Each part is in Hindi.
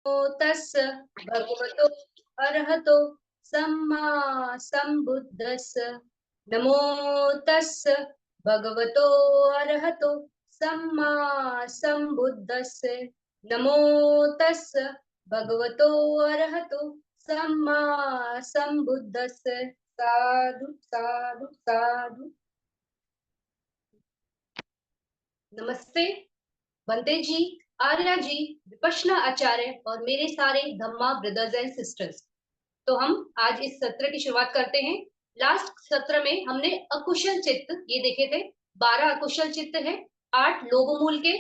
तस् भगवतो अरहतो सम्मा संबुद्धस्। नमो तस् भगवतो अरहतो सम्मा संबुद्धस्। नमो तस् भगवतो अरहतो सम्मा संबुद्धस्। साधु साधु साधु। नमस्ते बंदे जी, आर्या जी, विपश्यना आचार्य और मेरे सारे धम्मा ब्रदर्स एंड सिस्टर्स। तो हम आज इस सत्र की शुरुआत करते हैं। लास्ट सत्र में हमने अकुशल चित्त ये देखे थे। 12 अकुशल चित्त है, 8 लोभ मूल के,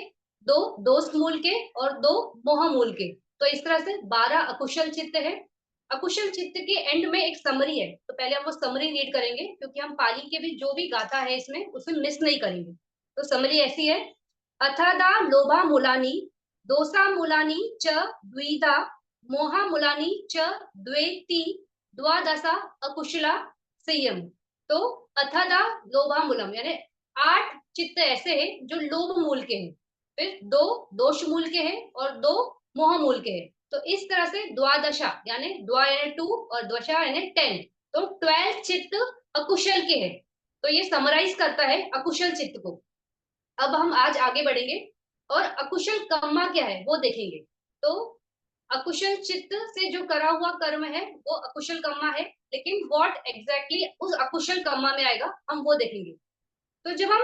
2 दोष मूल के और 2 मोह मूल के। तो इस तरह से 12 अकुशल चित्त है। अकुशल चित्त के एंड में एक समरी है, तो पहले हम वो समरी रीड करेंगे क्योंकि हम पाली के भी जो भी गाथा है इसमें उसमें मिस नहीं करेंगे। तो समरी ऐसी है। अथादा लोभा मूलानि दोषा मूलानि च द्विधा मोहा मूलानि च द्वेति द्वादशा अकुशला संयम। तो अथादा लोभा मूलम यानी 8 चित्त ऐसे हैं जो लोभ मूल के हैं, फिर 2 दोष मूल के हैं और 2 मोह मूल के हैं। तो इस तरह से द्वादशा यानी द्वा यानी 2 और दशा यानी 10, तो 12 चित्त अकुशल के हैं। तो ये समराइज करता है अकुशल चित्त को। अब हम आज आगे बढ़ेंगे और अकुशल कर्मा क्या है वो देखेंगे। तो अकुशल चित्त से जो करा हुआ कर्म है वो अकुशल कर्मा है, लेकिन व्हाट एग्जैक्टली उस अकुशल कर्मा में आएगा हम वो देखेंगे। तो जब हम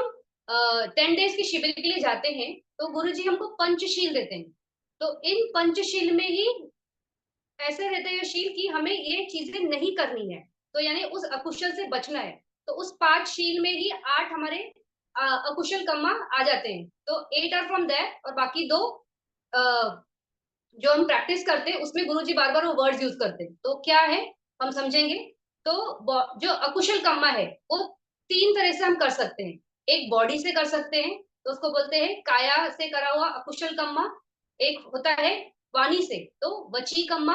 10 डेज की शिविर के लिए जाते हैं तो गुरु जी हमको पंचशील देते हैं। तो इन पंचशील में ही ऐसे रहते हैं शील कि हमें ये चीजें नहीं करनी है, तो यानी उस अकुशल से बचना है। तो उस 5 शील में ही 8 हमारे अकुशल कर्मा आ जाते हैं। तो 8 आर फ्रॉम दैट और बाकी 2 जो हम प्रैक्टिस करते हैं उसमें गुरुजी बार बार वो वर्ड्स यूज करते हैं। तो क्या है हम समझेंगे। तो जो अकुशल कर्मा है वो 3 तरह से हम कर सकते हैं। एक बॉडी से कर सकते हैं, तो उसको बोलते हैं काया से करा हुआ अकुशल कर्मा। एक होता है वाणी से, तो वची कर्मा।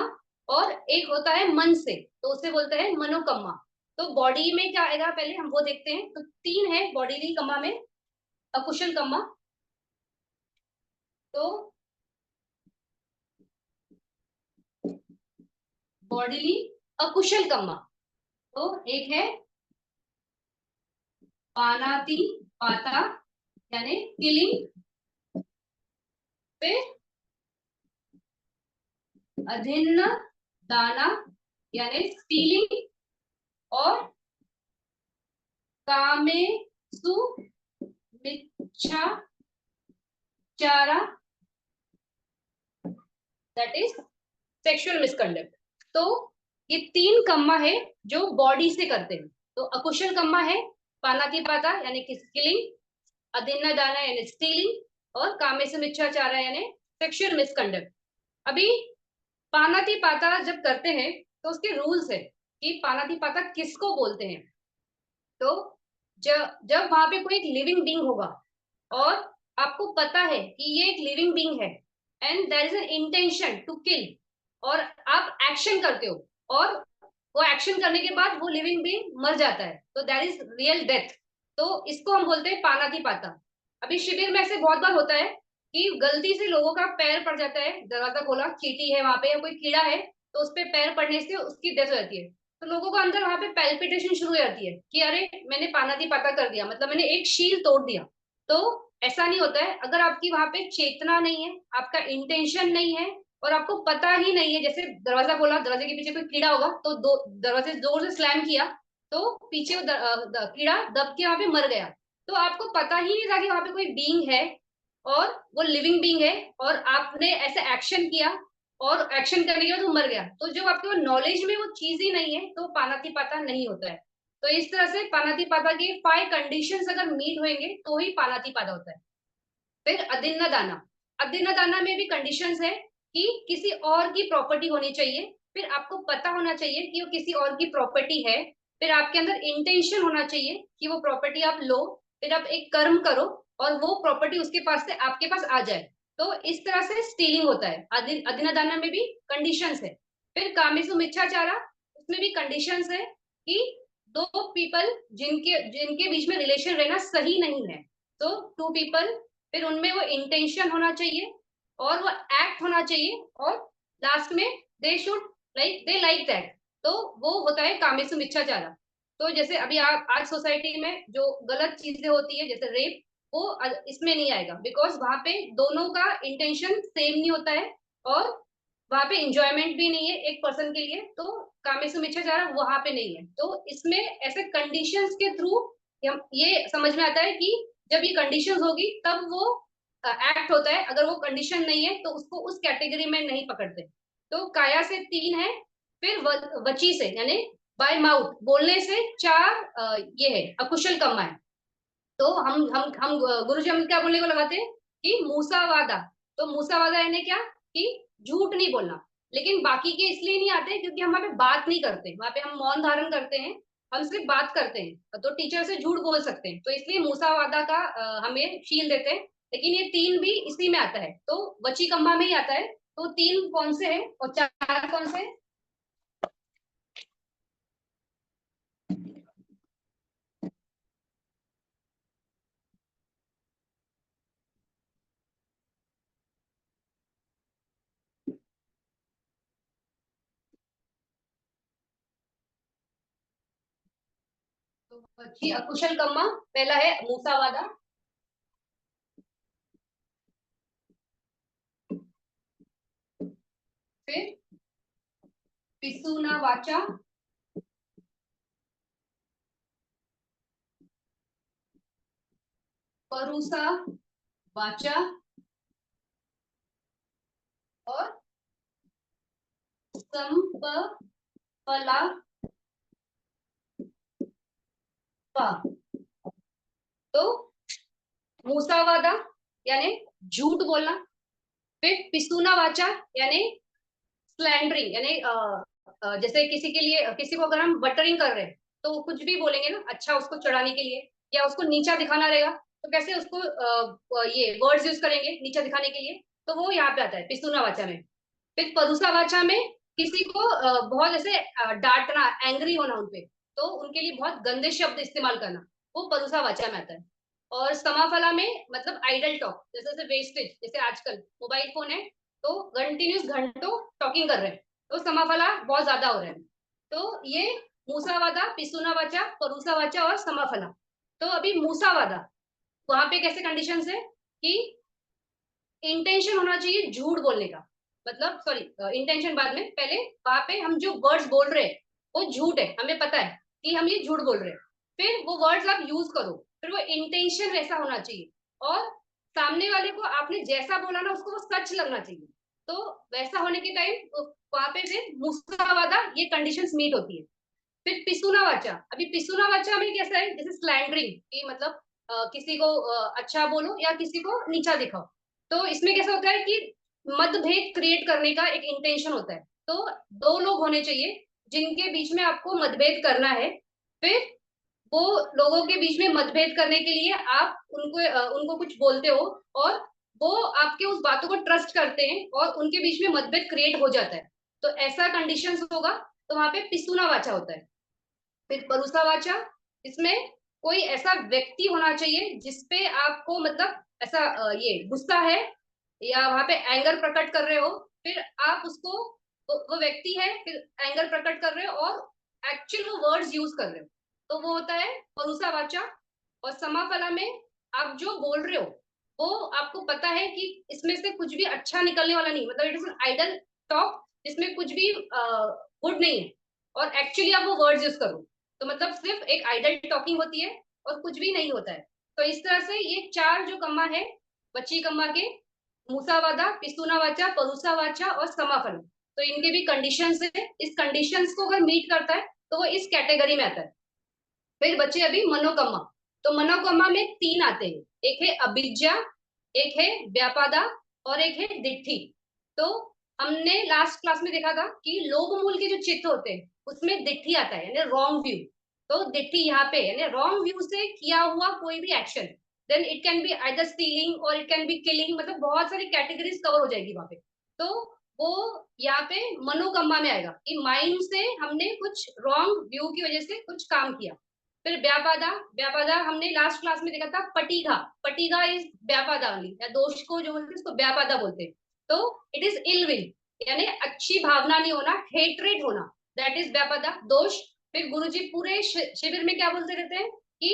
और एक होता है मन से, तो उसे बोलते हैं मनोकम्मा। तो बॉडी में क्या आएगा पहले हम वो देखते हैं। तो 3 है बॉडीली कर्मा में अकुशल कर्मा। तो बॉडीली अकुशल कर्मा, तो एक है पानाति पाता यानी किलिंग, फिर अधिन्न दाना यानी स्टीलिंग, और कामेसु मिच्छाचारा दैट इज सेक्सुअल मिसकंडक्ट। तो ये 3 कर्मा है जो बॉडी से करते हैं। तो अकुशल कर्मा है पानातिपाता यानी किलिंग, अदिन्ना दाना यानी स्टीलिंग और कामेसु मिच्छाचारा यानी सेक्सुअल मिसकंडक्ट। अभी पानातिपाता जब करते हैं तो उसके रूल्स है कि पानातिपाता किसको बोलते हैं। तो जब जब वहां पे कोई एक लिविंग बींग होगा और आपको पता है कि ये एक लिविंग बींग है and there is an intention to kill, और आप एक्शन करते हो और वो एक्शन करने के बाद वो लिविंग बींग मर जाता है, तो दैट इज रियल डेथ। तो इसको हम बोलते हैं पानातिपाता। अभी शिविर में ऐसे बहुत बार होता है कि गलती से लोगों का पैर पड़ जाता है, दरवाजा खोला चींटी है वहां पे या कोई कीड़ा है, तो उस पर पैर पड़ने से उसकी डेथ हो जाती है। तो लोगों को अंदर वहां पे पैल्पिटेशन शुरू हो जाती है कि अरे मैंने पानातिपाता कर दिया, मतलब मैंने एक शील तोड़ दिया। तो ऐसा नहीं होता है। अगर आपकी वहां पे चेतना नहीं है, आपका इंटेंशन नहीं है और आपको पता ही नहीं है, जैसे दरवाजा खोला, दरवाजे के पीछे कोई कीड़ा होगा तो दरवाजे जोर से स्लैम किया तो पीछे वो कीड़ा दब के वहां पे मर गया। तो आपको पता ही नहीं था कि वहां पे कोई बीइंग है और वो लिविंग बीइंग है, और आपने ऐसे एक्शन किया और एक्शन करने के बाद वो मर गया। तो जब आपके वो नॉलेज में वो चीज ही नहीं है तो पानातिपाता नहीं होता है। तो इस तरह से पानातिपाता के 5 कंडीशंस अगर मीट होंगे तो ही पानातिपाता होता है। फिर अदिन्न दाना, अदिन्न दाना में भी कंडीशंस है कि किसी और की प्रॉपर्टी होनी चाहिए, फिर आपको पता होना चाहिए कि वो किसी और की प्रॉपर्टी है, फिर आपके अंदर इंटेंशन होना चाहिए कि वो प्रॉपर्टी आप लो, फिर आप एक कर्म करो और वो प्रॉपर्टी उसके पास से आपके पास आ जाए। तो इस तरह से स्टीलिंग होता है। अदिन्न दाना में भी कंडीशंस है। फिर कामेसु मिच्छाचारा, उसमें भी कंडीशंस है कि 2 पीपल जिनके जिनके बीच में रिलेशन रहना सही नहीं है, तो 2 पीपल, फिर उनमें वो इंटेंशन होना चाहिए और वो एक्ट होना चाहिए, और लास्ट में they should like they like that, तो वो होता है कामेसु मिच्छाचारा। तो जैसे अभी आप आज सोसाइटी में जो गलत चीजें होती है जैसे रेप, वो इसमें नहीं आएगा, बिकॉज वहां पे दोनों का इंटेंशन सेम नहीं होता है, और वहां पे इंजॉयमेंट भी नहीं है एक पर्सन के लिए, तो कामेसु मिच्छाचारा वहां पे नहीं है। तो इसमें ऐसे कंडीशंस के थ्रू हम ये समझ में आता है कि जब ये कंडीशंस होगी तब वो एक्ट होता है, अगर वो कंडीशन नहीं है तो उसको उस कैटेगरी में नहीं पकड़ते। तो काया से 3 है, फिर वची से यानी बाय माउथ बोलने से 4 ये है अकुशल कर्मा है। तो हम गुरुजी हम क्या बोलने को लगाते हैं कि मूसावादा। तो मूसावादा यानी क्या कि झूठ नहीं बोलना। लेकिन बाकी के इसलिए नहीं आते क्योंकि हम वहाँ पे बात नहीं करते, वहां पे हम मौन धारण करते हैं, हम सिर्फ बात करते हैं, तो टीचर से झूठ बोल सकते हैं, तो इसलिए मूसावादा का हमें शील देते हैं। लेकिन ये 3 भी इसी में आता है, तो वची कम्मा में ही आता है। तो 3 कौन से है और 4 कौन से है? तो वची अकुशल कम्मा पहला है मूसावादा, फिर पिसुना वाचा, परुसा वाचा, और संपला पा। तो मूसावादा यानी झूठ बोलना, फिर पिसूना वाचा यानी स्लैंडरिंग यानी जैसे किसी के लिए किसी को अगर हम बटरिंग कर रहे हैं तो कुछ भी बोलेंगे ना अच्छा उसको चढ़ाने के लिए या उसको नीचा दिखाना रहेगा, तो कैसे उसको ये वर्ड्स यूज करेंगे नीचा दिखाने के लिए, तो वो यहाँ पे आता है पिसूना वाचा में। फिर परुसा वाचा में किसी को बहुत ऐसे डांटना, एंग्री होना उनपे, तो उनके लिए बहुत गंदे शब्द इस्तेमाल करना, वो परुसा वाचा में आता है। और समाफला में मतलब आइडल टॉक, जैसे जैसे वेस्टेज, जैसे आजकल मोबाइल फोन है तो कंटिन्यूस घंटों टॉकिंग कर रहे हैं, तो समाफला बहुत ज्यादा हो रहा है। तो ये मूसावादा, पिसुनावाचा, परुसावाचा और समाफला। तो अभी मूसावादा वहां पे कैसे कंडीशन है कि इंटेंशन होना चाहिए झूठ बोलने का, मतलब सॉरी इंटेंशन बाद में, पहले वहां पे हम जो वर्ड्स बोल रहे हैं वो झूठ है, हमें पता है कि हम ये झूठ बोल रहे हैं, फिर वो वर्ड्स आप यूज करो, फिर वो इंटेंशन वैसा होना चाहिए, और सामने वाले को आपने जैसा बोला ना उसको वो सच लगना चाहिए। तो वैसा होने के टाइम वहां पे फिर मुस्तावादा ये कंडीशंस मीट होती है। फिर पिसुना वाचा, अभी पिसुना वाचा में कैसा है जैसे स्लैंडरिंग की मतलब किसी को अच्छा बोलो या किसी को नीचा दिखाओ, तो इसमें कैसा होता है कि मतभेद क्रिएट करने का एक इंटेंशन होता है। तो 2 लोग होने चाहिए जिनके बीच में आपको मतभेद करना है, फिर वो लोगों के बीच में मतभेद करने के लिए आप उनको कुछ बोलते हो, और वो आपके उस बातों को ट्रस्ट करते हैं और उनके बीच में मतभेद क्रिएट हो जाता है, तो ऐसा कंडीशंस होगा, तो वहां पे पिसुना वाचा होता है। फिर परुसा वाचा, इसमें कोई ऐसा व्यक्ति होना चाहिए जिसपे आपको मतलब ऐसा ये गुस्सा है या वहां पे एंगर प्रकट कर रहे हो, फिर आप उसको वो व्यक्ति है फिर एंगर प्रकट कर रहे हो और एक्चुअल वो वर्ड्स यूज कर रहे हो, तो वो होता है परुसा वाचा। और समाफला में आप जो बोल रहे हो वो आपको पता है कि इसमें से कुछ भी अच्छा निकलने वाला नहीं, मतलब it is an idle talk, इसमें कुछ भी गुड नहीं है, और एक्चुअली आप वो वर्ड्स यूज करो, तो मतलब सिर्फ एक आइडल टॉकिंग होती है और कुछ भी नहीं होता है। तो इस तरह से ये 4 जो कम्मा है बच्ची कम्मा के, मूसावादा, पिस्तूनावाचा, परुसावाचा और समाफल, तो इनके भी कंडीशंस है, इस कंडीशंस को अगर मीट करता है तो वो इस कैटेगरी में आता है। फिर बच्चे अभी मनोकम्मा, तो मनोकम्मा में 3 आते हैं, एक है अभिज्ञा, एक है व्यापादा और एक है दिट्ठी। तो हमने लास्ट क्लास में देखा था कि लोभ मूल के जो चित्त होते हैं उसमें दिट्ठी आता है यानी रॉन्ग व्यू, तो दिट्ठी यहाँ पे यानी रॉन्ग व्यू से किया हुआ कोई भी action, then it can be either stealing और इट कैन बी किलिंग, मतलब बहुत सारी कैटेगरीज कवर हो जाएगी वहां पे। तो वो यहाँ पे मनोकम्मा में आएगा कि माइंड से हमने कुछ रॉन्ग व्यू की वजह से कुछ काम किया। फिर व्यापादा, व्यापादा हमने लास्ट क्लास में देखा था पटीघा, पटीघा इज व्यापादा ओनली, या दोष को जो बोलते हैं उसको व्यापादा बोलते हैं, तो इट इज इल विल, यानी अच्छी भावना नहीं होना, हेट्रेट होना, दैट इज व्यापदा दोष। फिर गुरुजी पूरे शिविर में क्या बोलते रहते हैं कि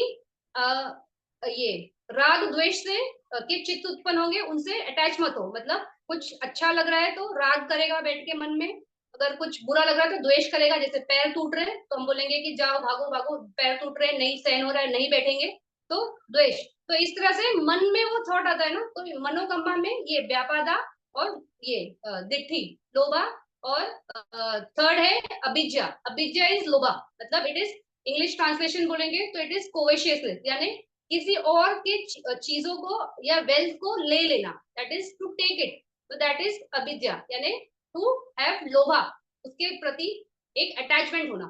ये राग द्वेष से के चित्त उत्पन्न होंगे, उनसे अटैच मत हो। मतलब कुछ अच्छा लग रहा है तो राग करेगा बैठ के मन में, अगर कुछ बुरा लग रहा है तो द्वेष करेगा। जैसे पैर टूट रहे हैं तो हम बोलेंगे कि जाओ भागो भागो, पैर टूट रहे हैं, नहीं सहन हो रहा है, नहीं बैठेंगे, तो द्वेष। तो इस तरह से मन में वो थॉट आता है ना, तो मनोकम्मा में ये व्यापादा और ये दिट्ठी, लोभा, और थर्ड है अभिज्ञा। अभिज्ञा इज लोभा, मतलब इट इज, इंग्लिश ट्रांसलेशन बोलेंगे तो इट इज कोवेशियसनेस, यानी किसी और के चीजों को या वेल्थ को ले लेना, that is to take it, तो दैट इज अभिज्ञा, यानी टू हैव लोभा, उसके प्रति एक अटैचमेंट होना।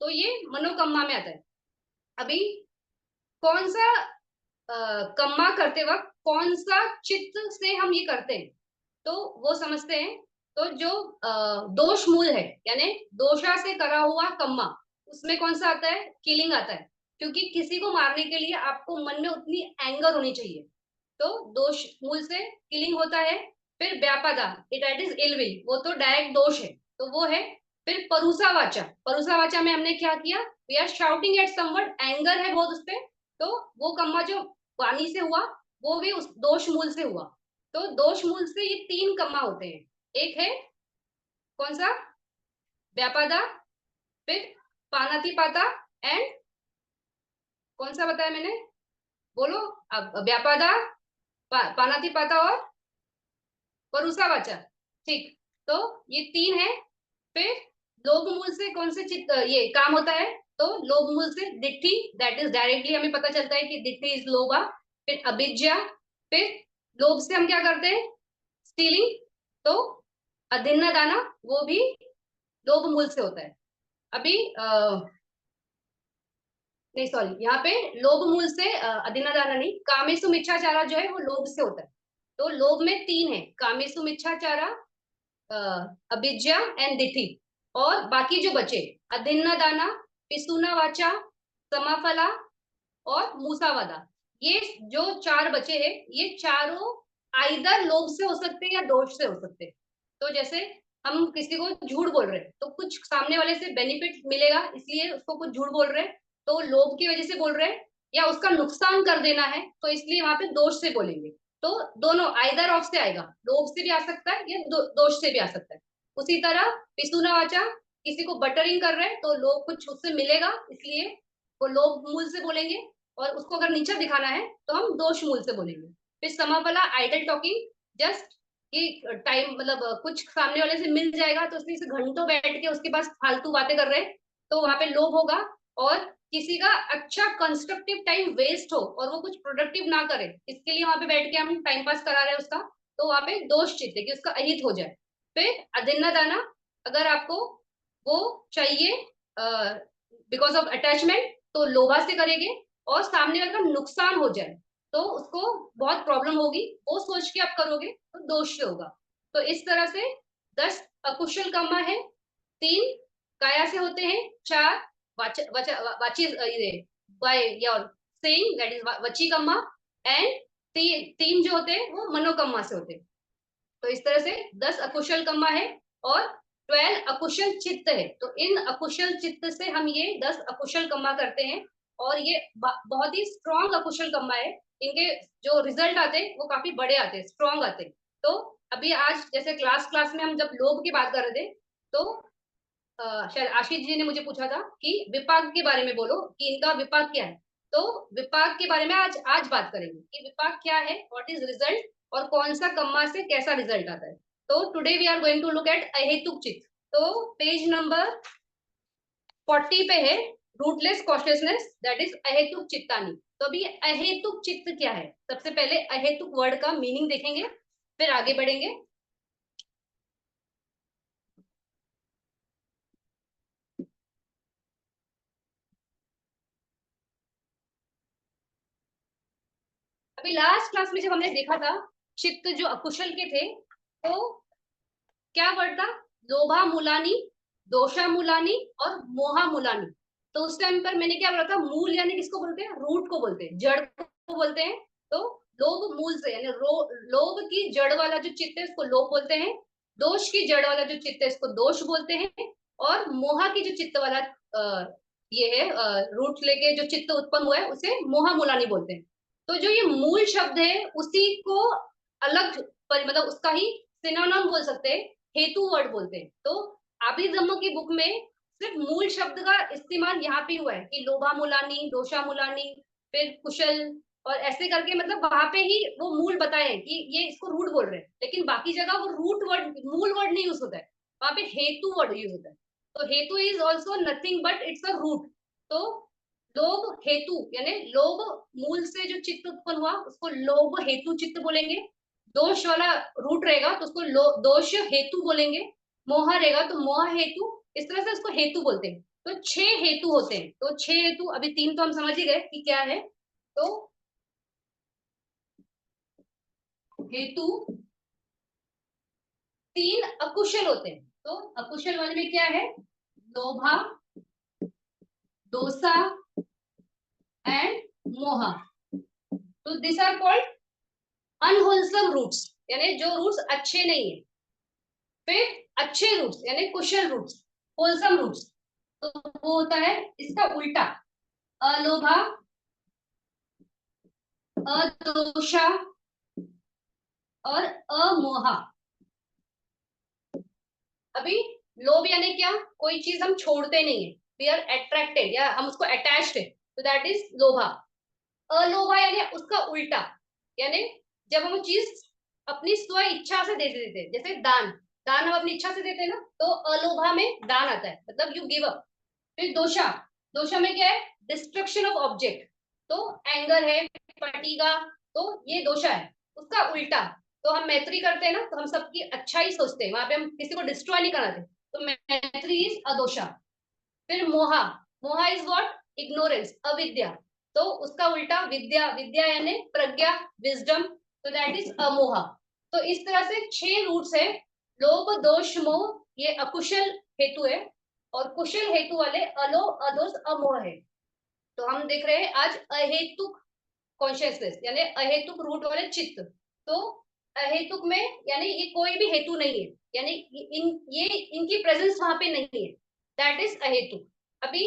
तो ये मनोकम्मा में आता है। अभी कौन सा कम्मा करते वक्त कौन सा चित्त से हम ये करते हैं, तो वो समझते हैं। तो जो दोष मूल है, यानी दोषा से करा हुआ कम्मा, उसमें कौन सा आता है, किलिंग आता है, क्योंकि किसी को मारने के लिए आपको मन में उतनी एंगर होनी चाहिए, तो दोष मूल से किलिंग होता है। फिर व्यापादा, इट इज इल विल, वो तो डायरेक्ट दोष है, तो वो है। फिर परुसा वाचा, परुसा वाचा में हमने क्या किया, we are shouting at someone, anger है बहुत उस पे, तो वो कम्मा जो वाणी से हुआ वो भी उस दोष मूल से हुआ। तो दोष मूल से ये तीन कम्मा होते हैं, एक है कौन सा, व्यापादा, फिर पानातिपाता, एंड कौन सा बताया मैंने, बोलो। अब व्यापादा, पानातिपाता और परुसा वाचा, ठीक। तो ये तीन है। फिर लोभ मूल से कौन से चित्त ये काम होता है, तो लोभ मूल से दिट्ठी, दैट इज डायरेक्टली हमें पता चलता है कि दिट्ठी इज लोभा। फिर अभिज्ञा, फिर लोभ से हम क्या करते हैं, स्टीलिंग, तो अधिन्ना दाना, वो भी लोभ मूल से होता है। अभी नहीं सॉरी, यहाँ पे लोभ मूल से अधीना दाना नहीं, कामेसु मिच्छाचारा जो है वो लोभ से होता है। तो लोभ में तीन है, कामेसु मिच्छाचारा, अभिज्ञा एंड दिठि। और बाकी जो बचे, अधीना दाना, पिसुना वाचा, समाफला और मूसावादा, ये जो चार बचे हैं, ये चारों आइदर लोभ से हो सकते हैं या दोष से हो सकते हैं। तो जैसे हम किसी को झूठ बोल रहे हैं तो कुछ सामने वाले से बेनिफिट मिलेगा, इसलिए उसको कुछ झूठ बोल रहे हैं, तो लोभ की वजह से बोल रहे हैं, या उसका नुकसान कर देना है तो इसलिए वहां पे दोष से बोलेंगे। तो दोनों आइदर ऑफ से आएगा, लोभ से भी आ सकता है या दोष से भी आ सकता है। उसी तरह पिसुना वाचा, किसी को बटरिंग कर रहे हैं तो लोभ कुछ उससे मिलेगा, इसलिए वो लोभ मूल से बोलेंगे। और उसको अगर नीचा दिखाना है तो हम दोष मूल से बोलेंगे। फिर समापला, आइडल टॉकिंग, जस्ट कि टाइम, मतलब कुछ सामने वाले से मिल जाएगा तो उसने घंटों बैठ के उसके पास फालतू बातें कर रहे हैं, तो वहां पे लोभ होगा। और किसी का अच्छा कंस्ट्रक्टिव टाइम वेस्ट हो और वो कुछ प्रोडक्टिव ना करे, इसके लिए वहां पे बैठ के हम टाइम पास करा रहे हैं उसका, तो वहां पे दोष चित्त है कि उसका अहित हो जाए। फिर अदिन्ना दाना, अगर आपको वो चाहिए बिकॉज ऑफ अटैचमेंट, तो लोभा से करेंगे। और सामने वाले का नुकसान हो जाए तो उसको बहुत प्रॉब्लम होगी, वो सोच के आप करोगे तो दोष से होगा। तो इस तरह से 10 अकुशल कर्म है, 3 काया से होते हैं, 4 वाच, वाच, वाची by your saying, that is वची कर्मा, एंड 3 जो होते हैं वो मनोकम्मा से होते हैं। तो इस तरह से 10 अकुशल कर्मा है और 12 अकुशल चित्त है। तो इन अकुशल चित्त से हम ये 10 अकुशल कर्मा करते हैं, और ये बहुत ही स्ट्रॉन्ग अकुशल कर्मा है। इनके जो रिजल्ट आते हैं वो काफी बड़े आते हैं, स्ट्रॉन्ग आते हैं। तो अभी आज जैसे क्लास क्लास में हम जब लोभ की बात कर रहे थे, तो शायद आशीष जी ने मुझे पूछा था कि विपाक के बारे में बोलो कि इनका विपाक क्या है। तो विपाक के बारे में आज आज बात करेंगे कि विपाक क्या है, व्हाट इज रिजल्ट, और कौन सा कम्मा से कैसा रिजल्ट आता है। तो today we are going to look at अहेतुक चित्त। तो पेज नंबर 40 पे है, रूटलेस कॉन्शियसनेस, दैट इज अहेतुक चित्तानी। तो अभी अहेतुक चित्त क्या है, सबसे पहले अहेतुक वर्ड का मीनिंग देखेंगे, फिर आगे बढ़ेंगे। अभी लास्ट क्लास में जब हमने देखा था चित्त जो अकुशल के थे, तो क्या वर्ड था, लोभा मूलानी, दोषा मूलानी और मोहा मूलानी। तो उस टाइम पर मैंने क्या बोला था, मूल यानी किसको बोलते हैं, रूट को बोलते हैं, जड़ को बोलते हैं। तो लोभ मूल से, यानी लोभ की जड़ वाला जो चित्त है उसको लोभ बोलते हैं। दोष की जड़ वाला जो चित्त है इसको दोष बोलते हैं, और मोहा की जो चित्त वाला ये है रूट लेके जो चित्त उत्पन्न हुआ है उसे मोहा मूलानी बोलते हैं। तो जो ये मूल शब्द है उसी को अलग मतलब उसका ही सिनोनिम बोल सकते हैं, हेतु वर्ड बोलते हैं। तो आबि धम्म की बुक में सिर्फ मूल शब्द का इस्तेमाल यहाँ पे हुआ है कि लोभा मूलानी, दोषा मूलानी, फिर कुशल, और ऐसे करके मतलब वहां पे ही वो मूल बताए हैं कि ये इसको रूट बोल रहे हैं, लेकिन बाकी जगह वो रूट वर्ड मूल वर्ड नहीं यूज होता है, वहां पे हेतु वर्ड यूज होता है। तो hetu is also nothing but it's a root. तो लोभ हेतु यानी लोभ मूल से जो चित्त उत्पन्न हुआ उसको लोभ हेतु चित्त बोलेंगे। दोष वाला रूट रहेगा तो उसको दोष हेतु बोलेंगे। मोह रहेगा तो मोह हेतु। इस तरह से उसको हेतु बोलते हैं। तो 6 हेतु होते हैं। तो 6 हेतु, अभी 3 तो हम समझ ही गए कि क्या है। तो हेतु 3 अकुशल होते हैं। तो अकुशल वाले में क्या है? लोभा, दोसा एंड मोहा। तो this are called unwholesome roots, यानी जो रूट्स अच्छे नहीं है। फिर अच्छे रूट्स यानी कुशल रूट्स, होलसम रूट्स, तो वो होता है इसका उल्टा, अलोभा, अदोषा और अमोहा। अभी लोभ यानी क्या? कोई चीज हम छोड़ते नहीं है, वी आर अट्रैक्टेड या हम उसको अटैच्ड है, तो दैट इज लोभा। अलोभा यानी उसका उल्टा, यानी जब हम चीज अपनी स्व इच्छा से दे देते हैं, जैसे दान, दान हम अपनी इच्छा से देते हैं ना, तो अलोभा में दान आता है, मतलब यू गिव अप। फिर दोषा, दोषा में क्या है? Destruction of object. तो एंगर है, फटीगा, तो ये दोषा है। उसका उल्टा, तो हम मैत्री करते हैं ना, तो हम सबकी अच्छा ही सोचते हैं, वहां पे हम किसी को डिस्ट्रॉय नहीं कराते, तो मैत्री इज अदोषा। फिर मोहा, मोहा इज व्हाट? इग्नोरेंस, अविद्या। तो उसका उल्टा विद्या, विद्या यानी प्रज्ञा, विजडम, तो दैट इज अमोहा। तो इस तरह से 6 रूट्स है। लोभ, दोष, मोह, ये अकुशल हेतु है, और कुशल हेतु वाले अलो, अदोष, अमोह है। तो हम देख रहे हैं आज अहेतुक कॉन्शियसनेस यानी अहेतुक रूट वाले चित्त। तो अहेतुक में यानी ये कोई भी हेतु नहीं है, यानी ये इनकी प्रेजेंस वहां पे नहीं है, दैट इज अहेतुक। अभी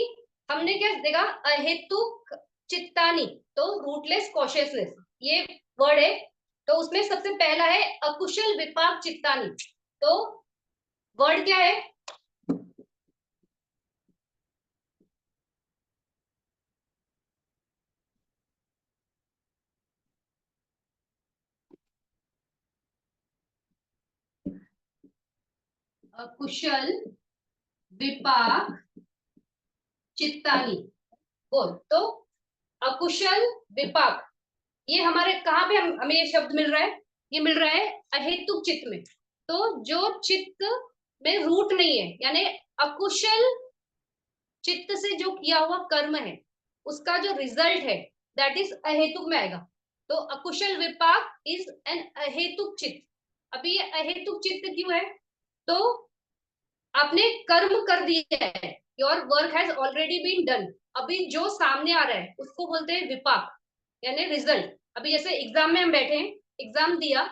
हमने क्या देखा? अहेतुक चित्तानी, तो रूटलेस कॉन्शियसनेस, ये वर्ड है। तो उसमें सबसे पहला है अकुशल विपाक चित्तानी। तो वर्ड क्या है? अकुशल विपाक चित्तानी। बोल तो अकुशल विपाक, ये हमारे कहाँ पे हमें ये शब्द मिल रहा है? ये मिल रहा है अहेतुक चित्त में। तो जो चित्त में रूट नहीं है, यानी अकुशल चित्त से जो किया हुआ कर्म है उसका जो रिजल्ट है दैट इज अहेतुक में आएगा। तो अकुशल विपाक इज एन अहेतुक चित्त। अभी ये अहेतुक चित्त क्यों है? तो आपने कर्म कर दिया है, your work has already been done. अभी जो सामने आ रहा है उसको बोलते हैं विपाक, यानी रिजल्ट। अभी जैसे एग्जाम में हम बैठे हैं, एग्जाम दिया,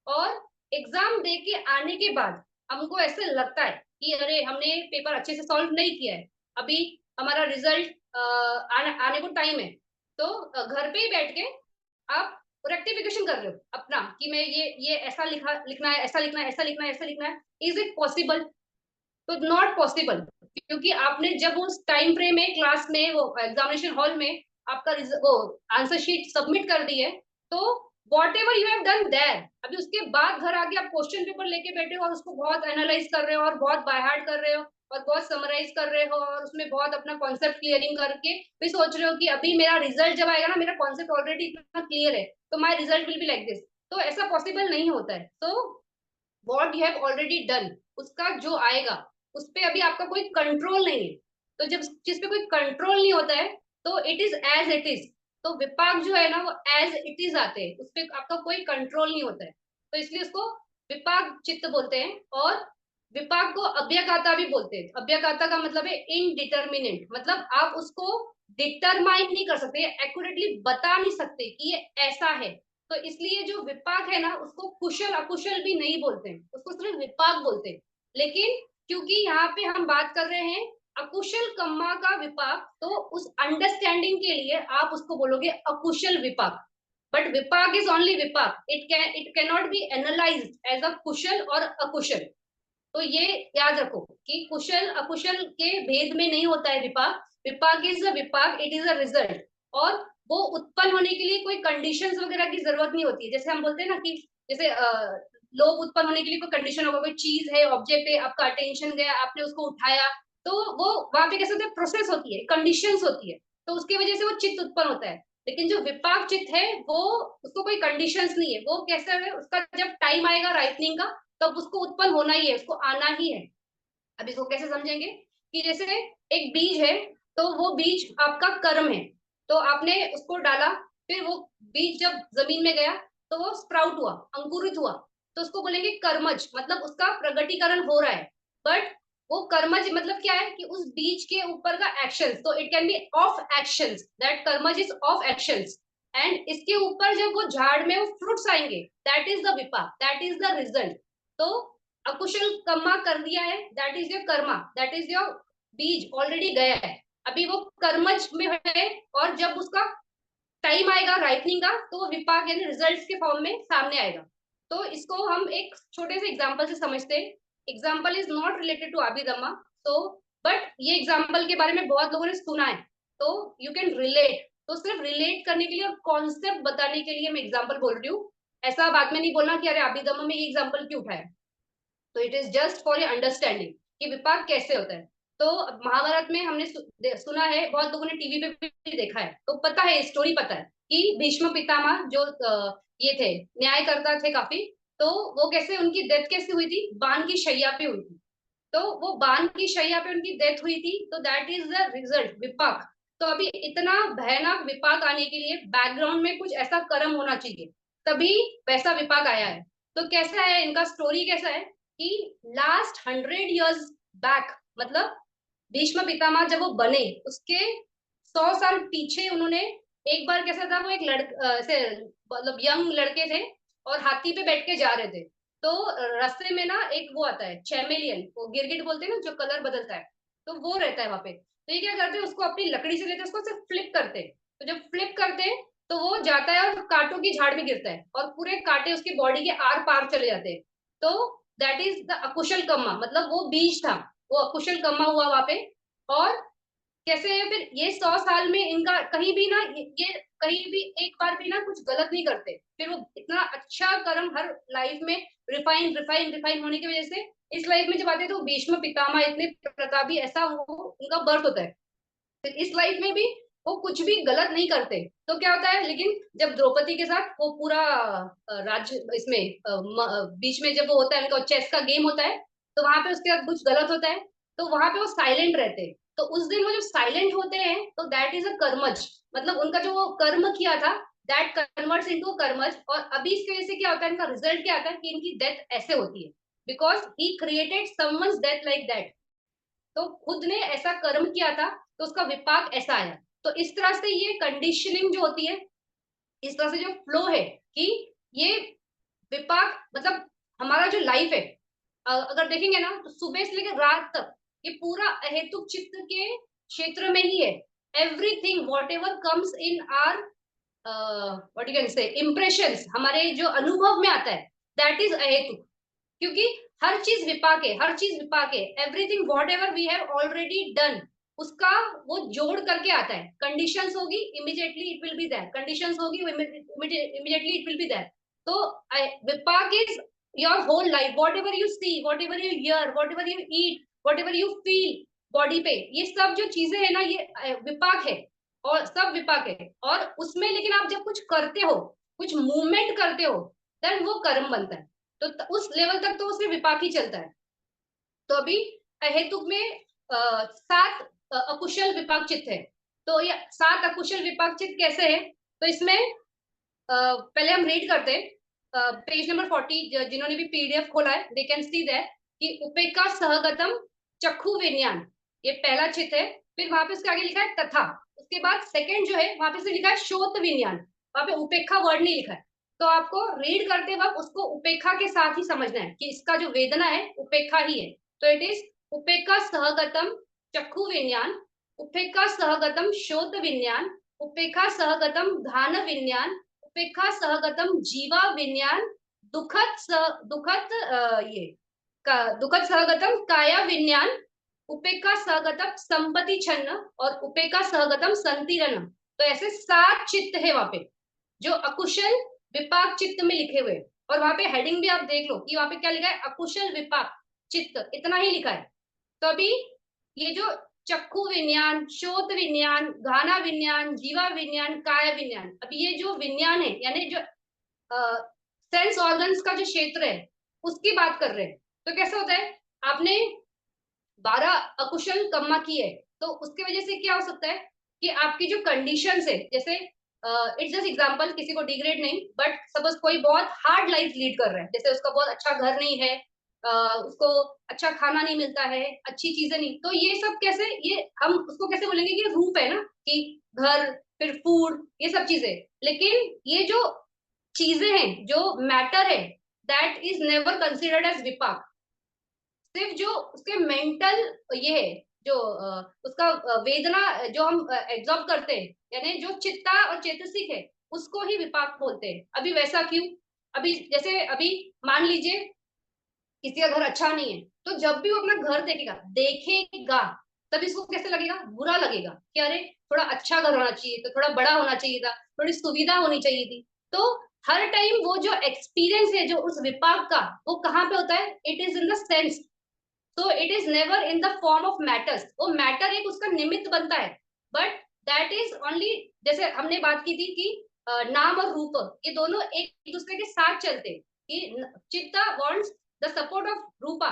और एग्जाम दे के आने के बाद हमको ऐसे लगता है कि अरे हमने पेपर अच्छे से सॉल्व नहीं किया है, अभी हमारा रिजल्ट आने को टाइम है। तो घर पे ही बैठ के आप रेक्टिफिकेशन कर रहे हो अपना कि मैं ये ऐसा लिखना है, ऐसा लिखना है, ऐसा लिखना है, ऐसा लिखना है। Is it possible? तो नॉट पॉसिबल, क्योंकि आपने जब उस टाइम फ्रेम में क्लास में वो एग्जामिनेशन हॉल में आपका वो आंसर शीट सबमिट कर दी है, तो what ever you have done there, अभी उसके बाद घर आके आप क्वेश्चन पेपर लेके बैठे हो और उसको बहुत एनालाइज कर रहे हो और बहुत बाय हार्ट कर रहे हो और बहुत समराइज कर रहे हो और उसमें बहुत अपना कॉन्सेप्ट क्लियरिंग करके फिर सोच रहे हो कि अभी मेरा रिजल्ट जब आएगा ना, मेरा कॉन्सेप्ट ऑलरेडी इतना क्लियर है, तो माई result will be like this. तो ऐसा पॉसिबल नहीं होता है। तो what you have already done उसका जो आएगा उस पर अभी आपका कोई कंट्रोल नहीं है। तो जब जिस पे कोई कंट्रोल नहीं होता है तो it is as it is. तो विपाक जो है ना वो एज इट इज आते हैं, उस पर आपका कोई कंट्रोल नहीं होता है, तो इसलिए उसको विपाक चित्त बोलते हैं। और विपाक को अभ्यगाता भी बोलते हैं। अभ्यगाता का मतलब है इनडिटर्मिनेट, मतलब आप उसको डिटरमाइन नहीं कर सकते, एक्यूरेटली बता नहीं सकते कि ये ऐसा है। तो इसलिए जो विपाक है ना, उसको कुशल अकुशल भी नहीं बोलते हैं, उसको सिर्फ विपाक बोलते हैं। लेकिन क्योंकि यहाँ पे हम बात कर रहे हैं अकुशल कम्मा का विपाक, तो उस अंडरस्टैंडिंग के लिए आप उसको बोलोगे अकुशल विपाक। बट विपाक इज ओनली विपाक, it can not be analysed as a कुशल और अकुशल। तो ये याद रखो कि कुशल अकुशल के भेद में नहीं होता है विपाक। विपाक इज अ विपाक, इट इज अ रिजल्ट। और वो उत्पन्न होने के लिए कोई कंडीशंस वगैरह की जरूरत नहीं होती है। जैसे हम बोलते हैं ना कि जैसे लोग उत्पन्न होने के लिए कोई कंडीशन होगा, कोई चीज है, ऑब्जेक्ट है, आपका अटेंशन गया, आपने उसको उठाया, तो वो वहां पे कैसे होता है, प्रोसेस होती है, कंडीशंस होती है, तो उसकी वजह से वो चित्त उत्पन्न होता है। लेकिन जो विपाक चित्त है वो, उसको कोई कंडीशंस नहीं है, वो कैसा है, उसका जब टाइम आएगा राइटनिंग का, तब उसको उत्पन्न होना ही है, उसको आना ही है। अब इसको कैसे समझेंगे कि जैसे एक बीज है, तो वो बीज आपका कर्म है, तो आपने उसको डाला, फिर वो बीज जब जमीन में गया तो वो स्प्राउट हुआ, अंकुरित हुआ, तो उसको बोलेंगे कर्मज, मतलब उसका प्रगटीकरण हो रहा है। बट वो कर्मज मतलब क्या है कि उस बीज के ऊपर का एक्शन, तो it can be of actions, that कर्मज इज ऑफ एक्शंस। एंड इसके ऊपर जब वो झाड़ में वो फ्रूट्स आएंगे, दैट इज द विपाक, दैट इज द रिजल्ट। तो अकुशल कर्मा कर दिया है, that is your karma, that is your बीज ऑलरेडी गया है, अभी वो कर्मज में है। और जब उसका टाइम आएगा राइटनिंग का, तो वो विपाक यानी रिजल्ट्स के फॉर्म में सामने आएगा। तो इसको हम एक छोटे से एग्जांपल से समझते हैं। Example is not related to Abhidhamma, तो बट ये एग्जांपल के बारे में बहुत लोगों ने सुना है, तो यू कैन रिलेट। तो सिर्फ रिलेट करने के लिए और कॉन्सेप्ट बताने के लिए मैं एग्जांपल बोल रही हूँ। ऐसा बाद में नहीं बोलना कि अरे अभिधम्मा में ये एग्जांपल क्यों उठाया। तो it is just for your understanding कि विपाक कैसे होता है। तो महाभारत में हमने सुना है, बहुत लोगों ने टीवी पे भी देखा है, तो पता है, स्टोरी पता है कि भीष्म पितामह जो ये थे, न्यायकर्ता थे काफी, तो वो कैसे, उनकी डेथ कैसे हुई थी, बाण की शैया पे हुई थी। तो वो बाण की शैया पे उनकी डेथ हुई थी, तो दैट इज द रिजल्ट, विपाक। तो अभी इतना भयानक विपाक आने के लिए बैकग्राउंड में कुछ ऐसा कर्म होना चाहिए, तभी वैसा विपाक आया है। तो कैसा है इनका स्टोरी, कैसा है कि लास्ट 100 years बैक, मतलब भीष्म पितामह जब वो बने उसके 100 साल पीछे, उन्होंने एक बार, कैसा था, वो एक ऐसे मतलब यंग लड़के थे और हाथी पे बैठ के जा रहे थे। तो रास्ते में ना एक वो आता है चैमेलियन, वो गिरगिट बोलते हैं ना, जो कलर बदलता है, तो वो रहता है वहां पे। तो ये क्या करते हैं, उसको अपनी लकड़ी से लेते हैं, उसको सिर्फ फ्लिप करते हैं। तो जब फ्लिप करते हैं तो वो जाता है और कांटों की झाड़ में गिरता है, और पूरे कांटे उसकी बॉडी के आर पार चले जाते हैं। तो दैट इज द अकुशल कर्मा, मतलब वो बीज था, वो अकुशल कर्मा हुआ वहां पे। और कैसे है फिर, ये 100 साल में इनका कहीं भी ना, ये कहीं भी एक बार भी ना कुछ गलत नहीं करते, फिर वो इतना अच्छा कर्म हर लाइफ में रिफाइन रिफाइन रिफाइन होने की वजह से इस लाइफ में जब आते हैं तो भीष्म पितामह इतने प्रतापी, ऐसा वो उनका बर्थ होता है। फिर इस लाइफ में भी वो कुछ भी गलत नहीं करते, तो क्या होता है, लेकिन जब द्रौपदी के साथ वो पूरा राज्य इसमें बीच में जब वो होता है, उनका चेस का गेम होता है, तो वहां पे उसके बाद कुछ गलत होता है, तो वहां पे वो साइलेंट रहते हैं। तो उस दिन वो जब साइलेंट होते हैं, तो दैट इज अ कर्मज, मतलब उनका जो वो कर्म किया था, दैट कन्वर्ट्स इनटू कर्मज। और अभी इसकी वजह से क्या होता है, इनका रिजल्ट क्या आता है कि इनकी डेथ ऐसे होती है, because he created someone's death like that. तो खुद ने ऐसा कर्म किया था, तो उसका विपाक ऐसा आया। तो इस तरह से ये कंडीशनिंग जो होती है, इस तरह से जो फ्लो है कि ये विपाक, मतलब हमारा जो लाइफ है, अगर देखेंगे ना, तो सुबह से लेकर रात तक ये पूरा अहेतुक चित्त के क्षेत्र में ही है। Everything what ever comes in are what you can say impressions, हमारे जो अनुभव में आता है, दैट इज अहेतुक। क्योंकि हर चीज विपाक है, हर चीज विपाक है, everything what ever we have already done, उसका वो जोड़ करके आता है। कंडीशंस होगी, immediately it will be there, conditions होगी, immediately it will be there. तो विपाक is your whole life, what ever you see, what ever you hear, what ever you eat, what ever you feel body पे, ये सब जो चीजें है ना, ये विपाक है, और सब विपाक है। और उसमें लेकिन आप जब कुछ करते हो, कुछ मूवमेंट करते हो, देन वो कर्म बनता है। तो उस लेवल तक तो उसमें विपाक ही चलता है। तो अभी अहेतुक में 7 अकुशल विपाक चित्त है। तो ये 7 अकुशल विपाक चित्त कैसे है, तो इसमें पहले हम रीड करते हैं पेज नंबर 40, जिन्होंने भी पीडीएफ खोला है दे कैन सी दैट कि उपेक्षा सहगतम चक्षु विज्ञान, ये पहला चित्त है। फिर वहां पे उसके आगे लिखा है तथा, उसके बाद सेकंड जो है वहां पे से लिखा है श्रोत विज्ञान, वहां पे उपेक्षा वर्ड नहीं लिखा है। तो आपको रीड करते वक्त उसको उपेक्षा के साथ ही समझना है कि इसका जो वेदना है उपेक्षा ही है। तो इट इज उपेक्षा सहगतम चक्षु विज्ञान, उपेक्षा सहगतम श्रोत विज्ञान, उपेक्षा सहगतम घान विज्ञान, उपेक्षा सहगतम जीवा विज्ञान, दुखद ये दुखद सहगतम काया विज्ञान, उपेक्षा सहगतम संपत्ति छन्न और उपेक्षा सहगतम संतीरण। तो ऐसे 7 चित्त है वहां पे जो अकुशल विपाक चित्त में लिखे हुए। और वहां पे हेडिंग भी आप देख लो कि वहां पे क्या लिखा है, अकुशल विपाक चित्त, इतना ही लिखा है। तो अभी ये जो चक्षु विज्ञान, श्रोत विज्ञान, घाना विज्ञान, जीवा विज्ञान, काय विज्ञान, अभी ये जो विज्ञान है यानी जो सेंस ऑर्गन्स का जो क्षेत्र है उसकी बात कर रहे हैं। तो कैसे होता है, आपने 12 अकुशल कर्मा की है तो उसकी वजह से क्या हो सकता है कि आपकी जो कंडीशंस है, जैसे इट्स जस्ट एग्जांपल, किसी को डिग्रेड नहीं, बट सपोज कोई बहुत हार्ड लाइफ लीड कर रहा है, जैसे उसका बहुत अच्छा घर नहीं है, उसको अच्छा खाना नहीं मिलता है, अच्छी चीजें नहीं, तो ये सब कैसे, ये हम उसको कैसे बोलेंगे कि रूप है ना, कि घर, फिर फूड, ये सब चीजें। लेकिन ये जो चीजें हैं, जो मैटर है, that is never considered as विपाक। सिर्फ जो उसके मेंटल ये है, जो उसका वेदना जो हम एब्जॉर्ब करते हैं, यानी जो चित्ता और चेतसिक है, उसको ही विपाक बोलते हैं। अभी वैसा क्यों, अभी जैसे अभी मान लीजिए किसी का घर अच्छा नहीं है, तो जब भी वो अपना घर देखेगा तब इसको कैसे लगेगा, बुरा लगेगा कि अरे थोड़ा अच्छा घर होना चाहिए, तो थोड़ा बड़ा होना चाहिए था, थोड़ी सुविधा होनी चाहिए थी। तो हर टाइम वो जो एक्सपीरियंस है जो उस विपाक का, वो कहाँ पे होता है, it is in the sense. तो it is never in the form of matters, वो मैटर एक उसका निमित्त बनता है, बट दैट इज ओनली, जैसे हमने बात की थी कि नाम और रूप ये दोनों एक दूसरे के साथ चलते हैं, कि चित्ता वांट्स द सपोर्ट ऑफ रूपा,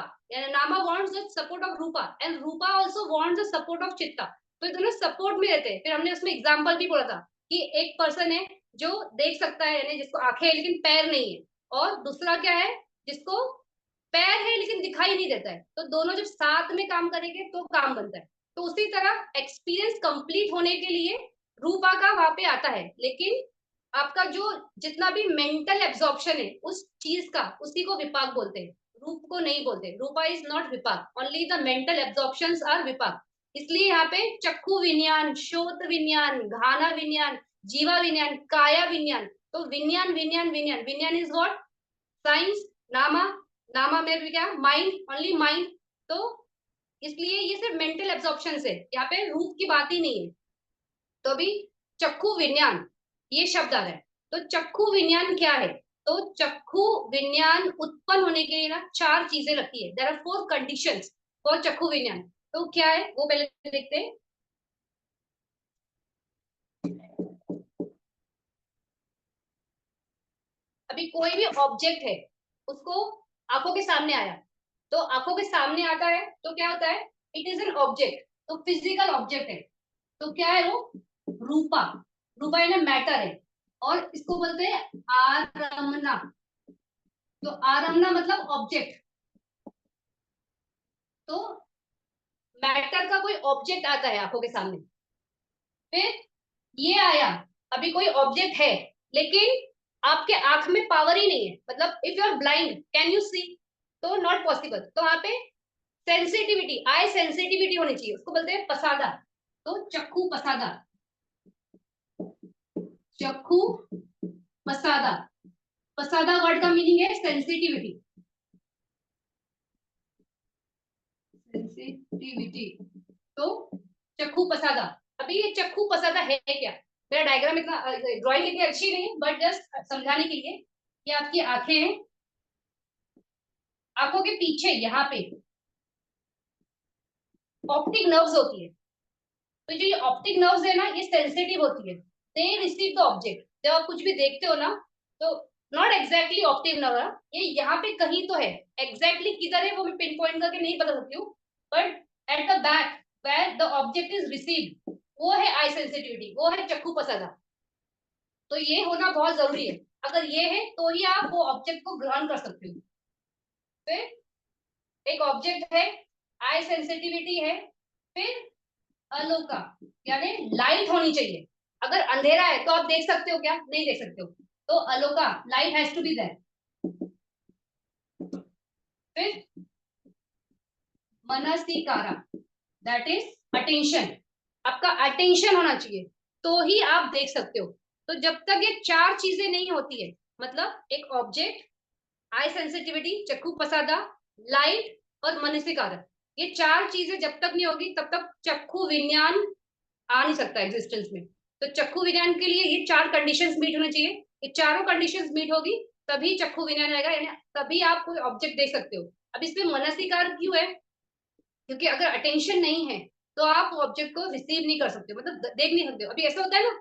नामा wants the support of Rupa, and Rupa also wants the support of चित्ता। तो ये दोनों सपोर्ट में रहते हैं। फिर हमने उसमें एग्जांपल भी बोला था कि एक पर्सन है जो देख सकता है, यानी जिसको आंखें है लेकिन पैर नहीं है, और दूसरा क्या है, जिसको पैर है लेकिन दिखाई नहीं देता है। तो दोनों जब साथ में काम करेंगे तो काम बनता है। तो उसी तरह एक्सपीरियंस कंप्लीट होने के लिए रूपा का वहां पे आता है, लेकिन आपका जो जितना भी मेंटल एब्जॉर्प्शन है उस चीज का, उसी को विपाक बोलते हैं, रूप को नहीं बोलते। रूपा इज नॉट विपाक, only the mental absorptions are विपाक। इसलिए यहाँ पे चक्षु विज्ञान, श्रोत विज्ञान, घाना विज्ञान, जीवा विज्ञान, काया विज्ञान। तो विज्ञान विज्ञान विज्ञान, विज्ञान इज व्हाट, साइंस, नामा, नामा में भी क्या, माइंड, ओनली माइंड। तो इसलिए ये सिर्फ मेंटल एब्जॉर्प्शन है, यहाँ पे रूप की बात ही नहीं है। तो अभी चक्षु विज्ञान ये शब्द आ रहा है, तो चक्षु विज्ञान क्या है, तो चक्षु विज्ञान उत्पन्न होने के लिए ना 4 चीजें लगती है, देयर आर 4 कंडीशंस फॉर चक्षु विज्ञान। तो क्या है वो पहले देखते हैं। अभी कोई भी ऑब्जेक्ट है, उसको आंखों के सामने आया, तो आंखों के सामने आता है तो क्या होता है, इट इज एन ऑब्जेक्ट, तो फिजिकल ऑब्जेक्ट है। तो क्या है वो, रूपा, रूपा यानी मैटर है, और इसको बोलते हैं आरमना। तो आरमना मतलब ऑब्जेक्ट। तो मैटर का कोई ऑब्जेक्ट आता है आंखों के सामने, फिर ये आया, अभी कोई ऑब्जेक्ट है लेकिन आपके आंख में पावर ही नहीं है, मतलब if you are blind can you see, तो नॉट पॉसिबल। तो वहां पे सेंसिटिविटी, आई सेंसिटिविटी होनी चाहिए, उसको बोलते हैं पसादा। तो चक्कू पसादा, चक्कू पसादा, पसादा वर्ड का मीनिंग है सेंसिटिविटी, सेंसिटिविटी। तो चक्कू पसादा, अभी ये चक्कू पसादा है क्या, मेरा डायग्राम इतना, ड्राइंग इतनी अच्छी नहीं, बट जस्ट समझाने के लिए, कि आपकी आंखें हैं, आंखों के पीछे यहाँ पे ऑप्टिक नर्व्स होती है। तो जो ये ऑप्टिक नर्व्स है ना, ये सेंसिटिव होती है, दे रिसीव द ऑब्जेक्ट। जब आप कुछ भी देखते हो ना, तो नॉट एग्जैक्टली ऑप्टिक नर्व, ये यहाँ पे कहीं तो है, एग्जैक्टली किधर है वो मैं पिन पॉइंट करके नहीं बता सकती हूँ, but at the back where the object is received, वो है आई सेंसिटिविटी, वो है चक्षु पसादा। तो ये होना बहुत जरूरी है, अगर ये है तो ही आप वो ऑब्जेक्ट को ग्रहण कर सकते हो। फिर एक ऑब्जेक्ट है, आई सेंसिटिविटी है, फिर अलोका यानी लाइट होनी चाहिए। अगर अंधेरा है तो आप देख सकते हो क्या, नहीं देख सकते हो। तो अलोका, light has to be there. फिर मनसीकारा, दैट इज अटेंशन। आपका अटेंशन होना चाहिए तो ही आप देख सकते हो। तो जब तक ये चार चीजें नहीं होती है, मतलब एक ऑब्जेक्ट, आई सेंसिटिविटी, चक्षु प्रसादा, लाइट और मनसीकारा, ये चार चीजें जब तक नहीं होगी तब तक चक्षु विज्ञान आ नहीं सकता एग्जिस्टेंस में। तो चक्षु विज्ञान के लिए ये चार कंडीशंस मीट होने चाहिए। ये चारों कंडीशंस मीट होगी तभी चक्षु विज्ञान आएगा, यानी तभी आप कोई ऑब्जेक्ट देख सकते हो। अब इसमें मनसीकार क्यों है? क्योंकि अगर अटेंशन नहीं है तो आप ऑब्जेक्ट को रिसीव नहीं कर सकते, मतलब देख नहीं सकते हो। अभी ऐसा होता है ना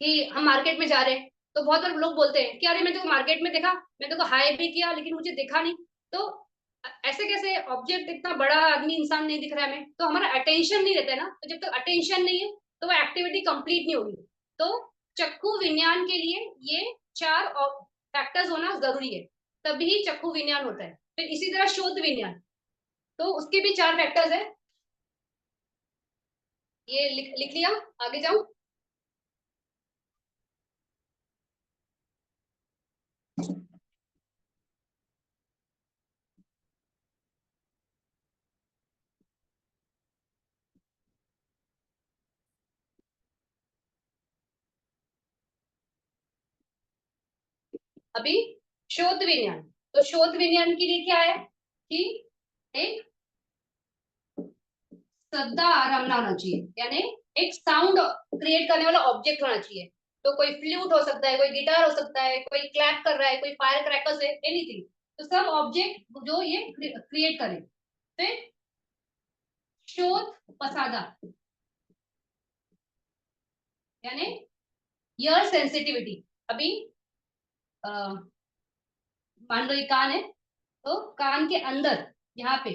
कि हम मार्केट में जा रहे हैं तो बहुत बार लोग बोलते हैं कि अरे मैं तो मार्केट में देखा, मैं तो हाई भी किया लेकिन मुझे देखा नहीं। तो ऐसे कैसे? ऑब्जेक्ट इतना बड़ा आदमी इंसान नहीं दिख रहा है हमें, तो हमारा अटेंशन नहीं रहता है ना। तो जब तक अटेंशन नहीं है तो वो एक्टिविटी कंप्लीट नहीं होगी। तो चक्षु विज्ञान के लिए ये चार फैक्टर्स होना जरूरी है, तभी चक्षु विज्ञान होता है। फिर इसी तरह शोध विज्ञान, तो उसके भी चार फैक्टर्स है। ये लिख लिया, आगे जाऊं? अभी शोध विज्ञान, तो शोध विज्ञान के लिए क्या है कि एक श्रद्धा आरामना होना चाहिए, यानी एक साउंड क्रिएट करने वाला ऑब्जेक्ट होना चाहिए। तो कोई फ्लूट हो सकता है, कोई गिटार हो सकता है, कोई क्लैप कर रहा है, कोई फायर क्रैकर्स है, एनीथिंग। तो सब ऑब्जेक्ट जो ये क्रिएट करें। फिर शोध पसादा, यानी ईयर सेंसिटिविटी। अभी अ, मान लो ये कान है, तो कान के अंदर यहाँ पे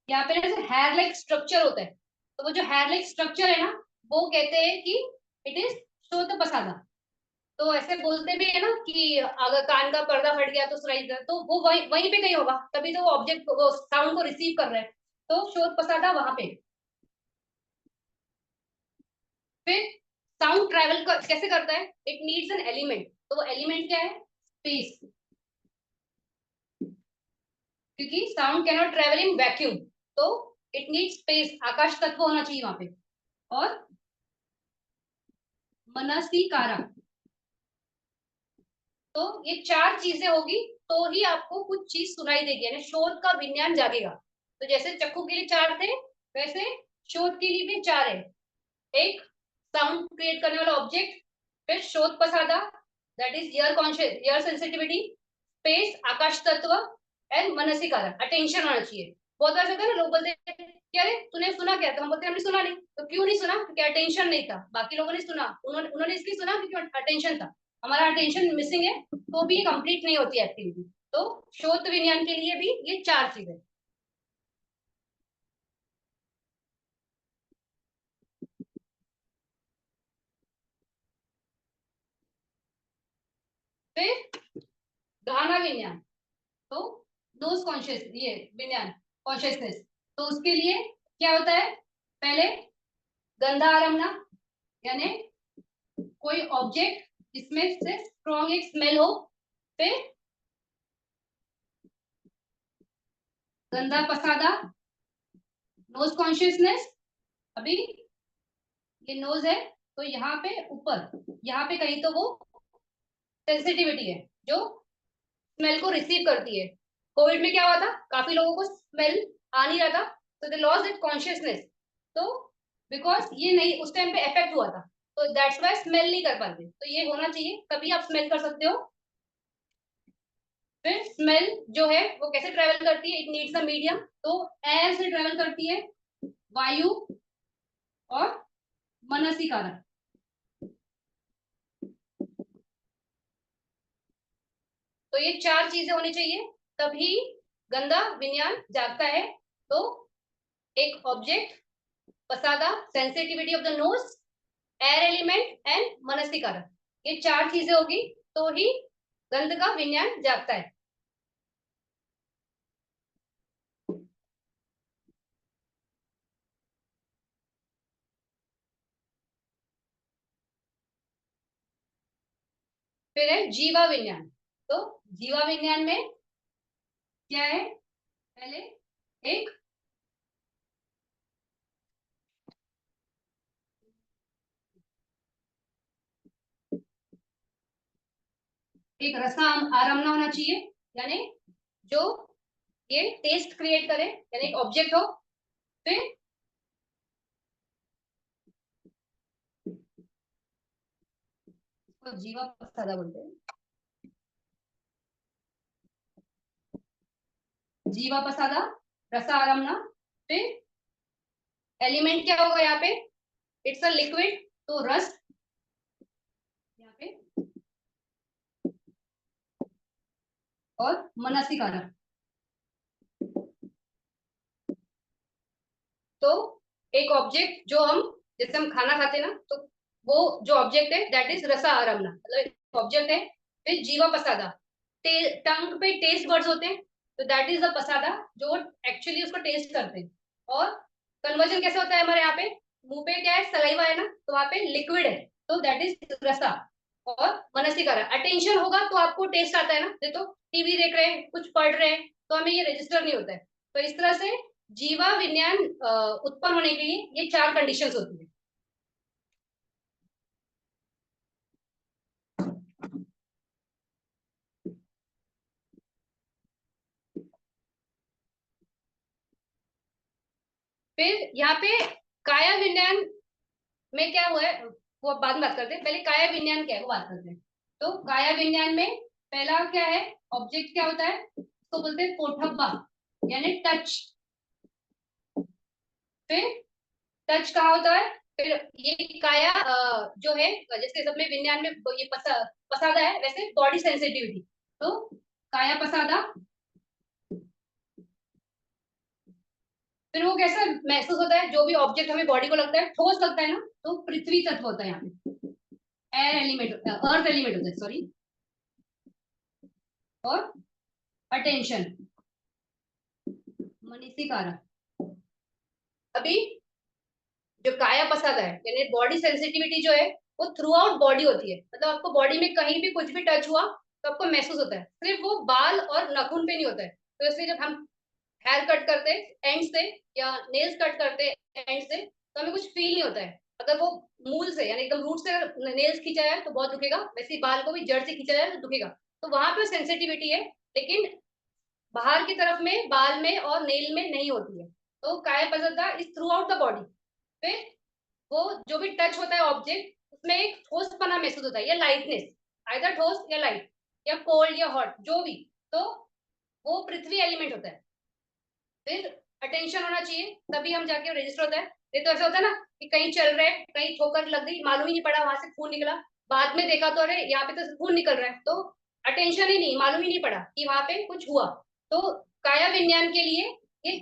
ना जैसे हेयर लाइक स्ट्रक्चर होता है, तो वो जो हेयर लाइक स्ट्रक्चर है ना, वो कहते हैं कि इट इज श्रोत पसादा। तो ऐसे बोलते भी है ना कि अगर कान का पर्दा फट गया तो सुनाई देता है, तो वो वहीं वहीं पे कहीं होगा, तभी तो वो ऑब्जेक्ट वो साउंड को रिसीव कर रहा है। तो श्रोत पसादा वहां पे। फिर साउंड ट्रेवल कैसे करता है? It needs an element. तो वो एलिमेंट क्या है? स्पेस, क्योंकि sound can not travel in vacuum. तो इट नीड्स स्पेस, आकाश तत्व होना चाहिए वहां पे। और मनसीकारा, तो ये चार चीजें होगी तो ही आपको कुछ चीज सुनाई देगी, यानी शोध का विज्ञान जागेगा। तो जैसे चक्कू के लिए चार थे, वैसे शोध के लिए भी चार है। एक साउंड क्रिएट करने वाला ऑब्जेक्ट, फिर शोध प्रसादा, that is ear conscious, ear sensitivity, space, आकाश तत्व, एंड मनसिकार, अटेंशन होना चाहिए। बहुत बार होता है ना, लोग बोलते हैं कि अरे तूने सुना क्या? तो हम बोलते हैं हमने सुना नहीं। तो क्यों नहीं सुना? क्योंकि अटेंशन नहीं था। बाकी लोगों ने सुना, उन्होंने उन्होंने इसलिए सुना क्योंकि अटेंशन था। हमारा अटेंशन मिसिंग है तो भी ये कंप्लीट नहीं होती एक्टिविटी। तो शोध विज्ञान के लिए भी ये चार चीजें। फिर गाना विज्ञान, तो नोज कॉन्शियस, ये विज्ञान, कॉन्शियसनेस। तो उसके लिए क्या होता है? पहले गंधा आरमना, यानी कोई ऑब्जेक्ट जिसमें से स्ट्रॉन्ग एक स्मेल हो। फिर गंधा पसादा, नोज कॉन्शियसनेस। अभी ये नोज है, तो यहाँ पे ऊपर, यहाँ पे कहीं तो वो सेंसिटिविटी है जो स्मेल को रिसीव करती है। कोविड में क्या हुआ था, काफी लोगों को स्मेल आ नहीं रहा था, तो दे लॉस्ट दैट कॉन्शियसनेस। तो बिकॉज ये नहीं उस टाइम पे इफेक्ट हुआ था, तो दैट्स वाई स्मेल नहीं कर पाते। तो ये होना चाहिए तभी आप स्मेल कर सकते हो। फिर स्मेल जो है वो कैसे ट्रेवल करती है? It needs a medium. तो एयर से ट्रेवल करती है, वायु और मनसी कारक। तो ये चार चीजें होनी चाहिए तभी गंदा विज्ञान जागता है। तो एक ऑब्जेक्ट, पसादा, sensitivity of the nose, air element and मनसी कारक, ये चार चीजें होगी तो ही गंध का विज्ञान जागता है। फिर है जीवा विज्ञान। तो जीवा विज्ञान में क्या है, पहले एक एक रसा आरम्भ होना चाहिए, यानी जो ये टेस्ट क्रिएट करे, यानी एक ऑब्जेक्ट हो। फिर जीवा पसादा बोलते हैं, जीवा पसादा, रसा आरम्भ। फिर एलिमेंट क्या होगा यहाँ पे, इट्स अ लिक्विड, तो रस यहाँ पे, और मनसिकारा। तो एक ऑब्जेक्ट जो हम, जैसे हम खाना खाते हैं ना, तो वो जो ऑब्जेक्ट है दैट इज रसा आरम्भ, मतलब ऑब्जेक्ट है। फिर जीवा पसादा, टंग पे टेस्ट बर्ड्स होते हैं, तो दैट इज द पसादा, जो एक्चुअली उसको टेस्ट करते हैं। और कन्वर्जन कैसे होता है हमारे यहाँ पे, मुंह पे क्या है, सलाइवा है ना, तो वहां पे लिक्विड है, तो दैट इज रसा। और मनसिकारा, अटेंशन होगा तो आपको टेस्ट आता है ना, तो टीवी देख रहे हैं, कुछ पढ़ रहे हैं, तो हमें ये रजिस्टर नहीं होता है। तो इस तरह से जीवा विज्ञान उत्पन्न होने के लिए ये चार कंडीशंस होती है। फिर यहाँ पे काया विज्ञान में क्या हुआ है, वो बाद में बात करते हैं, पहले काया विज्ञान क्या है वो बात करते हैं। तो काया विज्ञान में पहला क्या है, ऑब्जेक्ट क्या होता है, तो बोलते हैं पोठब्बा, यानी टच। फिर टच कहाँ होता है, फिर ये काया जो है, जैसे सब में विज्ञान में ये पसादा है, वैसे बॉडी सेंसिटिविटी। तो काया पसादा, फिर वो कैसा महसूस होता है, जो भी ऑब्जेक्ट हमें बॉडी को लगता है ठोस लगता है ना, तो पृथ्वी तत्व होता है यहाँ पे, एयर एलिमेंट होता है, अर्थ एलिमेंट होता है, सॉरी। और अटेंशन, मनीषिकारा। अभी जो काया पसंद है, यानी बॉडी सेंसिटिविटी जो है, वो थ्रू आउट बॉडी होती है, मतलब आपको बॉडी में कहीं भी कुछ भी टच हुआ तो आपको महसूस होता है, सिर्फ वो बाल और नाखून पे नहीं होता है। तो इसलिए जब हम हेयर कट करते एंड से, या नेल्स कट करते एंड से, तो हमें कुछ फील नहीं होता है। अगर वो मूल से, यानी एकदम रूट से नेल्स खींचा जाए तो बहुत दुखेगा, वैसे ही बाल को भी जड़ से खींचा जाए तो दुखेगा। तो वहां पे सेंसिटिविटी है, लेकिन बाहर की तरफ में बाल में और नेल में नहीं होती है। तो कायापलटता is throughout the body. फिर वो जो भी टच होता है ऑब्जेक्ट, उसमें एक ठोसपना महसूस होता है, या लाइटनेस, आइदर ठोस या लाइट, या कोल्ड या हॉट, जो भी। तो वो पृथ्वी एलिमेंट होता है। फिर अटेंशन होना चाहिए, तभी हम जाके रजिस्टर होता है। नहीं तो ऐसा होता है ना कि कहीं चल रहे, कहीं ठोकर लग गई, मालूम ही नहीं पड़ा, वहां से खून निकला, बाद में देखा तो अरे यहाँ पे तो खून निकल रहा है, तो अटेंशन ही नहीं, मालूम ही नहीं पड़ा कि वहां पे कुछ हुआ। तो काया विज्ञान के लिए ये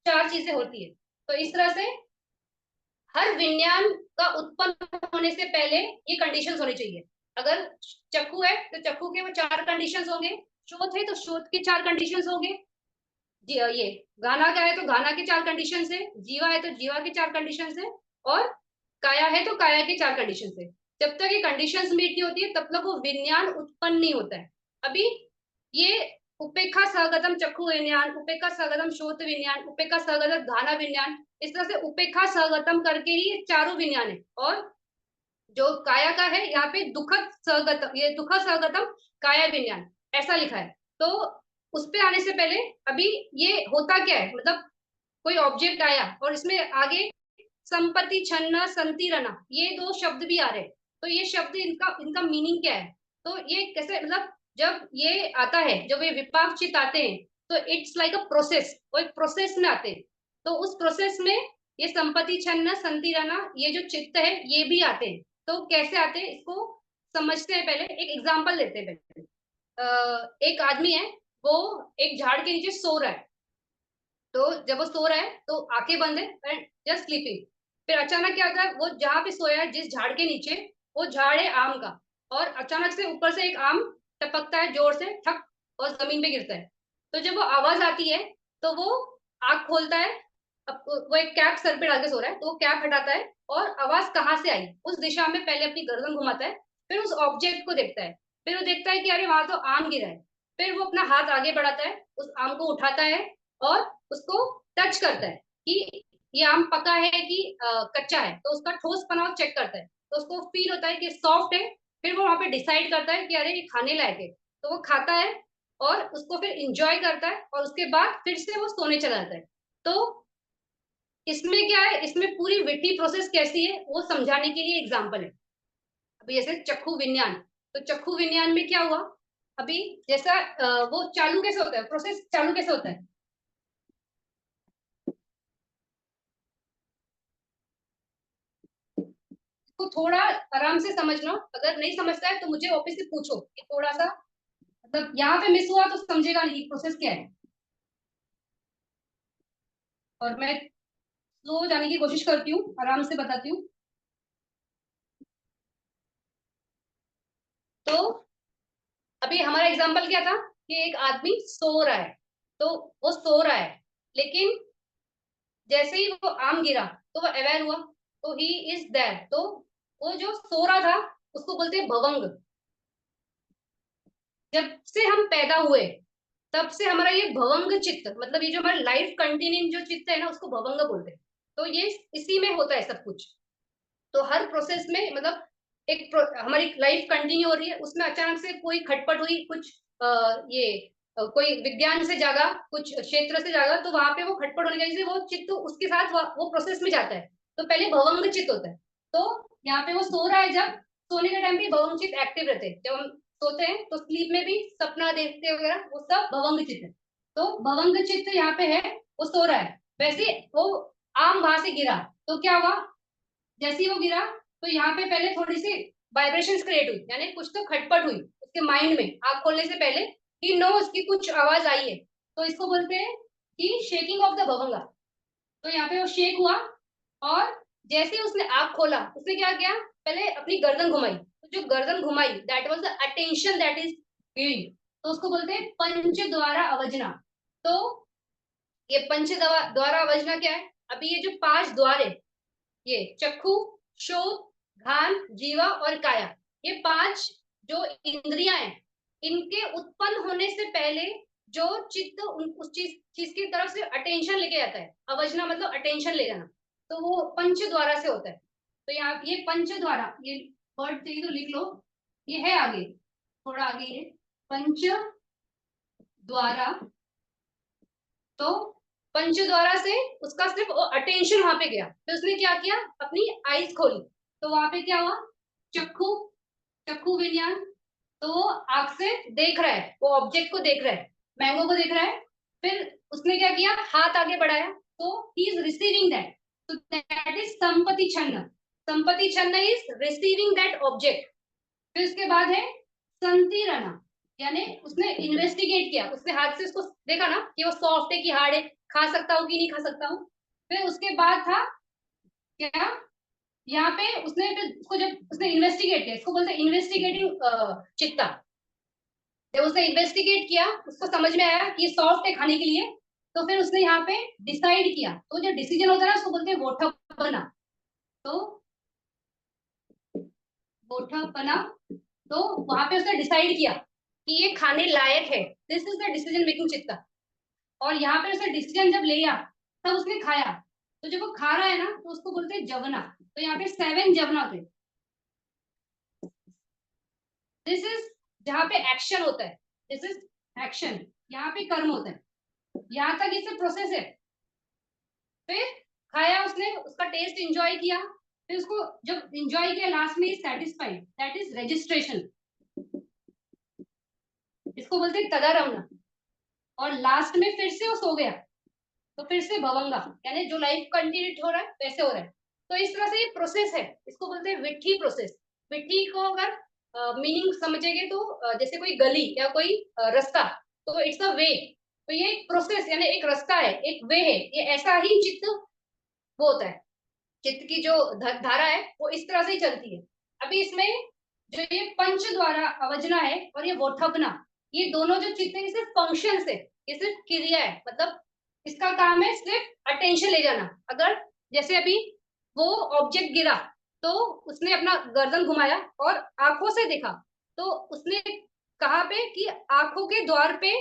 चार चीजें होती है। तो इस तरह से हर विज्ञान का उत्पन्न होने से पहले ये कंडीशंस होनी चाहिए। अगर चक्कू है तो चक्कू के वो चार कंडीशंस होंगे, शोध है तो शोध के चार कंडीशंस होंगे, ये गाना का है तो गाना के चार कंडीशन है, जीवा है तो जीवा के चार कंडीशन है, और काया है तो काया के चार कंडीशन है। जब तक ये कंडीशंस मीट नहीं होती है तब तक वो विज्ञान उत्पन्न नहीं होता है। अभी ये उपेक्षा सहगतम चक्षु विज्ञान, उपेक्षा सहगतम श्रोत विज्ञान, उपेक्षा सहगतम गाना विज्ञान, इस तरह से उपेक्षा सहगतम करके ही ये चारों विज्ञान है। और जो काया का है यहाँ पे दुखद सहगतम, ये दुखद सहगतम काया विज्ञान ऐसा लिखा है। तो उस पे आने से पहले अभी ये होता क्या है, मतलब कोई ऑब्जेक्ट आया और इसमें आगे संपत्ति छन्ना संतिरना ये दो शब्द भी आ रहे हैं, तो ये शब्द इनका इनका मीनिंग क्या है, तो ये कैसे, मतलब जब ये आता है, जब ये विपाक चित आते हैं, तो इट्स लाइक अ प्रोसेस, वो एक प्रोसेस में आते हैं। तो उस प्रोसेस में ये संपत्ति छन्न संतिरना ये जो चित्त है ये भी आते हैं। तो कैसे आते हैं इसको समझते हैं, पहले एक एग्जाम्पल देते हैं। पहले एक आदमी है, वो एक झाड़ के नीचे सो रहा है। तो जब वो सो रहा है तो आंखें बंद है एंड जस्ट स्लीपिंग। फिर अचानक क्या होता है, वो जहां पे सोया है जिस झाड़ के नीचे, वो झाड़ है आम का, और अचानक से ऊपर से एक आम टपकता है जोर से, ठक, और जमीन पे गिरता है। तो जब वो आवाज आती है तो वो आंख खोलता है। अब वो एक कैप सर पे डाल के सो रहा है, तो वो कैप हटाता है और आवाज कहाँ से आई उस दिशा में पहले अपनी गर्दन घुमाता है, फिर उस ऑब्जेक्ट को देखता है। फिर वो देखता है कि अरे वहां तो आम गिरा है, फिर वो अपना हाथ आगे बढ़ाता है, उस आम को उठाता है और उसको टच करता है कि ये आम पका है कि कच्चा है, तो उसका ठोस पना चेक करता है, तो उसको फील होता है कि सॉफ्ट है, फिर वो वहां पे डिसाइड करता है कि अरे ये खाने लायक है, तो वो खाता है और उसको फिर इंजॉय करता है और उसके बाद फिर से वो सोने चला जाता है। तो इसमें क्या है, इसमें पूरी विट्टी प्रोसेस कैसी है वो समझाने के लिए एग्जाम्पल है। अभी जैसे चक्षु विज्ञान, तो चक्षु विज्ञान में क्या हुआ, अभी जैसा वो चालू कैसे होता है, प्रोसेस चालू कैसे होता है, तो थोड़ा आराम से समझ लो, अगर नहीं समझता है तो मुझे ऑफिस से पूछो कि थोड़ा सा मतलब यहाँ पे मिस हुआ तो समझेगा नहीं प्रोसेस क्या है, और मैं स्लो जाने की कोशिश करती हूँ, आराम से बताती हूँ। तो अभी हमारा एग्जाम्पल क्या था कि एक आदमी सो रहा है, तो वो सो रहा है, लेकिन जैसे ही वो आम गिरा तो वो अवेयर हुआ, तो ही इज देयर, तो वो जो सो रहा था उसको बोलते हैं भवंग। जब से हम पैदा हुए तब से हमारा ये भवंग चित्त, मतलब ये जो हमारा लाइफ कंटिन्यूइंग जो चित्त है ना, उसको भवंग बोलते हैं। तो ये इसी में होता है सब कुछ। तो हर प्रोसेस में मतलब हमारी लाइफ कंटिन्यू हो रही है, उसमें अचानक से कोई खटपट हुई, कुछ कोई विज्ञान से जागा, कुछ क्षेत्र से जागा, तो वहां पे वो खटपट होने की वजह से वो चित्त उसके साथ वो प्रोसेस में जाता है, तो पहले भवंग चित्त होता है। तो यहाँ पे वो सो रहा है, जब सोने के टाइम पे भवंग चित्त एक्टिव रहते हैं, जब हम सोते हैं तो स्लीप में भी सपना देखते वगैरह वो सब भवंग चित्त है। तो भवंग चित्त यहाँ पे है, वो सो रहा है, वैसे वो आम वहां से गिरा, तो क्या हुआ, जैसे ही वो गिरा तो यहाँ पे पहले थोड़ी सी वाइब्रेशंस क्रिएट हुई, यानी कुछ तो खटपट हुई उसके माइंड में आंख खोलने से पहले, कि नो उसकी कुछ आवाज आई है, तो इसको बोलते हैं कि शेकिंग ऑफ द भवंगा। तो यहाँ पे वो शेक हुआ, और जैसे ही उसने आंख खोला उसने क्या किया, पहले अपनी गर्दन घुमाई, तो जो गर्दन घुमाई that was the attention that is giving, तो उसको बोलते हैं पंच द्वारा अवजना। तो ये पंच द्वारा अवजना क्या है, अभी ये जो पांच द्वार है, ये चक्षु, श्रोत, घ्राण, जीवा और काया, ये पांच जो इंद्रियां हैं, इनके उत्पन्न होने से पहले जो चित्त उस चीज चीज की तरफ से अटेंशन लेके आता है, अवजना मतलब अटेंशन ले जाना, तो वो पंच द्वारा से होता है। तो यहाँ ये पंच द्वारा, ये वर्ड चाहिए तो लिख लो, ये है आगे, थोड़ा आगे ये पंच द्वारा। तो पंचद्वारा से उसका सिर्फ अटेंशन वहां पे गया, फिर उसने क्या किया, अपनी आईज खोली, तो वहां पे क्या हुआ, चक्षु, चक्षु विज्ञान, तो वो आंख से देख रहा है, वो ऑब्जेक्ट को देख रहा है, मैंगो को देख रहा है, फिर उसने क्या किया, हाथ आगे बढ़ाया, तो ही इज रिसीविंग दैट, तो दैट इज संपत्ति छन्न, संपत्ति छन्न इज रिसीविंग दैट ऑब्जेक्ट। फिर उसके बाद है संतीरना, यानी उसने इन्वेस्टिगेट किया, उसने हाथ से उसको देखा ना कि वो सॉफ्ट है कि हार्ड है, खा सकता हूँ कि नहीं खा सकता हूँ। फिर उसके बाद था क्या, यहाँ पे उसने फिर उसको जब उसने इन्वेस्टिगेट किया, इसको बोलते हैं इन्वेस्टिगेटिंग चित्ता। जब उसने इन्वेस्टिगेट किया, उसको समझ में आया कि ये सॉफ्ट है खाने के लिए, तो फिर उसने यहाँ पे डिसाइड किया, तो जो डिसीजन होता है ना उसको बोलते हैं वोठपना। तो वोठपना, तो वहां पे उसने डिसाइड किया कि ये खाने लायक है, this is the decision making चित्ता। और यहाँ पे उसने डिसीजन जब लिया तब उसने खाया, तो जब वो खा रहा है ना तो उसको बोलते हैं जवना। तो यहाँ पे 7 जवना होते हैं, दिस इज जहाँ पे एक्शन होता है, दिस इज एक्शन, यहाँ पे कर्म होता है, यहाँ तक इससे प्रोसेस है। फिर खाया उसने, उसका टेस्ट एंजॉय किया, फिर उसको जब एंजॉय किया लास्ट में सेटिस्फाइड, दैट इज रजिस्ट्रेशन, इसको बोलते हैं तदारमना। और लास्ट में फिर से वो सो गया, तो फिर से भवंगा, यानी जो लाइफ कंटिन्यू हो रहा है वैसे हो रहा है। तो इस तरह से ये प्रोसेस है, इसको बोलते हैं विट्ठी प्रोसेस। विट्ठी को अगर मीनिंग समझेंगे तो जैसे कोई गली या कोई रास्ता, तो इट्स अ वे, तो ये एक प्रोसेस यानी एक रास्ता है, एक वे है, ये ऐसा ही चित्त वो होता है, चित्त की जो धारा है वो इस तरह से ही चलती है। अभी इसमें जो ये पंच द्वारा अवजना है और ये वोठपना, ये दोनों जो चित्त है ये सिर्फ फंक्शन है, ये सिर्फ क्रिया है, मतलब इसका काम है सिर्फ अटेंशन ले जाना। अगर जैसे अभी वो ऑब्जेक्ट गिरा, तो उसने अपना गर्दन घुमाया और आंखों से देखा, तो उसने कहा पे कि आंखों के द्वार पे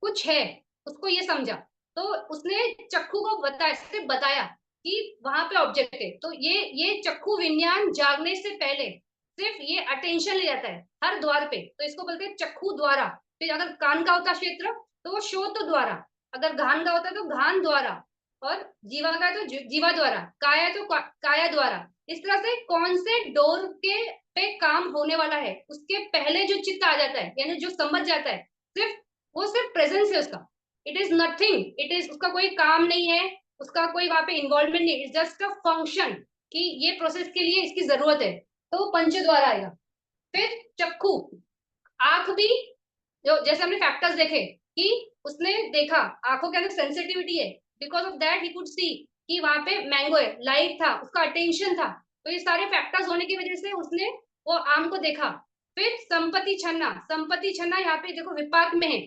कुछ है, उसको ये समझा। तो उसने चक्कू को बताया, सिर्फ बताया कि वहां पे ऑब्जेक्ट है। तो ये चक्कू विज्ञान जागने से पहले सिर्फ ये अटेंशन ले जाता है हर द्वार पे, तो इसको बोलते हैं चक्खू द्वारा। फिर अगर कान का होता क्षेत्र तो वो श्रोत द्वारा, अगर घान का होता है तो घान द्वारा, और जीवा का है तो जीवा द्वारा, काया तो काया द्वारा। इस तरह से कौन से डोर के पे काम होने वाला है उसके पहले जो चित्त आ जाता है, यानी जो समझ जाता है, सिर्फ वो सिर्फ प्रेजेंस है उसका। It is nothing, it is, उसका कोई काम नहीं है, उसका कोई वहां पे इन्वॉल्वमेंट नहीं, इट्स जस्ट अ फंक्शन कि ये प्रोसेस के लिए इसकी जरूरत है, तो वो पंच द्वारा आएगा। फिर चक्कू, आंख भी, जो जैसे हमने फैक्टर्स देखे कि उसने देखा आंखों के अंदर सेंसिटिविटी है, because of that he could see कि वहां पे मैंगो है, लाइट था, उसका अटेंशन था। तो ये सारे फैक्टर्स होने की वजह से उसने वो आम को देखा। फिर संपत्ति छन्ना, संपत्ति छन्ना यहाँ पे देखो विपाक में है,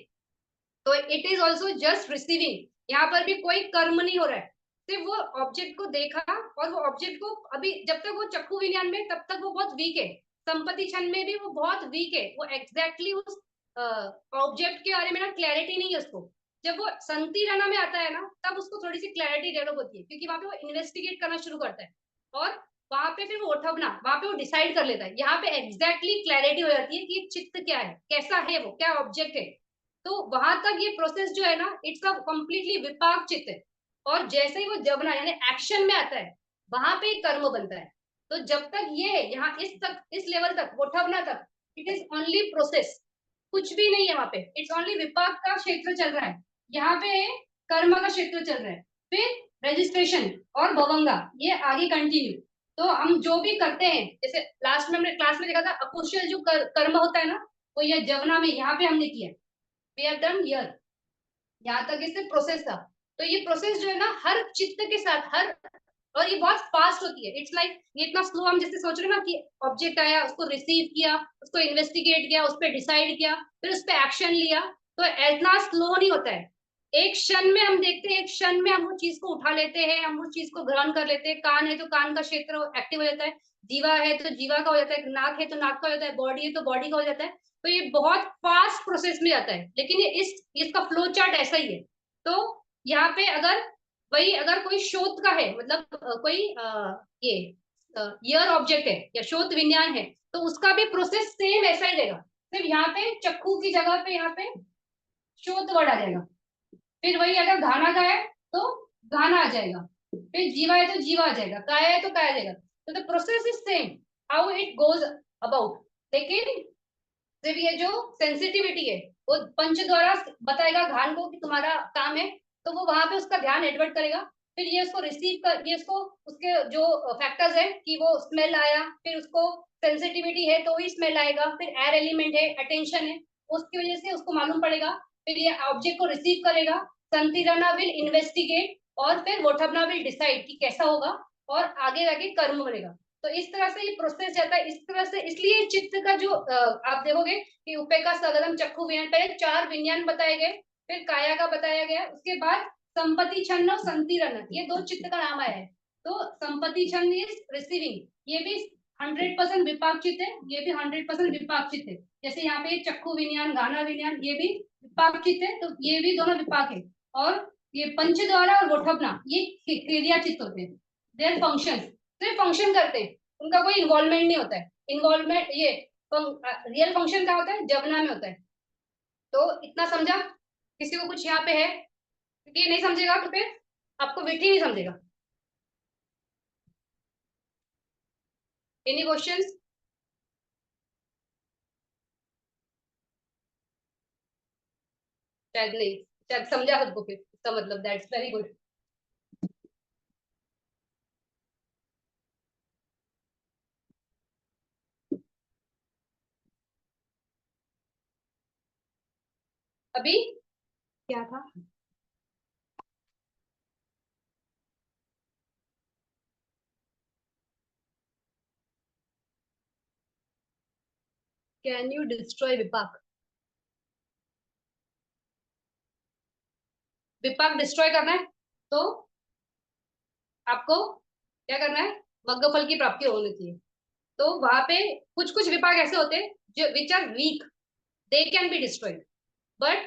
तो it is also just receiving, यहाँ पर भी कोई कर्म नहीं हो रहा है, सिर्फ वो ऑब्जेक्ट को देखा। और वो ऑब्जेक्ट को अभी जब तक वो चक्कू विज्ञान में तब तक वो बहुत वीक है, संपत्ति क्षण में भी वो बहुत वीक है, वो एग्जैक्टली उस ऑब्जेक्ट के बारे में ना क्लैरिटी नहीं है उसको। जब वो संति रना में आता है ना, तब उसको थोड़ी सी क्लैरिटी डेवलप होती है, क्योंकि वहां पे वो इन्वेस्टिगेट करना शुरू करता है, और वहां पे फिर वो उठबना, वहां पे वो डिसाइड कर लेता है। यहाँ पे एग्जैक्टली क्लैरिटी हो जाती है कि चित्त क्या है, कैसा है, वो क्या ऑब्जेक्ट है। तो वहां तक ये प्रोसेस जो है ना, इट्स अ कम्प्लीटली विपाक चित्त है। और जैसे ही वो जबना यानी एक्शन में आता है, वहां पे कर्म बनता है। तो जब तक ये यहाँ इस तक, इस लेवल तक, उठबना तक, इट इज ओनली प्रोसेस, कुछ भी नहीं है वहां पे, इट्स ओनली विपाक का क्षेत्र चल रहा है। यहाँ पे कर्म का क्षेत्र चल रहा है। फिर रजिस्ट्रेशन और भवंगा, ये आगे कंटिन्यू। तो हम जो भी करते हैं, जैसे लास्ट में हमने क्लास में देखा था, अकुशल जो कर्म होता है ना, वो ये जवना में यहाँ पे हमने किया, वी हैव डन हियर, यहाँ तक इससे प्रोसेस था। तो ये प्रोसेस जो है ना, हर चित्त के साथ, हर, और ये बहुत फास्ट होती है, इट्स लाइक ये इतना स्लो, हम जैसे सोच रहे हैं ना कि ऑब्जेक्ट आया, उसको रिसीव किया, उसको इन्वेस्टिगेट किया, उस पर डिसाइड किया, फिर उस पर एक्शन लिया, तो इतना स्लो नहीं होता है। एक क्षण में हम देखते हैं, एक क्षण में हम वो चीज को उठा लेते हैं, हम उस चीज को ग्रहण कर लेते हैं। कान है तो कान का क्षेत्र एक्टिव हो जाता है, जीवा है तो जीवा का हो जाता है, नाक है तो नाक का हो जाता है, बॉडी है तो बॉडी का हो जाता है। तो ये बहुत फास्ट प्रोसेस में जाता है, लेकिन ये इसका फ्लो चार्ट ऐसा ही है। तो यहाँ पे अगर वही, अगर कोई शोध का है, मतलब कोई ये ईयर ऑब्जेक्ट है या शोध विज्ञान है, तो उसका भी प्रोसेस सेम ऐसा ही रहेगा। सिर्फ यहाँ पे चक्कू की जगह पे यहाँ पे शोध वर्ड आ जाएगा। फिर वही अगर गाना का है तो गाना आ जाएगा, फिर जीवा है तो जीवा आ जाएगा, काया है तो काया आ जाएगा। तो the process is same, how it goes about. लेकिन सिर्फ ये जो सेंसिटिविटी है, वो पंच द्वारा बताएगा घान को कि तुम्हारा काम है, तो वो वहां पे उसका ध्यान एडवर्ट करेगा। फिर ये उसको रिसीव कर, ये उसको उसके जो फैक्टर्स है कि वो स्मेल आया, फिर उसको सेंसिटिविटी है तो ही स्मेल आएगा, फिर एयर एलिमेंट है, अटेंशन है, उसकी वजह से उसको मालूम पड़ेगा। फिर ये ऑब्जेक्ट को रिसीव करेगा, संतिरना विल इन्वेस्टिगेट, और फिर वोठबना विल डिसाइड कि कैसा होगा, और आगे जाके कर्म बनेगा। तो इस तरह से ये प्रोसेस जाता है, इस तरह से। इसलिए चित्त का जो आप देखोगे कि उपेक्षा सगलम चक्षु विज्ञान, पहले चार विज्ञान बताए गए, फिर काया का बताया गया, उसके बाद संपत्ति छन्न और संतिरन, ये दो चित्त का नाम आया है। तो संपत्ति छन्न इज रिसीविंग, ये भी 100% विपाक चित्त है, ये भी 100% विपाक चित्त है। जैसे यहाँ पे चक्षु विज्ञान, गाना विज्ञान, ये भी विपाक चित्त है, तो ये भी दोनों विपाक है। और ये पंच द्वारा और गोठबना, ये क्रिया चित्त होते हैं, देयर फंक्शन, सिर्फ फंक्शन करते हैं, उनका कोई इन्वॉल्वमेंट नहीं होता है। इन्वॉल्वमेंट ये रियल फंक्शन का होता है, जबना में होता है। तो इतना समझा? किसी को कुछ यहाँ पे है? क्योंकि ये नहीं समझेगा तो फिर आपको वेट ही नहीं समझेगा। Any questions? शायद नहीं, शायद समझा सबको, फिर इसका मतलब दैट्स वेरी गुड। अभी क्या था? कैन यू डिस्ट्रॉय विपाक? विपाक डिस्ट्रॉय करना है तो आपको क्या करना है? मग्गफल की प्राप्ति होनी चाहिए। तो वहां पे कुछ कुछ विपाक ऐसे होते हैं which are weak, they can be destroyed, but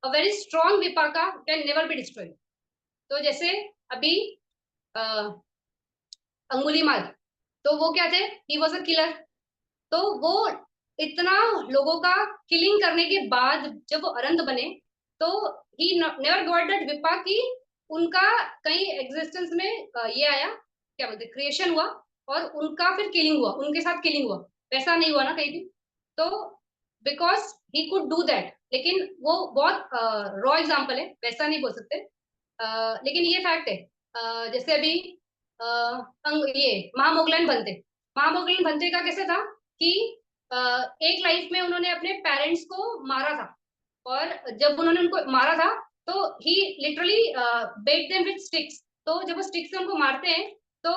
a very strong vipaka can never be destroyed. तो जैसे अभी अंगुलीमाल, तो वो क्या थे, ही वॉज अ किलर। तो वो इतना लोगों का किलिंग करने के बाद जब वो अरंत बने, तो ही नेवर गॉट दैट विपा की उनका कहीं एग्जिस्टेंस में ये आया, क्या बोलते, क्रिएशन हुआ, और उनका फिर किलिंग हुआ, उनके साथ किलिंग हुआ, वैसा नहीं हुआ ना कहीं भी। तो because he could do that, लेकिन वो बहुत रॉ एग्जाम्पल है, वैसा नहीं बोल सकते। लेकिन ये फैक्ट है। जैसे अभी ये महामोगलान बनते, महामोगलान बनते का कैसे था कि एक लाइफ में उन्होंने अपने पेरेंट्स को मारा था, और जब उन्होंने उनको मारा था तो he literally beat them with sticks. तो जब वो स्टिक्स से उनको मारते हैं तो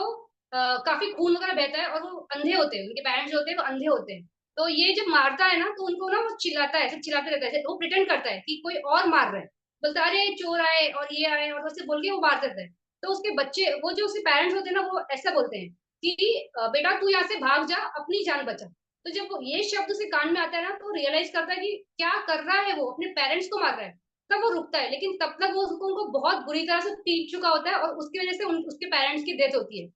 काफी खून वगैरह बहता है, और वो अंधे होते हैं, उनके पेरेंट्स जो होते हैं वो अंधे होते हैं। तो ये जब मारता है ना, तो उनको ना वो चिल्लाता है, ऐसे चिल्लाते रहता है, वो प्रिटेंड करता है कि कोई और मार रहा है, बोलता है अरे चोर आए और ये आए, और वैसे बोल के वो मार देता है। तो उसके बच्चे, वो जो उसके पेरेंट्स होते हैं ना, वो ऐसा बोलते हैं कि बेटा तू यहाँ से भाग जा, अपनी जान बचा। तो जब वो ये शब्द उसे कान में आता है ना, तो रियलाइज करता है कि क्या कर रहा है, वो अपने पेरेंट्स को मार रहा है। तब वो रुकता है, लेकिन तब तक वो उनको बहुत बुरी तरह से पीट चुका होता है, और उसकी वजह से उसके पेरेंट्स की डेथ होती है।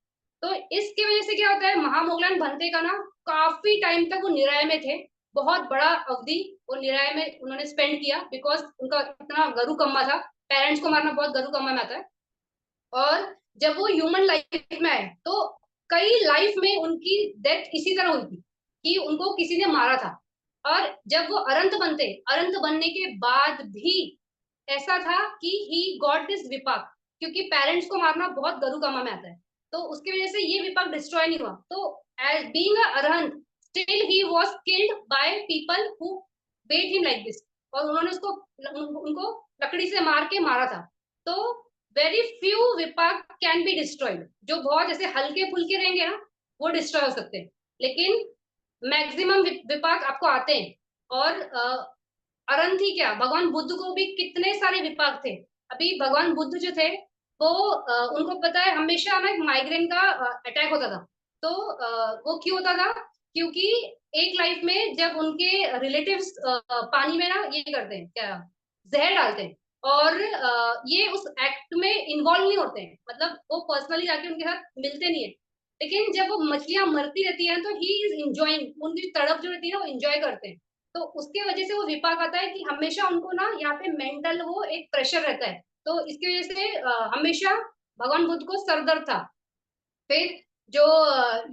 तो इसकी वजह से क्या होता है, महामोगलान भंते का ना काफी टाइम तक वो निराय में थे, बहुत बड़ा अवधि वो निराय में उन्होंने स्पेंड किया, बिकॉज उनका इतना गरु कम्मा था। पेरेंट्स को मारना बहुत गरु कम्मा में आता है। और जब वो ह्यूमन लाइफ में आए, तो कई लाइफ में उनकी डेथ इसी तरह हुई थी कि उनको किसी ने मारा था। और जब वो अरंत बनते, अरंत बनने के बाद भी ऐसा था कि ही गॉट दिस विपाक, क्योंकि पेरेंट्स को मारना बहुत गरु कमा में आता है। तो उसकी वजह से ये विपाक डिस्ट्रॉय नहीं हुआ। तो as being a arahant, still he was killed by people who beat him like this, और उन्होंने उसको उनको लकड़ी से मार के मारा था। तो वेरी फ्यू विपाक कैन बी डिस्ट्रॉयड, जो बहुत ऐसे हल्के फुल्के रहेंगे ना, वो डिस्ट्रॉय हो सकते हैं, लेकिन मैक्सिमम विपाक आपको आते हैं। और अरंत ही क्या, भगवान बुद्ध को भी कितने सारे विपाक थे। अभी भगवान बुद्ध जो थे, वो उनको पता है हमेशा ना एक माइग्रेन का अटैक होता था। तो वो क्यों होता था, क्योंकि एक लाइफ में जब उनके रिलेटिव्स पानी में ना ये करते हैं, क्या जहर डालते हैं, और ये उस एक्ट में इन्वॉल्व नहीं होते हैं, मतलब वो पर्सनली जाके उनके साथ मिलते नहीं है। लेकिन जब वो मछलियां मरती रहती हैं, तो ही इज इंजॉइंग, उनकी तड़प जो रहती है ना, वो इंजॉय करते हैं। तो उसके वजह से वो विपाक आता है कि हमेशा उनको ना यहाँ पे मेंटल वो एक प्रेशर रहता है। तो इसकी वजह से हमेशा भगवान बुद्ध को सरदर्द था। फिर जो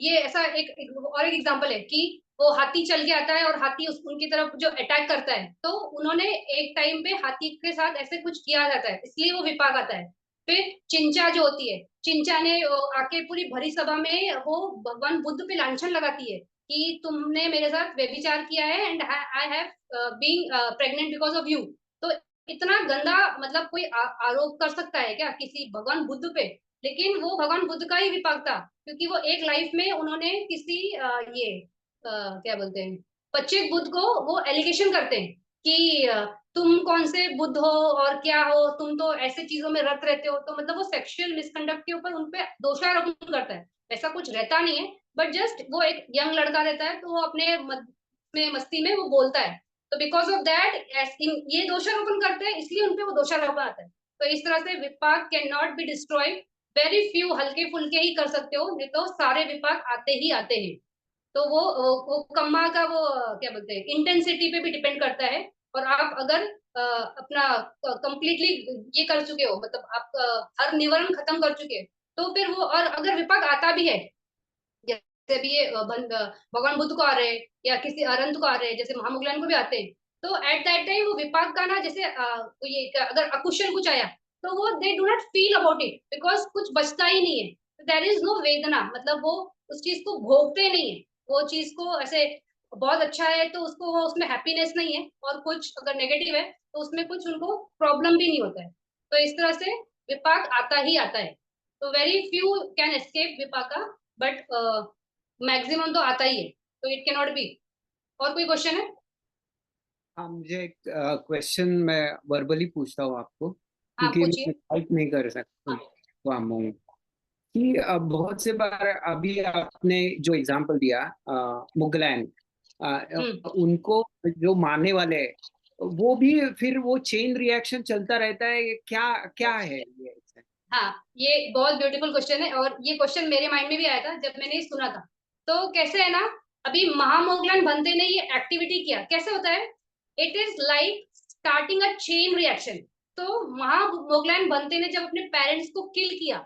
ये ऐसा और एक एग्जांपल है कि वो हाथी चल के आता है, और हाथी उनकी तरफ जो अटैक करता है, तो उन्होंने एक टाइम पे हाथी के साथ ऐसे कुछ किया जाता है, इसलिए वो विपाक आता है। फिर चिंचा जो होती है, चिंचा ने आके पूरी भरी सभा में वो भगवान बुद्ध पे लांछन लगाती है कि तुमने मेरे साथ व्यभिचार किया है, and I have being pregnant because of you. तो इतना गंदा, मतलब कोई आरोप कर सकता है क्या किसी भगवान बुद्ध पे? लेकिन वो भगवान बुद्ध का ही विपाक था, क्योंकि वो एक लाइफ में उन्होंने किसी ये क्या बोलते हैं, बच्चे बुद्ध को वो एलिगेशन करते हैं कि तुम कौन से बुद्ध हो और क्या हो, तुम तो ऐसे चीजों में रत रहते हो। तो मतलब वो सेक्सुअल मिसकंडक्ट के ऊपर उनपे दोषारोपण करता है। ऐसा कुछ रहता नहीं है, बट जस्ट वो एक यंग लड़का रहता है, तो वो अपने में मस्ती में वो बोलता है। तो बिकॉज ऑफ दैट ये दोषारोपण करते हैं, इसलिए उनपे वो दोषारोपण आता है। तो इस तरह से विपाक can not be destroyed. Very few हल्के फुल्के ही कर सकते हो, नहीं तो सारे विपाक आते ही आते हैं। तो वो कम्मा का वो क्या बोलते हैं, इंटेंसिटी पे भी डिपेंड करता है। और आप अगर अपना कंप्लीटली ये कर चुके हो, मतलब आप हर निवारण खत्म कर चुके हैं, तो फिर वो, और अगर विपाक आता भी है, जैसे भी ये भगवान बुद्ध को आ रहे हैं, या किसी अरंत को आ रहे हैं, जैसे महामुगलान को भी आते हैं, तो एट दैट टाइम वो विपाक का ना, जैसे ये अगर अकुशल कुछ आया, तो वो they do not feel about it, because कुछ बचता ही नहीं है, देयर इज नो वेदना, मतलब वो उस चीज को भोगते नहीं है। वो चीज को ऐसे बहुत अच्छा है तो उसको वो उसमें हैप्पीनेस नहीं है, और कुछ अगर नेगेटिव है तो उसमें कुछ उनको प्रॉब्लम भी नहीं होता है। तो इस तरह से विपाक आता ही आता है। तो वेरी फ्यू कैन एस्केप विपाका, बट मैक्सिमम तो आता ही है। तो इट कैन नॉट बी। और कोई क्वेश्चन है? हाँ, मुझे एक क्वेश्चन मैं वर्बली पूछता हूँ आपको, हाँ क्योंकि मैं पूछिए। टाइप नहीं कर सकता तो हम कि बहुत से बार अभी आपने जो एग्जांपल दिया मुगलैन, उनको जो मारने वाले हैं वो भी फिर वो चेन रिएक्शन चलता रहता है, क्या क्या है ये? हाँ, ये बहुत ब्यूटीफुल क्वेश्चन है, और ये क्वेश्चन मेरे माइंड में भी आया था जब मैंने सुना था। तो कैसे है ना, अभी महामोगलान बनते ने ये एक्टिविटी किया, कैसे होता है, it is like starting a chain reaction. तो महामोगलान बनते ने जब अपने पेरेंट्स को किल किया,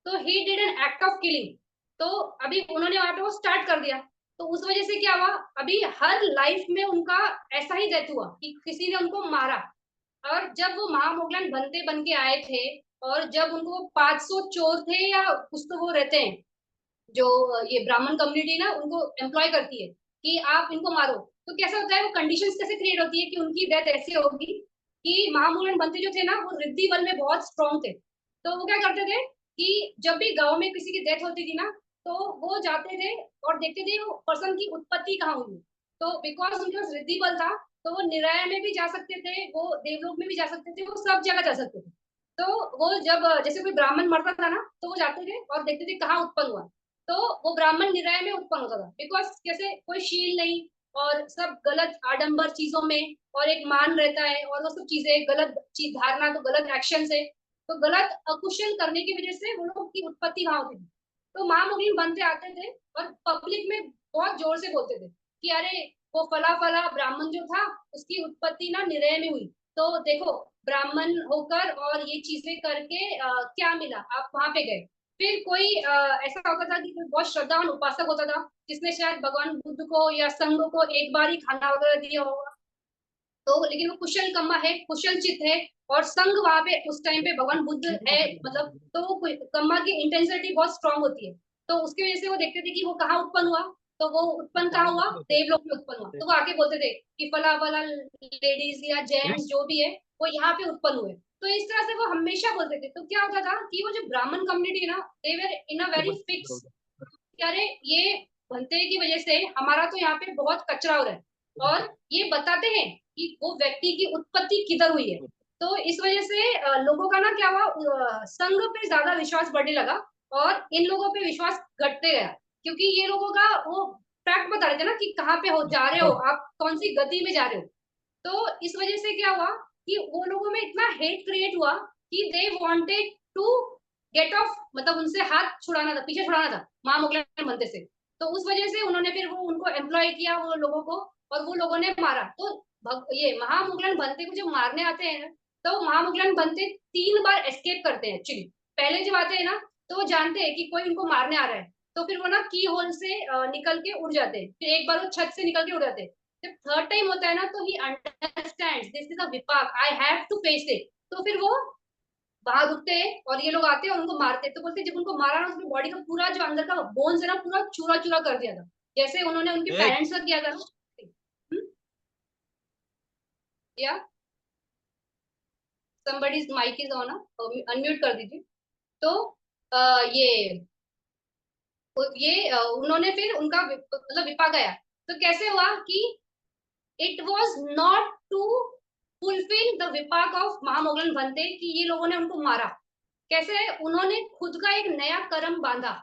तो he did an act of killing. तो अभी उन्होंने वहां पे वो स्टार्ट कर दिया। तो उस वजह से क्या हुआ, अभी हर लाइफ में उनका ऐसा ही डेथ हुआ कि किसी ने उनको मारा। और जब वो महामोगलान बनते बन के आए थे, और जब उनको 500 चोर थे या कुछ तो वो रहते हैं, जो ये ब्राह्मण कम्युनिटी ना उनको एम्प्लॉय करती है कि आप इनको मारो। तो कैसा होता है, वो कंडीशंस कैसे क्रिएट होती है कि उनकी डेथ ऐसी होगी कि महामूलन बनते जो थे ना वो रिद्धि बल में बहुत स्ट्रांग थे। तो वो क्या करते थे कि जब भी गांव में किसी की डेथ होती थी ना, तो वो जाते थे और देखते थे वो पर्सन की उत्पत्ति कहाँ हुई है। तो बिकॉज उनके पास रिद्धि बल था, तो वो निराय में भी जा सकते थे, वो देवलोक में भी जा सकते थे, वो सब जगह जा सकते थे। तो वो जब जैसे कोई ब्राह्मण मरता था ना, तो वो जाते थे और देखते थे कहाँ उत्पन्न हुआ। तो वो ब्राह्मण निराय में उत्पन्न होता था, बिकॉज कैसे कोई शील नहीं, और सब गलत आडंबर चीजों में, और एक मान रहता है, और वो सब चीजें गलत चीज धारणा, तो गलत एक्शन से, तो गलत अकुशल करने की वजह से वो लोग की उत्पत्ति वहां होती थी। तो माँ मुगलिन बनते आते थे और पब्लिक में बहुत जोर से बोलते थे कि अरे वो फला फला ब्राह्मण जो था, उसकी उत्पत्ति ना निरय में हुई। तो देखो, ब्राह्मण होकर और ये चीजें करके क्या मिला, आप वहां पे गए। फिर कोई ऐसा होता था कि कोई बहुत श्रद्धावान उपासक होता था, जिसने शायद भगवान बुद्ध को या संघ को एक बार ही खाना वगैरह दिया होगा। तो लेकिन वो कुशल कम्मा है, कुशल चित है, और संघ वहां पे उस टाइम पे भगवान बुद्ध है, मतलब तो वो कम्मा की इंटेंसिटी बहुत स्ट्रांग होती है। तो उसकी वजह से वो देखते थे कि वो कहाँ उत्पन्न हुआ। तो वो उत्पन्न कहाँ हुआ, देवलोक में उत्पन्न हुआ। तो वो आके बोलते थे कि फला फला लेडीज या जेंट्स जो भी है, वो यहाँ पे उत्पन्न हुए। तो इस तरह से वो हमेशा बोलते थे। तो क्या होता था कि वो जो ब्राह्मण कम्युनिटी है ना, दे वर इन अ वेरी फिक्स, अरे ये बनते की वजह से हमारा तो यहाँ पे बहुत कचरा हो रहा है, और ये बताते हैं कि वो व्यक्ति की उत्पत्ति किधर हुई है। तो इस वजह से लोगों का ना क्या हुआ, संघ पे ज्यादा विश्वास बढ़ने लगा, और इन लोगों पे विश्वास घटते गया, क्योंकि ये लोगों का वो फैक्ट बता रहे थे ना कि कहाँ पे हो जा रहे हो आप, कौन सी गति में जा रहे हो। तो इस वजह से क्या हुआ कि वो लोगों में इतना हेट क्रिएट हुआ कि they wanted to get off, मतलब उनसे हाथ छुड़ाना था, पीछे छुड़ाना था माँ मुगलन बनते से। तो उस वजह से उन्होंने फिर वो उनको एम्प्लॉय किया वो लोगों को, और वो लोगों ने मारा। तो ये महामुगलन बनते को जब मारने आते हैं ना, तो महामुगलन बनते 3 बार एस्केप करते हैं एक्चुअली। पहले जब आते हैं ना, तो वो जानते हैं कि कोई उनको मारने आ रहा है, तो फिर वो ना की होल से निकल के उड़ जाते हैं, फिर एक बार वो छत से निकल के उड़ जाते हैं। जब थर्ड टाइम होता है ना, तो he understands this is a विपाक, I have to face it. तो फिर वो वहां रुकते हैं, और ये लोग आते हैं और उनको मारते हैं। तो बोलते हैं, जब उनको मारा ना, उसकी बॉडी का पूरा जो अंदर का बोन्स है ना, पूरा चूरा चूरा कर दिया था, जैसे उन्होंने उनके पेरेंट्स का किया था ना। या somebody's mic is on, unmute कर दीजिए। तो ये उन्होंने फिर उनका मतलब विपाक गया। तो कैसे हुआ कि it was not to fulfil the विपाक ऑफ महामोगलन बनते कि ये लोगों ने उनको मारा। कैसे, उन्होंने खुद का एक नया कर्म बांधा,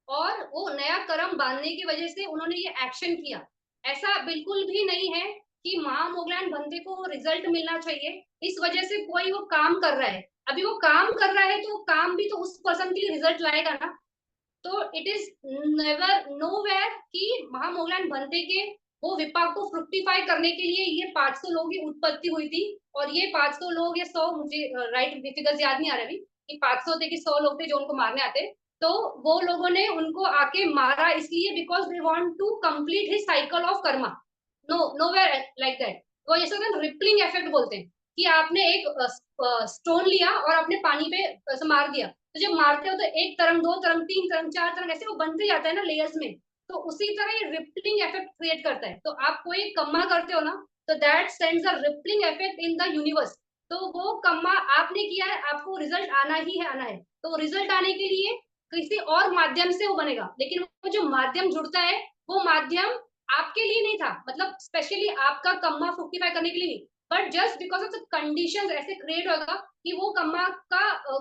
और वो नया कर्म बांधने की वजह से उन्होंने ये एक्शन किया। ऐसा बिल्कुल भी नहीं है कि महामोगलान बंदे को रिजल्ट मिलना चाहिए, इस वजह से कोई वो काम कर रहा है। अभी वो काम कर रहा है, तो वो काम भी तो उस पर्सन के लिए रिजल्ट लाएगा ना। तो इट इज नेवर नोवेयर कि महामोगलान बनते के वो विपाक को फ्रुक्टिफाई करने के लिए ये 500 लोगों की उत्पत्ति हुई थी। और ये 500 लोग या 100, मुझे राइट फिगर्स याद नहीं आ रहे अभी, कि 500 थे कि 100 लोग थे जो उनको मारने आते। तो वो लोगों ने उनको आके मारा इसलिए because they want to complete his cycle of karma. No, nowhere like that. वो जैसे रिपलिंग इफेक्ट बोलते हैं, कि आपने एक स्टोन लिया और आपने पानी पे ऐसे मार दिया। तो जब मारते हो तो एक तरंग, दो तरंग, तीन तरंग, चार तरंग, ऐसे वो बनते जाता है ना लेयर्स में। तो उसी तरह ये रिपलिंग इफेक्ट क्रिएट करता है। तो आप कोई कम्मा करते हो ना, तो that sends a rippling effect in the universe. तो वो कम्मा आपने किया है, आपको रिजल्ट आना ही है, आना है। तो रिजल्ट आने के लिए किसी और माध्यम से वो बनेगा, लेकिन वो जो माध्यम जुड़ता है, वो माध्यम आपके लिए नहीं था, मतलब स्पेशली आपका कम्मा फ्रुक्टिफाई करने के लिए नहीं, but just because of the conditions ऐसे क्रिएट होगा कि वो कम्मा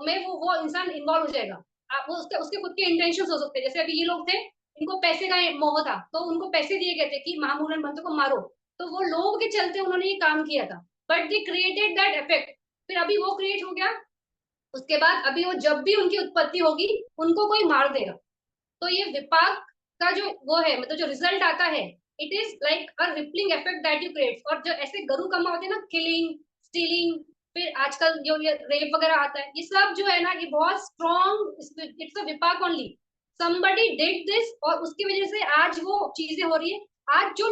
में वो इंसान इन्वॉल्व हो जाएगा। आप वो उसके उसके खुद के इंटेंशन हो सकते हैं। जैसे अभी ये लोग थे, इनको पैसे का मोह था, तो उनको पैसे दिए गए थे कि महामूलन भंते को मारो, तो वो लोगों के चलते उन्होंने ये काम किया था, but they created that effect. फिर अभी वो क्रिएट हो गया, उसके बाद अभी वो जब भी उनकी उत्पत्ति होगी उनको कोई मार देगा। तो ये विपाक का जो वो है, मतलब जो रिजल्ट आता है, it is like a rippling effect that you create. और जो ऐसे गरु कमा होते हैं ना, किलिंग, स्टीलिंग, फिर आजकल जो ये रेप वगैरह आता है, ये सब जो है ना, ये बहुत स्ट्रॉन्ग, इट्स अ विपाक ओनली। somebody did this, और उसकी वजह से आज वो चीजें हो रही है। आज जो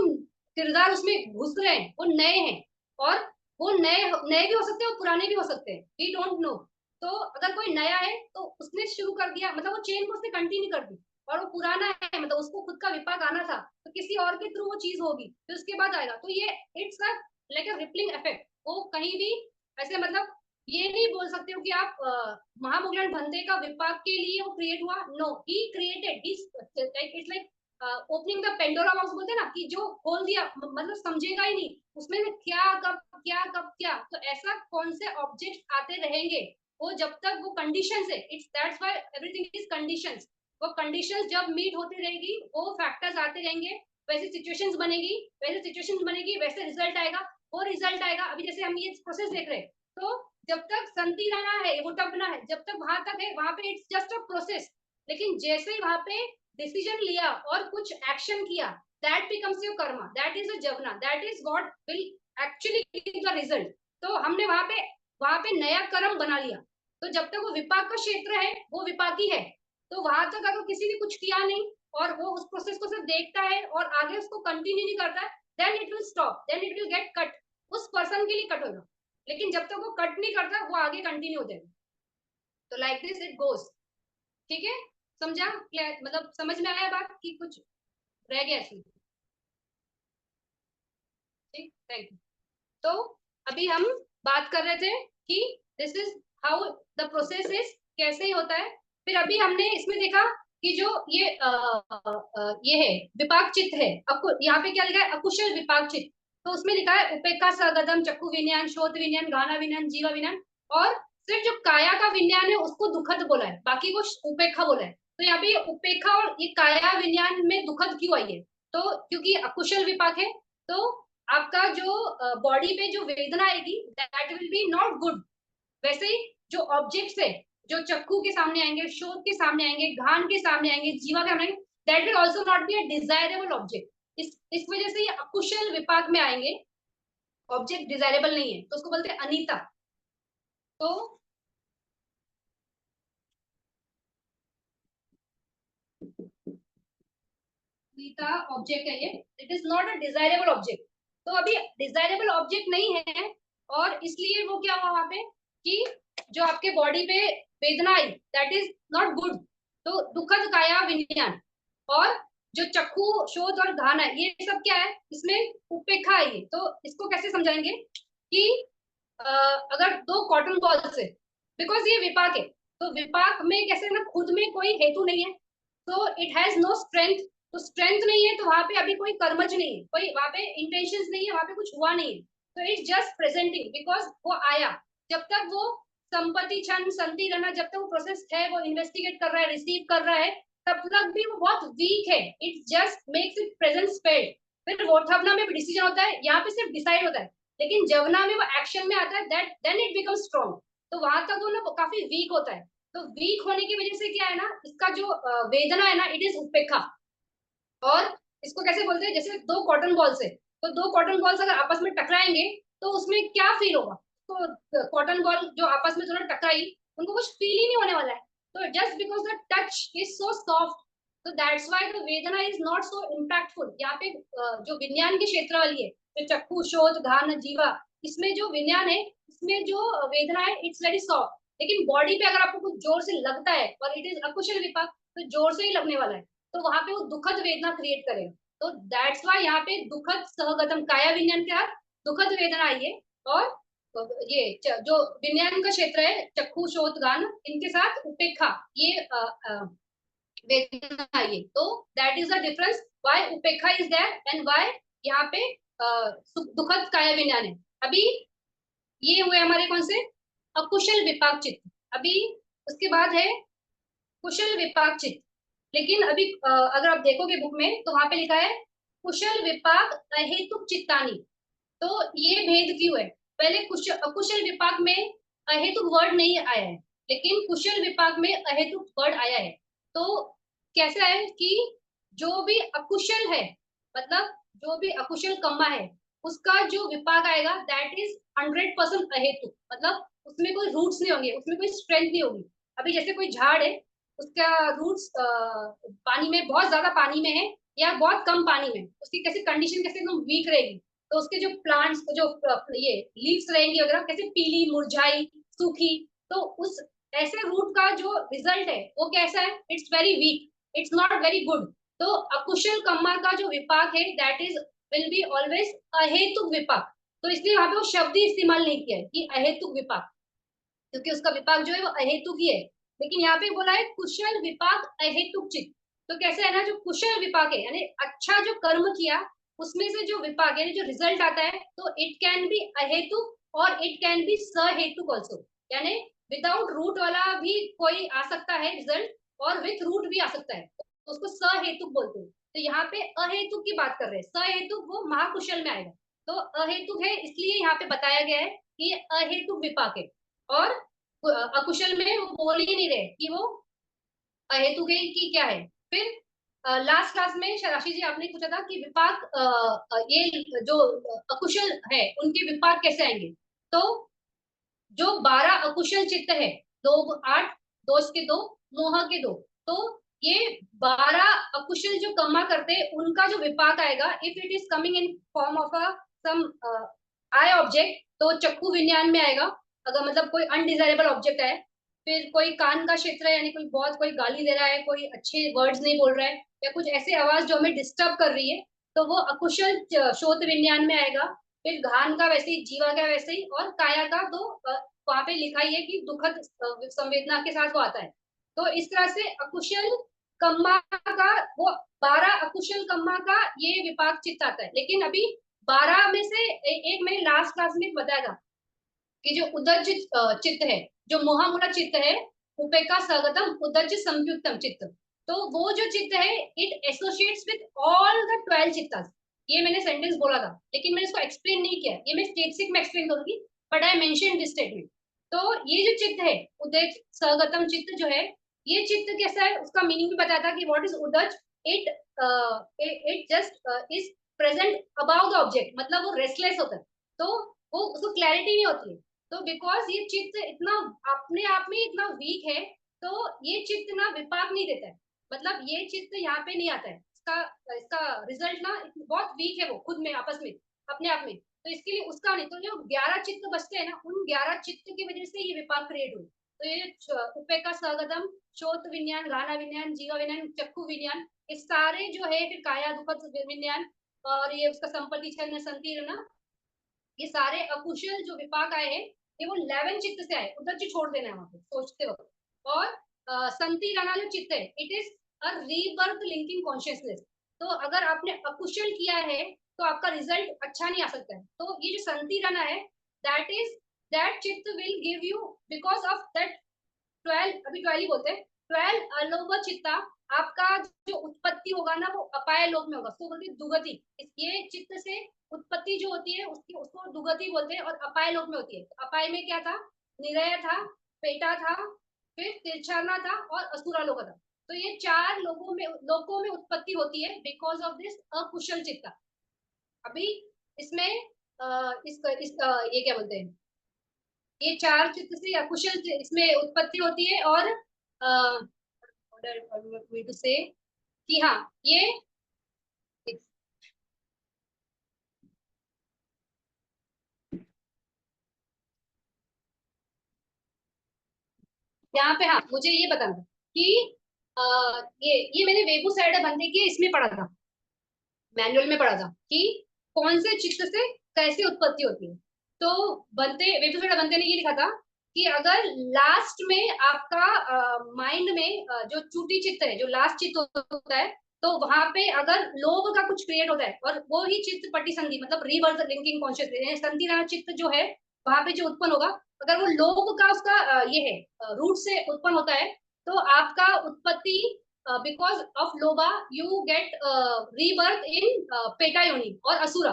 किरदार उसमें घुस रहे हैं वो नए हैं, और वो नए नए भी हो सकते हैं और पुराने भी हो सकते हैं, वी डोंट नो। तो अगर कोई नया है तो उसने शुरू कर दिया, मतलब वो चेन को उसने कंटिन्यू कर दी, और वो पुराना है, मतलब उसको खुद का विपाक आना था, तो किसी और के थ्रू वो चीज होगी, फिर उसके बाद आएगा। तो ये it's a like a rippling effect. वो कहीं भी ऐसे, मतलब ये नहीं बोल सकते हो कि आप महामुगलन भंते का विपाक के लिए वो क्रिएट हुआ। No, he created, it's like opening the Pandora box बोलते हैं ना, कि जो खोल दिया, मतलब समझेगा ही नहीं उसमें से क्या कब क्या कब क्या। तो ऐसा कौन से ऑब्जेक्ट आते रहेंगे, वो जब तक वो कंडीशन है, it's that's why everything is conditions. वो कंडीशंस जब मीट होती रहेगी, वो फैक्टर्स आते रहेंगे, वैसी सिचुएशंस बनेगी, वैसे सिचुएशंस बनेगी, वैसे रिजल्ट आएगा, वो रिजल्ट आएगा। अभी जैसे हम ये प्रोसेस देख रहे हैं, तो जब तक संति रहना है, वो टपना है, जब तक वहां तक है, वहां पे इट्स जस्ट अ प्रोसेस। लेकिन जैसे ही वहां पे डिसीजन लिया और कुछ एक्शन किया, that becomes your karma, that is a जवना, that is what will actually give the result. तो हमने वहां पे नया कर्म बना लिया। तो जब तक वो विपाक का क्षेत्र है, वो विपाकी है। तो वहां तक अगर किसी ने कुछ किया नहीं, और वो उस प्रोसेस को सिर्फ देखता है और आगे उसको कंटिन्यू नहीं करता है, then it will stop, then it will get cut. उस पर्सन के लिए कट होगा। लेकिन जब तक वो कट नहीं करता, वो आगे कंटिन्यू हो जाएगा। तो लाइक दिस इट गोज। ठीक है, समझा? मतलब समझ में आया बात कि कुछ रह गया इसमें? ठीक, थैंक यू। तो अभी हम बात कर रहे थे कि this is how the process is, कैसे ही होता है। फिर अभी हमने इसमें देखा कि जो ये है विपाक चित्त है, यहाँ पे क्या लिखा है, अकुशल विपाक चित्त। तो उसमें लिखा है उपेक्षा, सगदम, चक्षु विज्ञान, श्रोत विज्ञान, गाना विज्ञान, जीवा विज्ञान। और सिर्फ जो काया का विज्ञान है उसको दुखद बोला है, बाकी को उपेक्षा बोला है। तो यहाँ पे उपेक्षा और ये काया विज्ञान में दुखद क्यों आई है? तो क्योंकि अकुशल विपाक है, तो आपका जो बॉडी पे जो वेदना आएगी, that will be not good. वैसे ही जो ऑब्जेक्ट्स है, जो चक्कू के सामने आएंगे, शोध के सामने आएंगे, घान के सामने आएंगे, जीवा के सामने आएंगे, that will also not be a desirable object. इस वजह से ये अकुशल विपाक में आएंगे, ऑब्जेक्ट डिजायरेबल नहीं है, तो उसको बोलते हैं अनीता। तो अनीता ऑब्जेक्ट है ये, it is not a desirable object. तो अभी डिजायरेबल ऑब्जेक्ट नहीं है, और इसलिए वो क्या हुआ वहां पे कि जो आपके बॉडी पे वेदना आई, दैट इज नॉट गुड। तो दुखद काया विज्ञान, और जो चक्कू, शोध और घाना है, ये सब क्या है, इसमें उपेक्षा है। तो इसको कैसे समझाएंगे कि अगर दो कॉटन बॉल्स है, बिकॉज ये विपाक है, तो विपाक में कैसे ना, खुद में कोई हेतु नहीं है, तो इट हैज नो स्ट्रेंथ। तो स्ट्रेंथ नहीं है, तो वहां पे अभी कोई कर्मज नहीं है, कोई वहां पे इंटेंशन नहीं है, वहां पे कुछ हुआ नहीं है। तो इट्स जस्ट प्रेजेंटिंग, बिकॉज वो आया। जब तक वो संपत्ति क्षण संति रहना, जब तक वो प्रोसेस है, वो इन्वेस्टिगेट कर रहा है, रिसीव कर रहा है, तब तक भी वो बहुत वीक है। It just makes it present sped. फिर वोटहबना में भी डिसीजन होता है, यहाँ पे सिर्फ डिसाइड होता है, लेकिन जवना में वो एक्शन में आता है, that then it become strong. तो वहां तक वो ना काफी वीक होता है। तो वीक होने की वजह से क्या है ना, इसका जो वेदना है ना, इट इज उपेक्षा। और इसको कैसे बोलते हैं, जैसे दो कॉटन बॉल्स है, तो दो कॉटन बॉल्स अगर आपस में टकराएंगे, तो उसमें क्या फील होगा? तो कॉटन बॉल जो आपस में थोड़ा टकराई, उनको कुछ फील ही नहीं होने वाला है। तो just because the touch is so soft, तो दैट्स व्हाई द वेदना इज नॉट सो इम्पैक्टफुल। यहाँ पे जो विज्ञान के क्षेत्र वाली है, जो चक्षु, शोध, घान, जीवा, इसमें जो विज्ञान है, इसमें जो वेदना है, इट्स वेरी सॉफ्ट। लेकिन बॉडी पे अगर आपको कुछ जोर से लगता है, और इट इज अकुशल विपाक, तो जोर से ही लगने वाला है, तो वहां पे वो दुखद वेदना क्रिएट करेगा। तो दैट्स वाई यहाँ पे दुखद सहगतम, काया विज्ञान के साथ दुखद वेदना आई है। और ये जो विज्ञान का क्षेत्र है, चक्षु, शोध, गान, इनके साथ उपेक्षा, ये वेदना आई है। तो that is the difference, why उपेक्षा इज देयर एंड व्हाई यहाँ पे दुखद काया विज्ञान है। अभी ये हुए हमारे कौन से, अकुशल विपाक चित्त। अभी उसके बाद है कुशल विपाक चित्त। लेकिन अभी अगर आप देखोगे बुक में तो वहां पे लिखा है कुशल विपाक अहेतुक चित्तानी। तो ये भेद क्यों है? पहले अकुशल विपाक में अहेतुक वर्ड नहीं आया है, लेकिन कुशल विपाक में अहेतुक वर्ड आया है। तो कैसा है कि जो भी अकुशल है, मतलब जो भी अकुशल कम्मा है, उसका जो विपाक आएगा दैट इज 100% अहेतुक। मतलब उसमें कोई रूट्स नहीं होंगे, उसमें कोई स्ट्रेंथ नहीं होगी। अभी जैसे कोई झाड़ है, उसका रूट्स पानी में, बहुत ज्यादा पानी में है या बहुत कम पानी में, उसकी कैसे कंडीशन कैसे एकदम वीक रहेगी। तो उसके जो प्लांट्स जो ये लीव्स रहेंगी वगैरह कैसे पीली, मुरझाई, सूखी। तो उस ऐसे रूट का जो रिजल्ट है वो कैसा है? It's very weak, it's not very good. तो अकुशल कम्मा का जो विपाक है that is will be always अहेतुक विपाक। तो इसलिए वहां पे वो शब्द ही इस्तेमाल नहीं किया है कि अहेतुक विपाक, क्योंकि उसका विपाक जो है वो अहेतुक ही है। लेकिन यहाँ पे बोला है कुशल विपाक अहेतुक चित्त। तो कैसे है ना, जो कुशल विपाक है यानी अच्छा जो कर्म किया, उसमें से जो विपाक यानी जो रिजल्ट आता है, तो इट कैन बी अहेतुक और इट कैन बी सहेतुक ऑल्सो। यानी विदाउट रूट वाला भी कोई आ सकता है रिजल्ट, और विथ रूट भी आ सकता है, तो उसको सहेतुक बोलते हैं। तो यहाँ पे अहेतुक की बात कर रहे हैं, सहेतुक वो महाकुशल में आएगा। तो अहेतुक है इसलिए यहाँ पे बताया गया है कि ये अहेतुक विपाक है। और अकुशल में वो बोल ही नहीं रहे कि वो अहेतुक है कि क्या है। फिर लास्ट क्लास में राशि जी आपने पूछा था कि विपाक ये जो अकुशल है उनके विपाक कैसे आएंगे। तो जो 12 अकुशल चित्त है, दो 8, दोष के 2, मोह के 2, तो ये 12 अकुशल जो कर्मा करते हैं उनका जो विपाक आएगा, if it is coming in form of a some eye object, तो चक्कू विज्ञान में आएगा। अगर मतलब कोई अनडिजायरेबल ऑब्जेक्ट है, फिर कोई कान का क्षेत्र है यानी कोई बहुत कोई गाली दे रहा है, कोई अच्छे वर्ड्स नहीं बोल रहा है, या कुछ ऐसे आवाज जो हमें डिस्टर्ब कर रही है, तो वो अकुशल श्रोत विज्ञान में आएगा। फिर घान का वैसे ही, जीवा का वैसे ही, और काया का तो वहां पे लिखा ही है कि दुखद संवेदना के साथ वो आता है। तो इस तरह से अकुशल कम्मा का वो 12 अकुशल कम्मा का ये विपाक चित्त आता है। लेकिन अभी 12 में से एक मैंने लास्ट क्लास में बताया था कि जो उदज चित्त है, जो मोहामूला चित्त है, उपेक्षा सगतम उदज संयुक्तम चित्त, तो वो जो चित्त है it associates with all the 12 चित्तास। ये मैंने सेंटेंस बोला था, लेकिन मैंने इसको एक्सप्लेन नहीं किया, ये मैं स्टेटसिक में एक्सप्लेन करूंगी, but I mention this statement. तो ये जो चित्त है उदज सगतम चित्त जो है, ये चित्त कैसा है उसका मीनिंग भी बताया था कि व्हाट इज उदज। It it just is present about the object, मतलब वो रेस्टलेस होता है, तो वो उसको क्लैरिटी नहीं होती है। तो बिकॉज ये चित्त इतना अपने आप में इतना वीक है, तो ये चित्त ना विपाक नहीं देता है। मतलब ये चित्त यहाँ पे नहीं आता है, इसका इसका रिजल्ट ना बहुत वीक है वो खुद में, आपस में, अपने आप में। तो इसके लिए उसका नहीं, तो जो 11 चित्त बचते हैं ना, उन 11 चित्त की वजह से ये विपाक क्रिएट हुई। तो ये उपेक्षा सगदम, श्रोत विज्ञान, घ्राण विज्ञान, जीवा विज्ञान, चक्षु विज्ञान, ये सारे जो है, फिर काया दुखद विज्ञान, और ये उसका संपत्ति छन्न संकीर्ण, ये सारे अकुशल जो विपाक आए हैं, ये वो 11 चित्त से आए, उधर से छोड़ देना है वहां पे सोचते वक्त। और संति राणा जो चित्त है, it is a rebirth linking consciousness. तो अगर आपने अकुशल किया है तो आपका रिजल्ट अच्छा नहीं आ सकता है। तो ये जो संति राणा है, दैट इज दैट चित्त will give you, because of that 12, अभी 12 ही बोलते हैं, 12 अलोभ चित्ता, आपका जो उत्पत्ति होगा ना वो अपाय लोक में होगा, उसको बोलते हैं दुगति। ये चित्त से उत्पत्ति जो होती है उसकी, उसको दुगति बोलते हैं, और अपाय लोक में होती है। अपाय में क्या था? निरय था, पेटा था, फिर तिरछाना था, और असुरा लोक था। तो ये 4 लोकों में उत्पत्ति होती है बिकॉज ऑफ दिस अकुशल चित्ता। अभी इसमें ये क्या बोलते हैं, ये 4 चित्त से अकुशल इसमें उत्पत्ति होती है। और टू से कि हाँ ये यहाँ पे, हाँ मुझे ये बताना था कि ये मैंने वेबू साइड बनने की इसमें पढ़ा था, मैनुअल में पढ़ा था कि कौन से चित्त से कैसे उत्पत्ति होती है। तो बनते वेबू साइड बनते ने ये लिखा था कि अगर लास्ट में आपका माइंड में जो चूटी चित्त है, जो लास्ट चित्त होता है, तो वहां पे अगर लोभ का कुछ क्रिएट होता है, और वो ही चित्त पटी संधि, मतलब रीबर्थ लिंकिंग कॉन्शियसनेस संधि नामक चित्त जो है, वहां पे जो उत्पन्न होगा, अगर वो लोभ का उसका ये है रूट से उत्पन्न होता है, तो आपका उत्पत्ति बिकॉज ऑफ लोभा you get rebirth in PETA योनि और असुरा।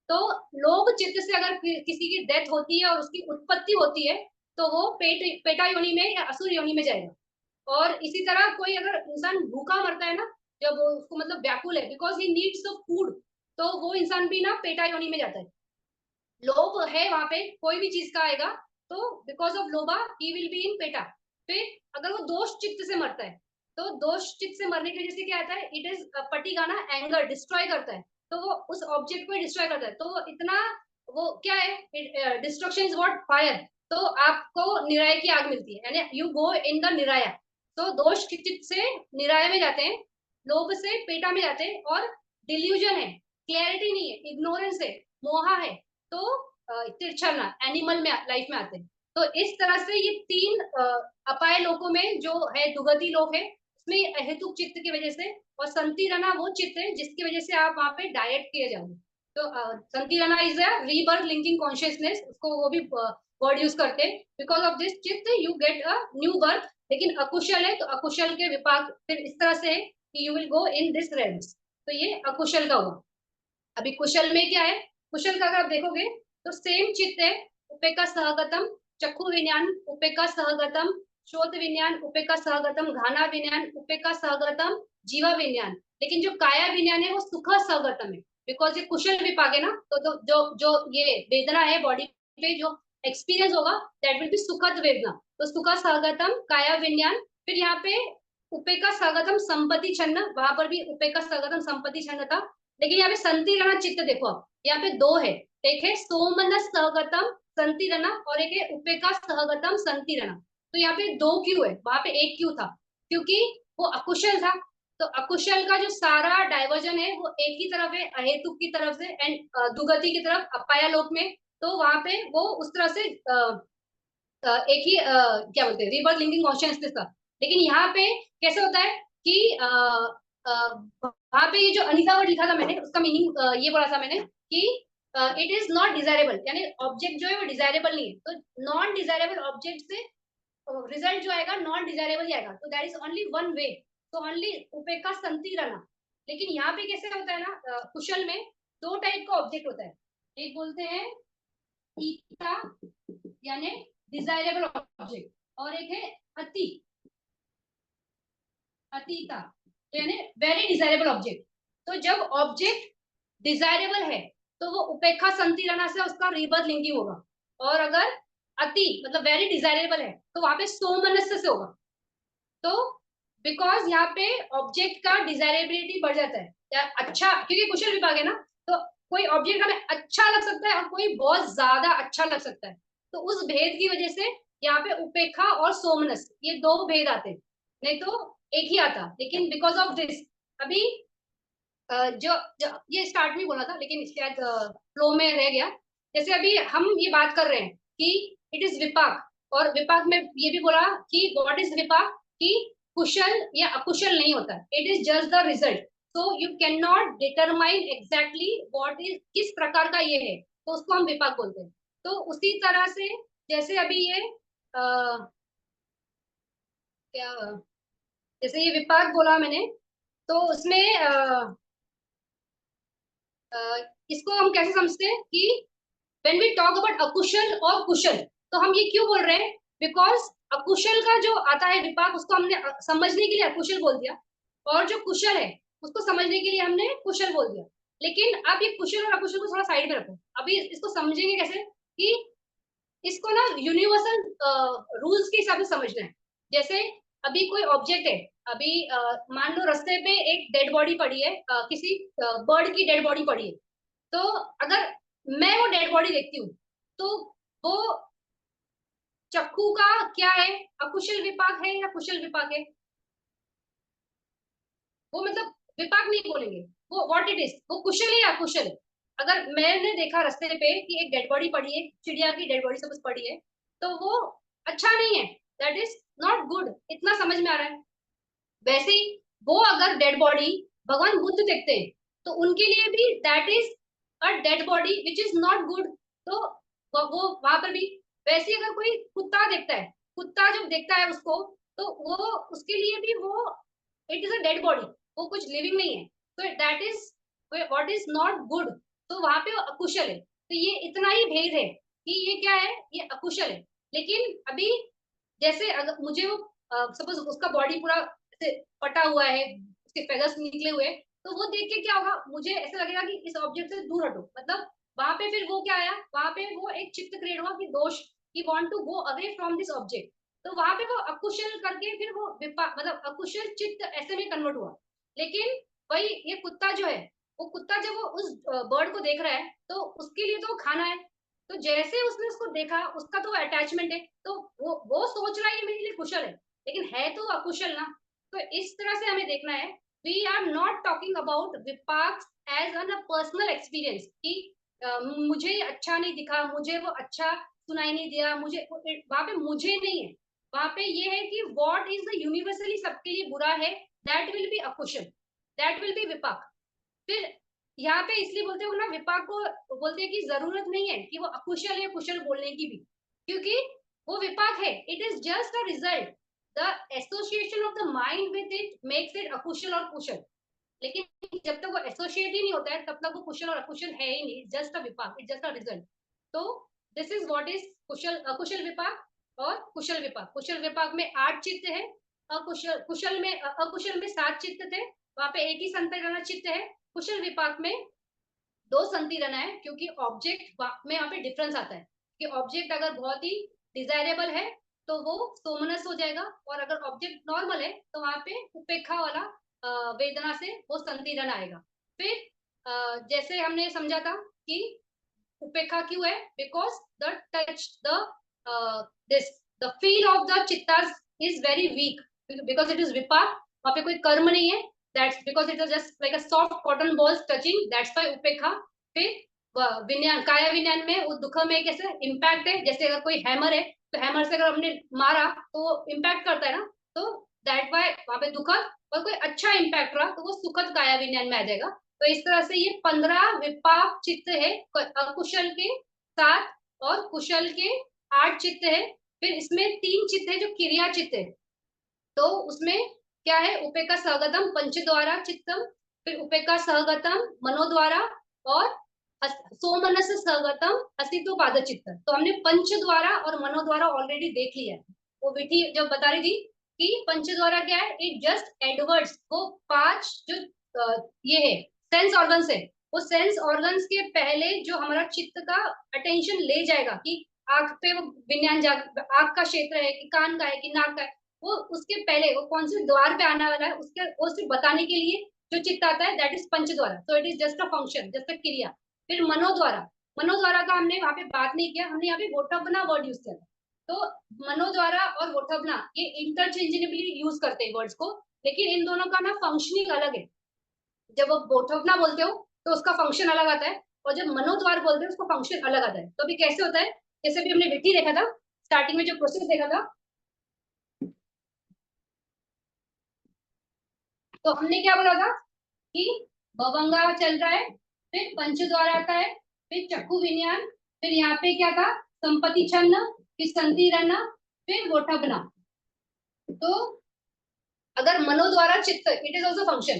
तो लोभ चित्त से अगर किसी की डेथ होती है और उसकी उत्पत्ति होती है तो वो पेटा योनि में या असुर योनि में जाएगा। और इसी तरह कोई अगर इंसान भूखा मरता है ना, जब वो उसको मतलब व्याकुल है because he needs of food, तो वो इंसान भी ना पेटा योनि में जाता है। लोभ है वहां पे कोई भी चीज का आएगा तो बिकॉज ऑफ लोभा he will be in PETA. फिर अगर वो दोष चित्त से मरता है तो दोष चित्त से मरने की वजह से क्या आता है, इट इज पटिगाना, एंगर, डिस्ट्रॉय करता है। तो वो उस ऑब्जेक्ट को डिस्ट्रॉय करता है, तो वो इतना वो क्या है, डिस्ट्रक्शन इज व्हाट फायर। तो आपको निराय की आग मिलती है, यानी यू गो इन द निराया। तो दोष चित्त से निराय में जाते हैं, लोभ से पेटा में जाते हैं, और डिल्यूजन है, क्लैरिटी नहीं है, इग्नोरेंस है, मोहा है, तो तिरछना एनिमल में लाइफ में आते हैं। तो इस तरह से ये तीन अपाय लोकों में जो है दुगति लोक है, इसमें अहेतुक चित्त की वजह से, और संतिरना वो चित्त है जिसकी वजह से आप वहां पे डायरेक्ट किए जाओगे। तो संतिरना is a rebirth linking consciousness, उसको वो भी वर्ड यूज करते हैं। बिकॉज ऑफ दिस चित्त you get a new birth. लेकिन अकुशल है तो अकुशल के विपाक फिर इस तरह से है कि you will go in this rails. तो ये अकुशल का हुआ। अभी कुशल में क्या है, कुशल का अगर आप देखोगे तो सेम चित्त है, उपेक्षा सहगतम, चक्षु विज्ञान उपेक्षा सहगतम, श्रोत विज्ञान उपेक्षा सहगतम, घाना विज्ञान उपेक्षा सहगतम, जीवा विज्ञान। लेकिन जो काया विज्ञान है वो सुख सहगतम है, बिकॉज ये कुशल विपाक है ना। तो जो जो ये वेदना है बॉडी पे जो एक्सपीरियंस होगा दैट विल बी सुखद वेदना। तो सुख सहगतम काया विज्ञान। फिर यहाँ पे उपेक्षा सहगतम संपत्ति छन्न, वहां पर भी उपेक्षा सहगतम संपत्ति छन्न था। लेकिन यहाँ पे संतिरण चित्त देखो आप, यहाँ पे दो है, एक है सोमनस सहगतम संतिरण और एक है उपेक्षा सहगतम संतिरण। तो यहाँ पे दो क्यों है, वहां पे एक क्यों था, क्योंकि वो अकुशल था। तो अकुशल का जो सारा डाइवर्जन है वो एक ही तरफ है, अहेतुक की तरफ से, एंड दुगति की तरफ अपाया लोक में। तो वहां पे वो उस तरह से एक ही क्या बोलते हैं, रिवर्स लिंकिंग कॉन्शियसनेस था। लेकिन यहाँ पे कैसे होता है कि वहां पे ये जो अनिता वर्ड लिखा था मैंने, उसका मीनिंग ये बोला था मैंने कि इट इज नॉट डिजायरेबल, यानी ऑब्जेक्ट जो है वो डिजायरेबल नहीं है। तो नॉन डिजायरेबल ऑब्जेक्ट से रिजल्ट जो आएगा नॉन डिजायरेबल ही आएगा। तो that is only one way, तो ओनली उपेक्षा संति रहना। लेकिन यहाँ पे कैसे होता है ना, कुशल में दो टाइप का ऑब्जेक्ट होता है, एक बोलते हैं ईता यानी डिजायरेबल ऑब्जेक्ट, और एक है अति अतीता यानी वेरी डिजायरेबल ऑब्जेक्ट। तो जब ऑब्जेक्ट डिजायरेबल है तो वो उपेक्षा संतिरणा से उसका रीबर्थ लिंकिंग होगा, और अगर अति मतलब वेरी डिजायरेबल है तो वहां पे सोमनस्य से होगा। तो बिकॉज यहाँ पे ऑब्जेक्ट का डिजायरेबिलिटी बढ़ जाता है, या अच्छा, क्योंकि कुशल विभाग है ना, तो कोई ऑब्जेक्ट हमें अच्छा लग सकता है और कोई बहुत ज्यादा अच्छा लग सकता है। तो उस भेद की वजह से यहाँ पे उपेक्षा और सोमनस ये दो भेद आते हैं, नहीं तो एक ही आता। लेकिन बिकॉज ऑफ दिस अभी जो ये स्टार्ट में बोला था लेकिन शायद फ्लो में रह गया। जैसे अभी हम ये बात कर रहे हैं कि इट इज विपाक, और विपाक में ये भी बोला कि व्हाट इज विपाक, कि कुशल या अकुशल नहीं होता, it is just the result. So you can not determine exactly what is किस प्रकार का ये है, तो उसको हम विपाक बोलते हैं। तो उसी तरह से जैसे अभी ये क्या, जैसे ये विपाक बोला मैंने, तो उसमें इसको हम कैसे समझते हैं कि when we talk about अकुशल और कुशल, तो हम ये क्यों बोल रहे हैं, बिकॉज अकुशल का जो आता है विपाक उसको हमने समझने के लिए अकुशल बोल दिया, और जो कुशल है उसको समझने के लिए हमने कुशल बोल दिया। लेकिन अब ये कुशल और अकुशल को थोड़ा साइड में रखो, अभी इसको समझेंगे कैसे कि इसको ना यूनिवर्सल रूल्स के हिसाब से समझना है। जैसे अभी कोई ऑब्जेक्ट है, अभी मान लो रास्ते पे एक डेड बॉडी पड़ी है, किसी बर्ड की डेड बॉडी पड़ी है। तो अगर मैं वो डेड बॉडी देखती हूँ तो वो चक्कू का क्या है, अकुशल विपाक है या कुशल विपाक है, वो मतलब विपाक नहीं बोलेंगे, वो व्हाट इट इज, वो कुशल है या अकुशल है। अगर मैंने देखा रास्ते पे कि एक डेड बॉडी पड़ी है, चिड़िया की डेड बॉडी सब कुछ पड़ी है, तो वो अच्छा नहीं है, दैट इज नॉट गुड, इतना समझ में आ रहा है। वैसे ही वो अगर डेड बॉडी भगवान बुद्ध देखते हैं तो उनके लिए भी that is a dead body which is not good. तो वो वहां पर भी वैसे ही अगर कोई कुत्ता देखता है, कुत्ता जब देखता है उसको, तो वो उसके लिए भी वो it is a dead body, वो कुछ लिविंग नहीं है, तो that is what is not good, तो वहां पे वो अकुशल है। तो ये इतना ही भेद है कि ये क्या है, ये अकुशल है। लेकिन अभी जैसे अगर मुझे वो सपोज उसका बॉडी पूरा ऐसे फटा हुआ है, उसके फेदर्स निकले हुए, तो वो देख के क्या होगा, मुझे ऐसा लगेगा कि इस ऑब्जेक्ट से दूर हटो, मतलब वहां पे फिर वो क्या आया, वहां पे वो एक चित्त क्रिएट हुआ कि दोष, he want to go away from this object, तो वहां पे वो अकुशल करके फिर वो मतलब अकुशल चित्त ऐसे में कन्वर्ट हुआ। लेकिन भाई ये कुत्ता जो है, वो कुत्ता जब वो उस बर्ड को देख रहा है, तो उसके लिए तो वो खाना है, तो जैसे उसने उसको देखा, उसका तो अटैचमेंट है, तो वो सोच रहा है ये मेरे लिए कुशल है, लेकिन है तो अकुशल ना। तो इस तरह से हमें देखना है, we are not talking about विपाक as an a personal experience कि मुझे ये अच्छा नहीं दिखा, मुझे वो अच्छा सुनाई नहीं दिया, मुझे वहां पे मुझे नहीं है, वहां पे ये है कि व्हाट इज द यूनिवर्सली सबके लिए बुरा है, दैट विल बी अकुशल, दैट विल बी विपाक। फिर यहाँ पे इसलिए बोलते हो ना, विपाक को बोलते हैं कि जरूरत नहीं है कि वो अकुशल या कुशल बोलने की भी, क्योंकि वो विपाक है, it is just a result, the association of the mind with it makes it अकुशल और कुशल। लेकिन जब तक वो एसोसिएट ही नहीं होता है, तब तक वो कुशल और अकुशल है ही नहीं, जस्ट अ विपाक, इट जस्ट अ रिजल्ट। तो दिस इज व्हाट इज कुशल, अकुशल विपाक और कुशल विपाक। कुशल विपाक में 8 चित्त है, अकुशल कुशल में अकुशल में 7 चित्त थे, वहां पे एक ही संतरण चित्त है। कुशल विपाक में 2 संतीरण है, क्योंकि ऑब्जेक्ट में यहाँ पे डिफरेंस आता है कि ऑब्जेक्ट अगर बहुत ही डिजायरेबल है तो वो सोमनस हो जाएगा, और अगर ऑब्जेक्ट नॉर्मल है तो वहां पे उपेक्षा वाला वेदना से वो संतीरण आएगा। फिर जैसे हमने समझा था कि उपेक्षा क्यों है, because the touch the this the feel of the चित्तास is very weak, because it is विपाक, वहां पे कोई कर्म नहीं है, that's because it is just like a soft cotton balls touching, that's why उपेक्षा। फिर विज्ञान, काया विज्ञान में उस दुख में कैसे इम्पैक्ट है, जैसे अगर कोई हैमर है, तो हैमर से अगर हमने मारा तो वो इम्पैक्ट करता है ना, तो दैट वाई वहां पे दुखद, और कोई अच्छा इम्पैक्ट रहा तो वो सुखद काया विज्ञान में आ जाएगा। तो इस तरह से ये 15 विपाक चित्त है, अकुशल के 7 और कुशल के 8 चित्त है। फिर इसमें 3 चित्त है जो क्रिया चित्त है, तो उसमें क्या है, उपेक्षा सहगतम पंच द्वारा चित्तम, फिर उपेक्षा सहगतम मनोद्वारा, और सोमनस सहगतम अस्तित्वपाद चित्त। तो हमने पंच द्वारा और मनोद्वारा ऑलरेडी देख लिया है। वो विधि जब बता रही थी कि पंच द्वारा क्या है, इट जस्ट एडवर्ड्स, वो 5 जो ये है सेंस ऑर्गन्स है, वो सेंस ऑर्गन्स के पहले जो हमारा चित्त का अटेंशन ले जाएगा कि आंख पे वो विज्ञान जाग, आंख का क्षेत्र है कि कान का है कि नाक का है, वो उसके पहले वो कौन से द्वार पे आने वाला है, उसके वो सिर्फ बताने के लिए जो चित्त आता है, दैट इज पंच द्वारा, so it is just a function, just a क्रिया। फिर मनोद्वारा, मनोद्वारा का हमने वहां पे बात नहीं किया, हमने यहाँ पे वोटपना वर्ड यूज किया। तो मनोद्वारा और वोटपना ये इंटरचेंजेबली यूज करते हैं वर्ड्स को, लेकिन इन दोनों का ना फंक्शनिंग अलग है। जब आप वोटपना बोलते हो तो उसका फंक्शन अलग आता है, और जब मनोद्वार बोलते हैं उसका फंक्शन अलग आता है। तो अभी कैसे होता है, जैसे भी हमने विधि देखा था, स्टार्टिंग में जो प्रोसेस देखा था, तो हमने क्या बोला था कि भवंगा चल रहा है, फिर पंचद्वार आता है, फिर चक्षु विज्ञान, फिर यहाँ पे क्या था, संपत्ति छन्न, फिर संतिरण, फिर वोठबना। तो अगर मनोद्वारा चित्त, इट इज ऑल्सो फंक्शन।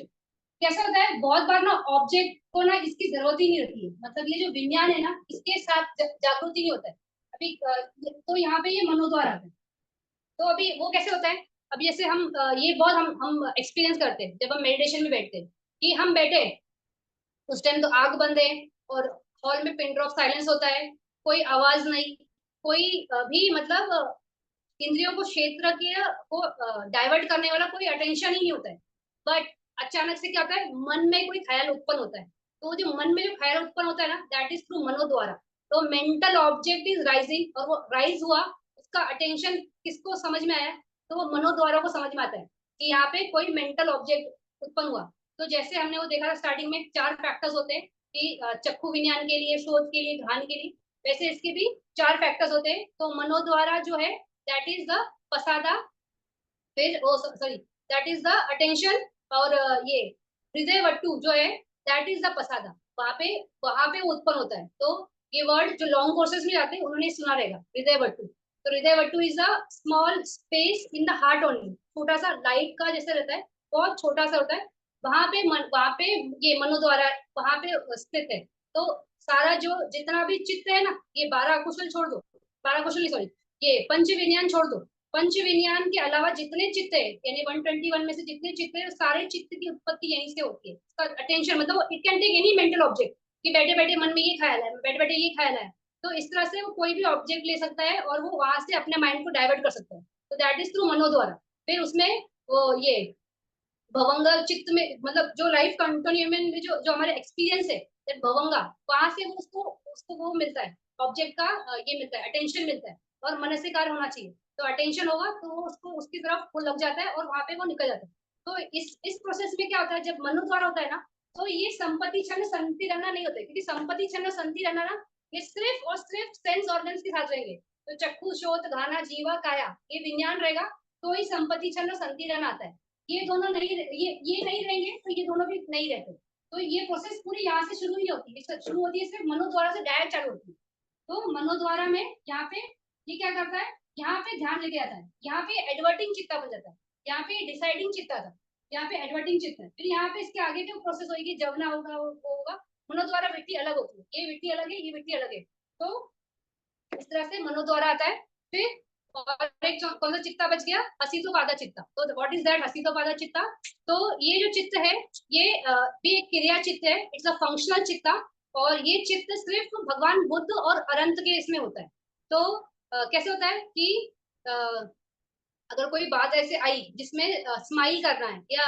कैसा होता है, बहुत बार ना ऑब्जेक्ट को ना इसकी जरूरत ही नहीं रहती है, मतलब ये जो विज्ञान है ना, इसके साथ जागृति नहीं होता है। अभी तो यहाँ पे ये मनोद्वार आता है। तो अभी वो कैसे होता है, अब जैसे हम ये बहुत हम एक्सपीरियंस करते हैं जब हम मेडिटेशन में बैठते हैं, कि हम बैठे उस टाइम तो आग बंद है, और हॉल में पिन ड्रॉप साइलेंस होता है, कोई आवाज नहीं, कोई भी मतलब इंद्रियों को क्षेत्र के को डाइवर्ट करने वाला कोई अटेंशन ही नहीं होता है। बट अचानक से क्या होता है, मन में कोई ख्याल उत्पन्न होता है, तो जो मन में जो ख्याल उत्पन्न होता है ना, दैट इज थ्रू मनो द्वारा। तो मेंटल ऑब्जेक्ट इज राइजिंग, और वो राइज हुआ, उसका अटेंशन किसको समझ में आया, तो वो मनो द्वारा को समझ में आता है कि यहाँ पे कोई मेंटल ऑब्जेक्ट उत्पन्न हुआ। तो जैसे हमने वो देखा था स्टार्टिंग में, 4 फैक्टर्स होते हैं कि चक्षु विज्ञान के लिए, शोध के लिए, ध्यान के लिए, वैसे इसके भी 4 फैक्टर्स होते हैं। तो मनो द्वारा जो है, दैट इज द पसादा, फिर oh sorry, that is the attention, और ये हृदय वट्टू जो है, दैट इज द पसादा, वहां पे उत्पन्न होता है। तो ये वर्ड जो लॉन्ग कोर्सेज में जाते हैं उन्होंने सुना रहेगा, हृदय वट्टू। तो हृदय Wattoo is a small space in the heart only, छोटा सा लाइट का जैसे रहता है, बहुत छोटा सा होता है, वहां पे ये मनोद्वारा वहां पे स्थित है। तो सारा जो जितना भी चित्त है ना, ये 12 कुशल छोड़ दो, 12 कुशल नहीं, सॉरी, ये पंच विज्ञान छोड़ दो, पंच विज्ञान के अलावा जितने चित्त है, यानी 121 में से जितने चित्त है, सारे चित्त की उत्पत्ति यहीं से होती है। इसका अटेंशन मतलब it can take any mental object, कि बैठे बैठे मन में ये ख्याल है, बैठे बैठे ये ख्याल है, तो इस तरह से वो कोई भी ऑब्जेक्ट ले सकता है और वो वहां से अपने माइंड को डाइवर्ट कर सकता है। तो दैट इज थ्रू मनोद्वारा। फिर उसमें वो ये भवंगा चित्त में, मतलब जो लाइफ कंटिन्यूम में जो जो हमारे एक्सपीरियंस है, दैट भवंगा, वहां से वो उसको उसको वो मिलता है, ऑब्जेक्ट का ये मिलता है, अटेंशन मिलता है, और मनस्यकार होना चाहिए। तो अटेंशन होगा तो वो उसको उसकी तरफ वो लग जाता है और वहां पे वो निकल जाता है। तो इस प्रोसेस में क्या होता है, जब मनु द्वारा होता है ना, तो ये संपत्ति क्षण संति रहना नहीं होता है, क्योंकि संपत्ति क्षण संति रहना ना, ये सिर्फ और सिर्फ सेंस ऑर्गन्स के साथ रहेंगे। तो चक्षु श्रोत घाना जीवा काया, ये विज्ञान रहेगा, तो ही संपत्ति क्षण संति रहना आता है। ये दोनों नहीं, ये नहीं रहेंगे तो ये दोनों भी नहीं रहते। तो ये प्रोसेस पूरी यहाँ से शुरू ही होती है, शुरू होती है सिर्फ मनोद्वारा से डायरेक्ट चालू होती है। तो मनोद्वारा में यहाँ पे ये क्या करता है, यहाँ पे ध्यान लेके आता है, यहाँ पे एडवर्टिंग चित्ता बन जाता है, यहाँ पे डिसाइडिंग चित्ता था, यहाँ पे एडवर्टिंग चित्ता है। फिर यहाँ पे इसके आगे जो प्रोसेस होगी, जब ना होगा वो होगा। मनोद्वारा वृत्ति अलग होती है, ये वृत्ति अलग है, ये वृत्ति अलग है। तो इस तरह से मनोद्वारा आता है। फिर और एक कौन सा चित्ता बच गया, असितोपादा चित्ता। तो व्हाट इज दैट असितोपादा चित्ता? तो ये जो चित्त है, ये भी एक क्रिया चित्त है, इट्स अ फंक्शनल चित्ता। और ये चित्त सिर्फ भगवान बुद्ध और अनंत के इसमें होता है। तो कैसे होता है कि अ, अगर कोई बात ऐसे आई जिसमें स्माइल करना है या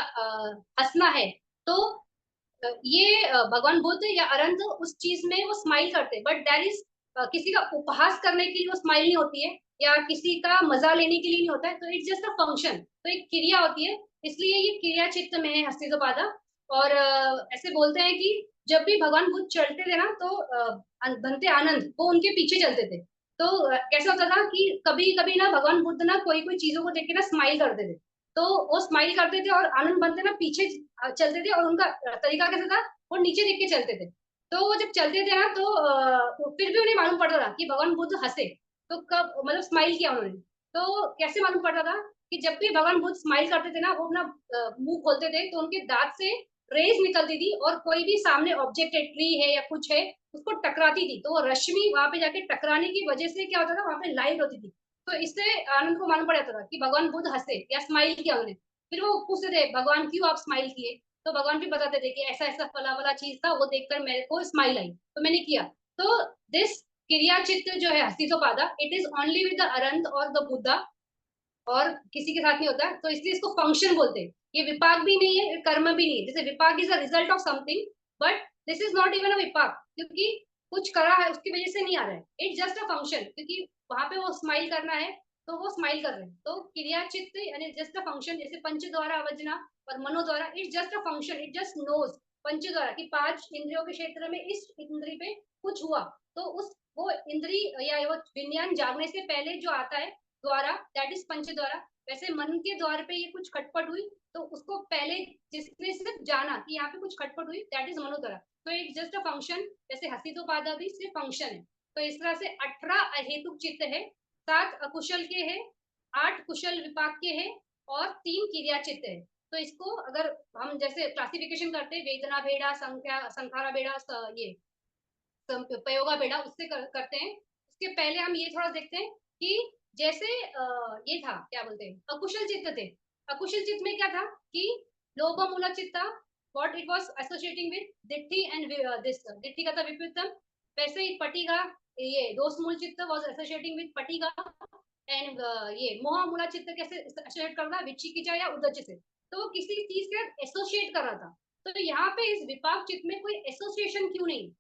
हंसना है, तो ये भगवान बुद्ध या अरंत उस चीज में वो स्माइल करते हैं, बट दैट इज किसी का उपहास करने के लिए वो स्माइल नहीं होती है, या किसी का मजा लेने के लिए नहीं होता है। तो इट्स जस्ट अ फंक्शन, तो एक क्रिया होती है, इसलिए ये क्रिया चित्त में है हस्तित्वपादा। और ऐसे बोलते हैं कि जब भी भगवान बुद्ध चलते थे ना, तो बनते आनंद वो उनके पीछे चलते थे। तो कैसा होता था कि कभी कभी ना भगवान बुद्ध ना कोई कोई चीजों को देख के ना स्माइल करते थे, तो वो स्माइल करते थे और आनंद बनते ना पीछे चलते थे, और उनका तरीका कैसा था, वो नीचे देख के चलते थे। तो वो जब चलते थे ना, तो फिर भी उन्हें मालूम पड़ता था कि भगवान बुद्ध हंसे, तो कब मतलब स्माइल किया उन्होंने। तो कैसे मालूम पड़ता था कि जब भी भगवान बुद्ध स्माइल करते थे ना, वो अपना मुंह खोलते थे, तो उनके दांत से रेज निकलती थी, और कोई भी सामने ऑब्जेक्ट है, ट्री है या कुछ है, उसको टकराती थी, तो वो रश्मि वहां पे जाके टकराने की वजह से क्या होता था, वहां पे लाइट होती थी। तो इससे आनंद को मालूम पड़ जाता था कि भगवान बुद्ध हंसे या स्माइल किया उन्होंने। फिर वो पूछते थे भगवान क्यों आप स्माइल किए, तो भगवान भी बताते थे कि ऐसा ऐसा फला वाला चीज था, वो देखकर मेरे को स्माइल आई, तो मैंने किया। तो दिस क्रिया चित्त जो है हस्तित्वपादा, it is only with the अरंत और द बुद्धा, और किसी के साथ नहीं होता। तो इसलिए इसको फंक्शन बोलते हैं। ये विपाक भी नहीं है, कर्म भी नहीं है। जैसे विपाक is a result of something, but this is not even a विपाक, क्योंकि कुछ करा है उसकी वजह से नहीं आ रहा है, इट्स जस्ट अ फंक्शन, क्योंकि वहां पे वो स्माइल करना है, तो वो स्माइल कर रहे हैं। तो क्रिया चित्त यानी जस्ट अ फंक्शन, जैसे पंच द्वारा अवजना और मनो द्वारा, it's just a function, it just knows. पंच द्वारा की 5 इंद्रियों के क्षेत्र में इस इंद्री पे कुछ हुआ, तो उस वो इंद्री या वो विज्ञान जागने से पहले जो आता है द्वारा, दैट इज पंच द्वारा। वैसे मन के द्वार पे ये कुछ खटपट हुई, तो उसको पहले जिसने सिर्फ जाना कि यहाँ पे कुछ खटपट हुई, दैट इज मनोद्वारा। तो इट्स जस्ट अ फंक्शन, जैसे हसितोपादा भी सिर्फ फंक्शन है। तो इस तरह से 18 अहेतुक चित्त है, 7 अकुशल के है, 8 कुशल विपाक के है, और 3 क्रिया चित्त है। तो इसको अगर हम जैसे क्लासिफिकेशन करते हैं, वेदना भेड़ा, संख्या संखारा भेड़ा, ये प्रयोगा बेड़ा, उससे करते हैं। उसके पहले हम ये थोड़ा देखते हैं कि जैसे ये था, क्या बोलते हैं, अकुशल चित्त थे। अकुशल चित्त में क्या था कि लोभ मूला चित्ता, what it was associating with दिट्ठी एंड दिस, दिट्ठी का था विपरीतम। वैसे ही पटिगा, ये दोष मूल चित्त वाज एसोसिएटिंग विद पटिगा, एंड ये मोह मूला चित्त कैसे एसोसिएट कर रहा है, विचिकिचा या उद्धच से। तो वो किसी चीज के एसोसिएट कर रहा था। तो यहाँ पे इस विपाक चित्त में कोई एसोसिएशन क्यों नहीं?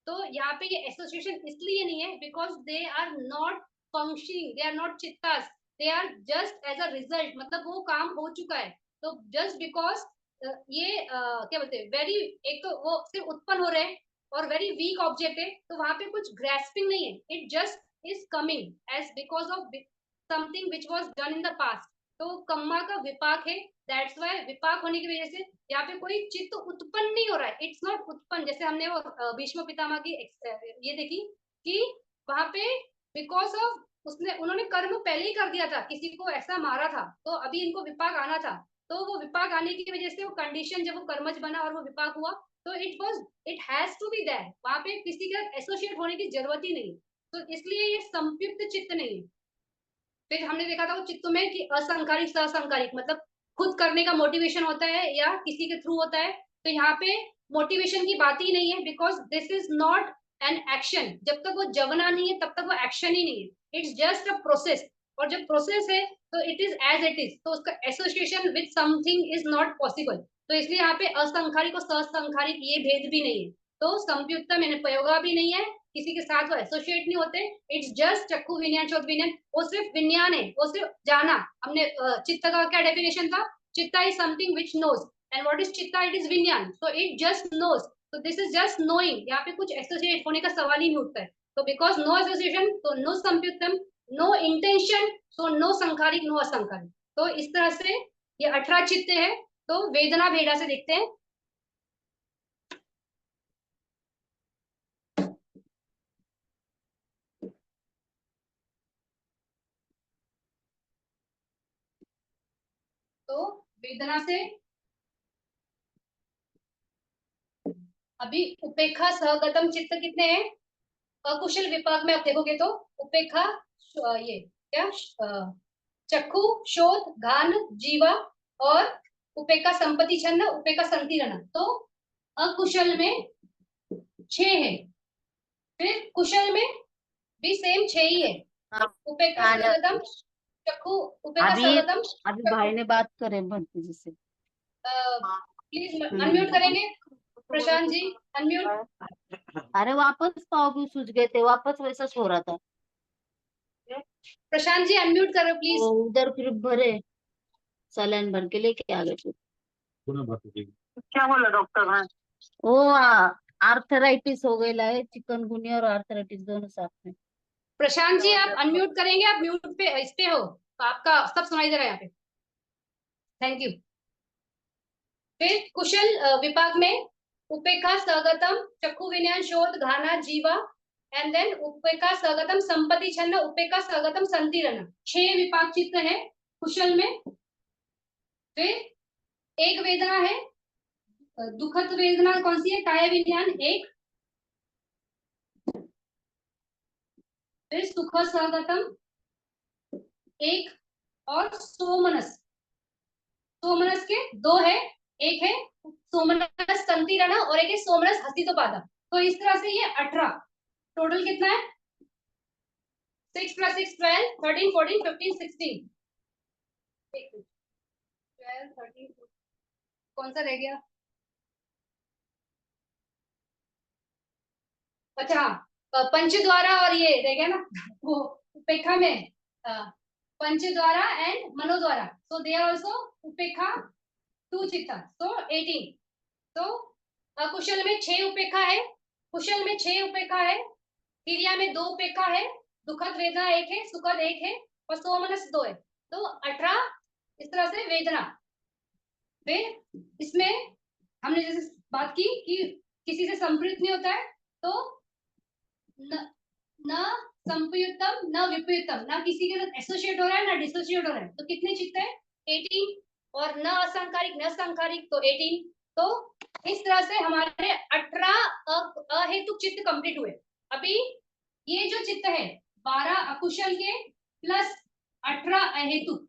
तो यहाँ पे ये एसोसिएशन इसलिए नहीं है because they are not functioning, they are not चित्तास, they are just as a result, मतलब वो काम हो चुका है। तो जस्ट बिकॉज ये क्या बोलते हैं, वेरी, एक तो वो सिर्फ उत्पन्न हो रहे हैं और वेरी वीक ऑब्जेक्ट है, तो वहां पे कुछ ग्रेस्पिंग नहीं है, it just is coming as because of something which was done in the past. तो कम्मा का विपाक है, दैट्स वाई विपाक होने की वजह से यहाँ पे कोई चित्त उत्पन्न नहीं हो रहा है, इट्स नॉट उत्पन्न। जैसे हमने वो भीष्म पितामह की ये देखी कि वहां पे बिकॉज ऑफ उसने उन्होंने कर्म पहले ही कर दिया था, किसी को ऐसा मारा था, तो अभी इनको विपाक आना था। तो वो विपाक आने की वजह से वो कंडीशन जब वो कर्मज बना और वो विपाक हुआ, तो it has to be there, वहां पे किसी का एसोसिएट होने की जरूरत ही नहीं। तो इसलिए ये संयुक्त चित्त नहीं है। फिर हमने देखा था वो चित्त में कि असंकारिक सहसंकारिक, मतलब खुद करने का मोटिवेशन होता है या किसी के थ्रू होता है। तो यहाँ पे मोटिवेशन की बात ही नहीं है, because this is not an action. जब तक वो जवना नहीं है तब तक वो एक्शन ही नहीं है, इट्स जस्ट अ प्रोसेस। और जब प्रोसेस है तो it is as it is, तो उसका association with something is not possible. तो इसलिए यहाँ पे असंखारिक और सहसंखारिक ये भेद भी नहीं है। तो संयुक्तम यानी प्रयोगा भी नहीं है, किसी के साथ वो एसोसिएट नहीं होते। इट्स जस्ट चक्षु विज्ञान शोध विज्ञान, वो सिर्फ विज्ञान है, वो सिर्फ जाना। हमने चित्त का क्या डेफिनेशन था? Chitta is something which knows, and what is chitta? It is vijnana, so it just knows. तो दिस इज जस्ट नोइंग, यहाँ पे कुछ एसोसिएट होने का सवाल ही नहीं उठता है। तो बिकॉज नो एसोसिएशन, तो नो संयुक्तम, नो इंटेंशन, सो नो संखारिक, नो असंखारिक। तो इस तरह से ये 18 चित्त है। तो वेदना भेदा से देखते हैं। तो वेदना से अभी उपेक्षा सहगतम चित्त कितने हैं? अकुशल विपाक में आप देखोगे तो उपेक्षा, ये क्या, चक्षु, शोध, घान, जीवा और उपेक्षा संपत्ति छंद, उपेक्षा संतीर्ण। तो अकुशल में 6 है, फिर कुशल में भी सेम 6 ही है। हाँ, उपेक्षा आ जाते। सर्वगतम चक्षु, उपेक्षा अभी सर्वगतम अभी चक्षु। भाई ने बात करे भक्ति जी से। प्लीज अनम्यूट करेंगे प्रशांत जी, अनम्यूट। अरे वापस पाव भी सूझ गए थे, वापस वैसा हो रहा था। प्रशांत जी अनम्यूट करो प्लीज। तो उधर फिर भरे, सलाइन भर के लेके आ गए फिर। क्या बोला डॉक्टर ने? वो आर्थराइटिस हो गई है, चिकनगुनिया और आर्थराइटिस दोनों साथ में। प्रशांत जी आप अनम्यूट करेंगे, आप म्यूट पे इस पे हो तो आपका सब सुनाई दे रहा है यहाँ पे। Thank you. फिर कुशल विभाग में उपेक्षा स्वगतम चक्षु विज्ञान शोध घाना जीवा, एंड देन उपेक्षा स्वगतम संपत्ति छन्न, उपेक्षा स्वगतम संतीर्ण। 6 विपाक चित्त है कुशल में। फिर एक वेदना है, दुखद वेदना कौन सी है? काय विज्ञान एक। फिर सुख स्वगतम एक, और सोमनस, सोमनस के 2 है, एक है सोमनस संतीरण और एक है सोमनस हसितोपादा। तो इस तरह से ये 18 टोटल कितना है? 6 + 6 12, 13 14 15 16। 12 13, कौन सा रह गया? अच्छा हाँ, पंचद्वारा और ये रह गया ना वो उपेक्षा में, पंचद्वारा एंड मनोद्वारा, सो दे आर आल्सो उपेक्षा 2 चित्ता, सो 18। तो अकुशल में 6 उपेक्षा है, कुशल में 6 उपेक्षा है, क्रिया में 2 उपेक्षा है, दुखद वेदना 1 है, सुखद 1 है और सोमनस 2 है। तो 18 इस तरह से वेदना। फिर इसमें हमने जैसे बात की कि किसी से संप्रीत नहीं होता है, तो न, न संपयुक्तम न विपयुक्तम, ना किसी के साथ एसोसिएट हो रहा है ना डिसोसिएट हो रहा है। तो कितने चित्त है? 18। और न असंकारिक न संकारिक, तो 18। तो इस तरह से हमारे 18 अहेतुक चित्त कंप्लीट हुए। अभी ये जो चित्त है 12 अकुशल के प्लस 18 अहेतुक,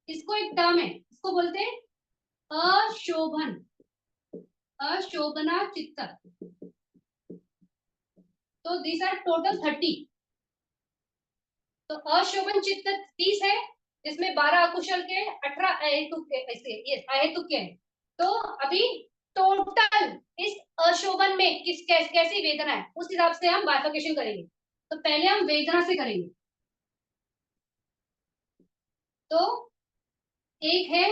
इसको एक टर्म है, इसको बोलते हैं अशोभन, अशोभना चित्त। तो दीज आर टोटल 30। तो अशोभन चित्त 30 है, जिसमें 12 अकुशल के 18 अहेतुक के, ऐसे ये अहेतुक के हैं। तो अभी टोटल इस अशोभन में कैसी वेदना है उस हिसाब से हम बाइफर्केशन करेंगे। तो पहले हम वेदना से करेंगे। तो एक है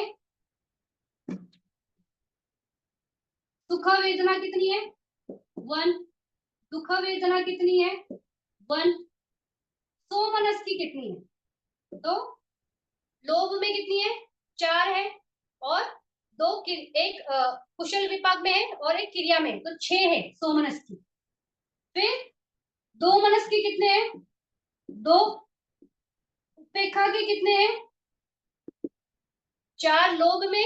सुख वेदना, कितनी है? 1। दुख वेदना कितनी है? 1। सोमनस की कितनी है? तो लोभ में कितनी है? 4 है, और एक कुशल विपाक में है और एक क्रिया में, तो 6 है सोमनस की। फिर दो मनस के कितने हैं? 2। उपेक्षा के कितने हैं? 4 लोभ में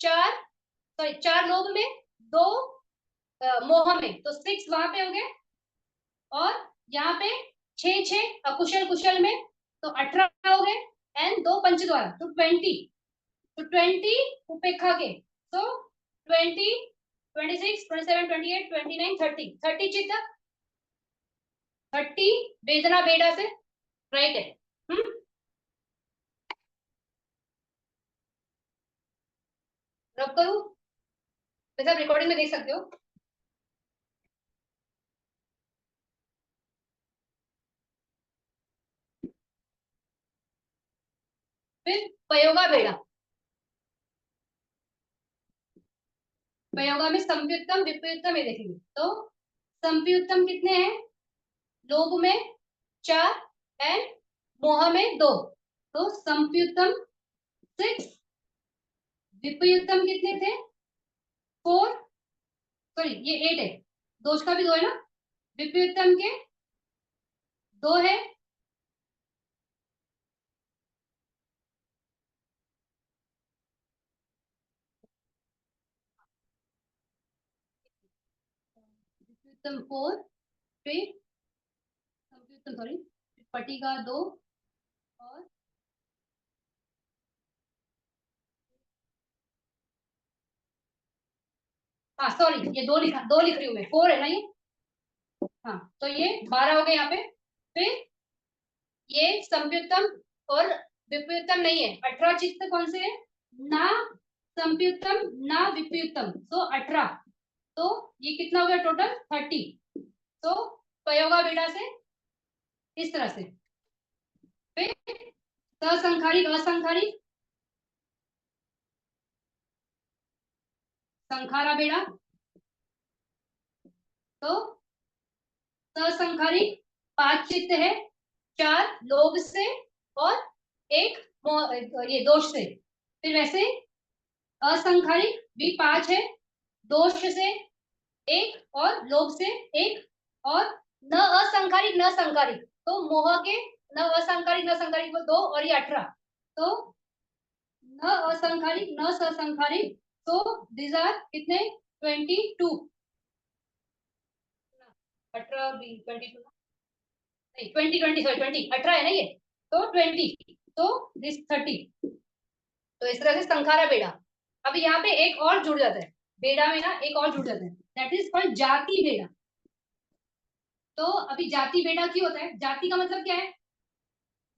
चार लोभ में, 2 मोह में, तो 6 वहां पे हो गए, और यहाँ पे 6 अकुशल कुशल में, तो 18 हो गए, एंड 2 पंच द्वारा, तो 20, तो 20 उपेक्षा के, तो 20, 26, 27, 28, 29, 30 चित्त, 30 वेदना बेड़ा से, राइट है। रब करूं, वैसे आप रिकॉर्डिंग में देख सकते हो। फिर पयोगा बेड़ा, पयोगा में संप्युत्तम विपयुत्तम ये देखेंगे, तो संप्युत्तम कितने हैं, लोभ में 4 एंड मोह में 2, तो संप्युत्तम 6, विपयुत्तम कितने थे, 4, सॉरी ये 8 है, दोष का भी 2 है ना, विपयुत्तम के 2 है, विपयुत्तम 4, फिर संप्युत्तम सॉरी पटिका 2, और हाँ सॉरी ये 2 लिख रही हूँ मैं, 4 है ना ये, हाँ तो ये 12 हो गए यहाँ पे। फिर ये संप्युत्तम और विपयुत्तम नहीं है, 18 चित्त कौन से है, ना संप्युत्तम ना विपयुत्तम, तो 18, तो ये कितना हो गया टोटल 30, तो पयोगा बेड़ा से इस तरह से। फिर ससंखारिक असंखारिक, संखारा बेड़ा, तो ससंखारिक 5 चित्त है, 4 लोभ से और 1 ये दोष से। फिर वैसे असंखारिक भी 5 है, दोष से 1 और लोभ से 1, और न असंखारिक न संखारिक, तो मोह के न असंखारिक न संखारिक को 2, और ये 18, तो न असंखारिक न ससंखारिक, तो दीज आर कितने 22, 18 भी 22 नहीं 20 सॉरी 20 18 है ना ये, तो 20, तो दिस 30, तो इस तरह से संखारा बेड़ा। अब यहाँ पे एक और जुड़ जाता है, बेड़ा में ना एक और जुड़ जाता है, दैट इज कॉल्ड जाति बेड़ा। तो अभी जाति बेड़ा क्यों होता है, जाति का मतलब क्या है,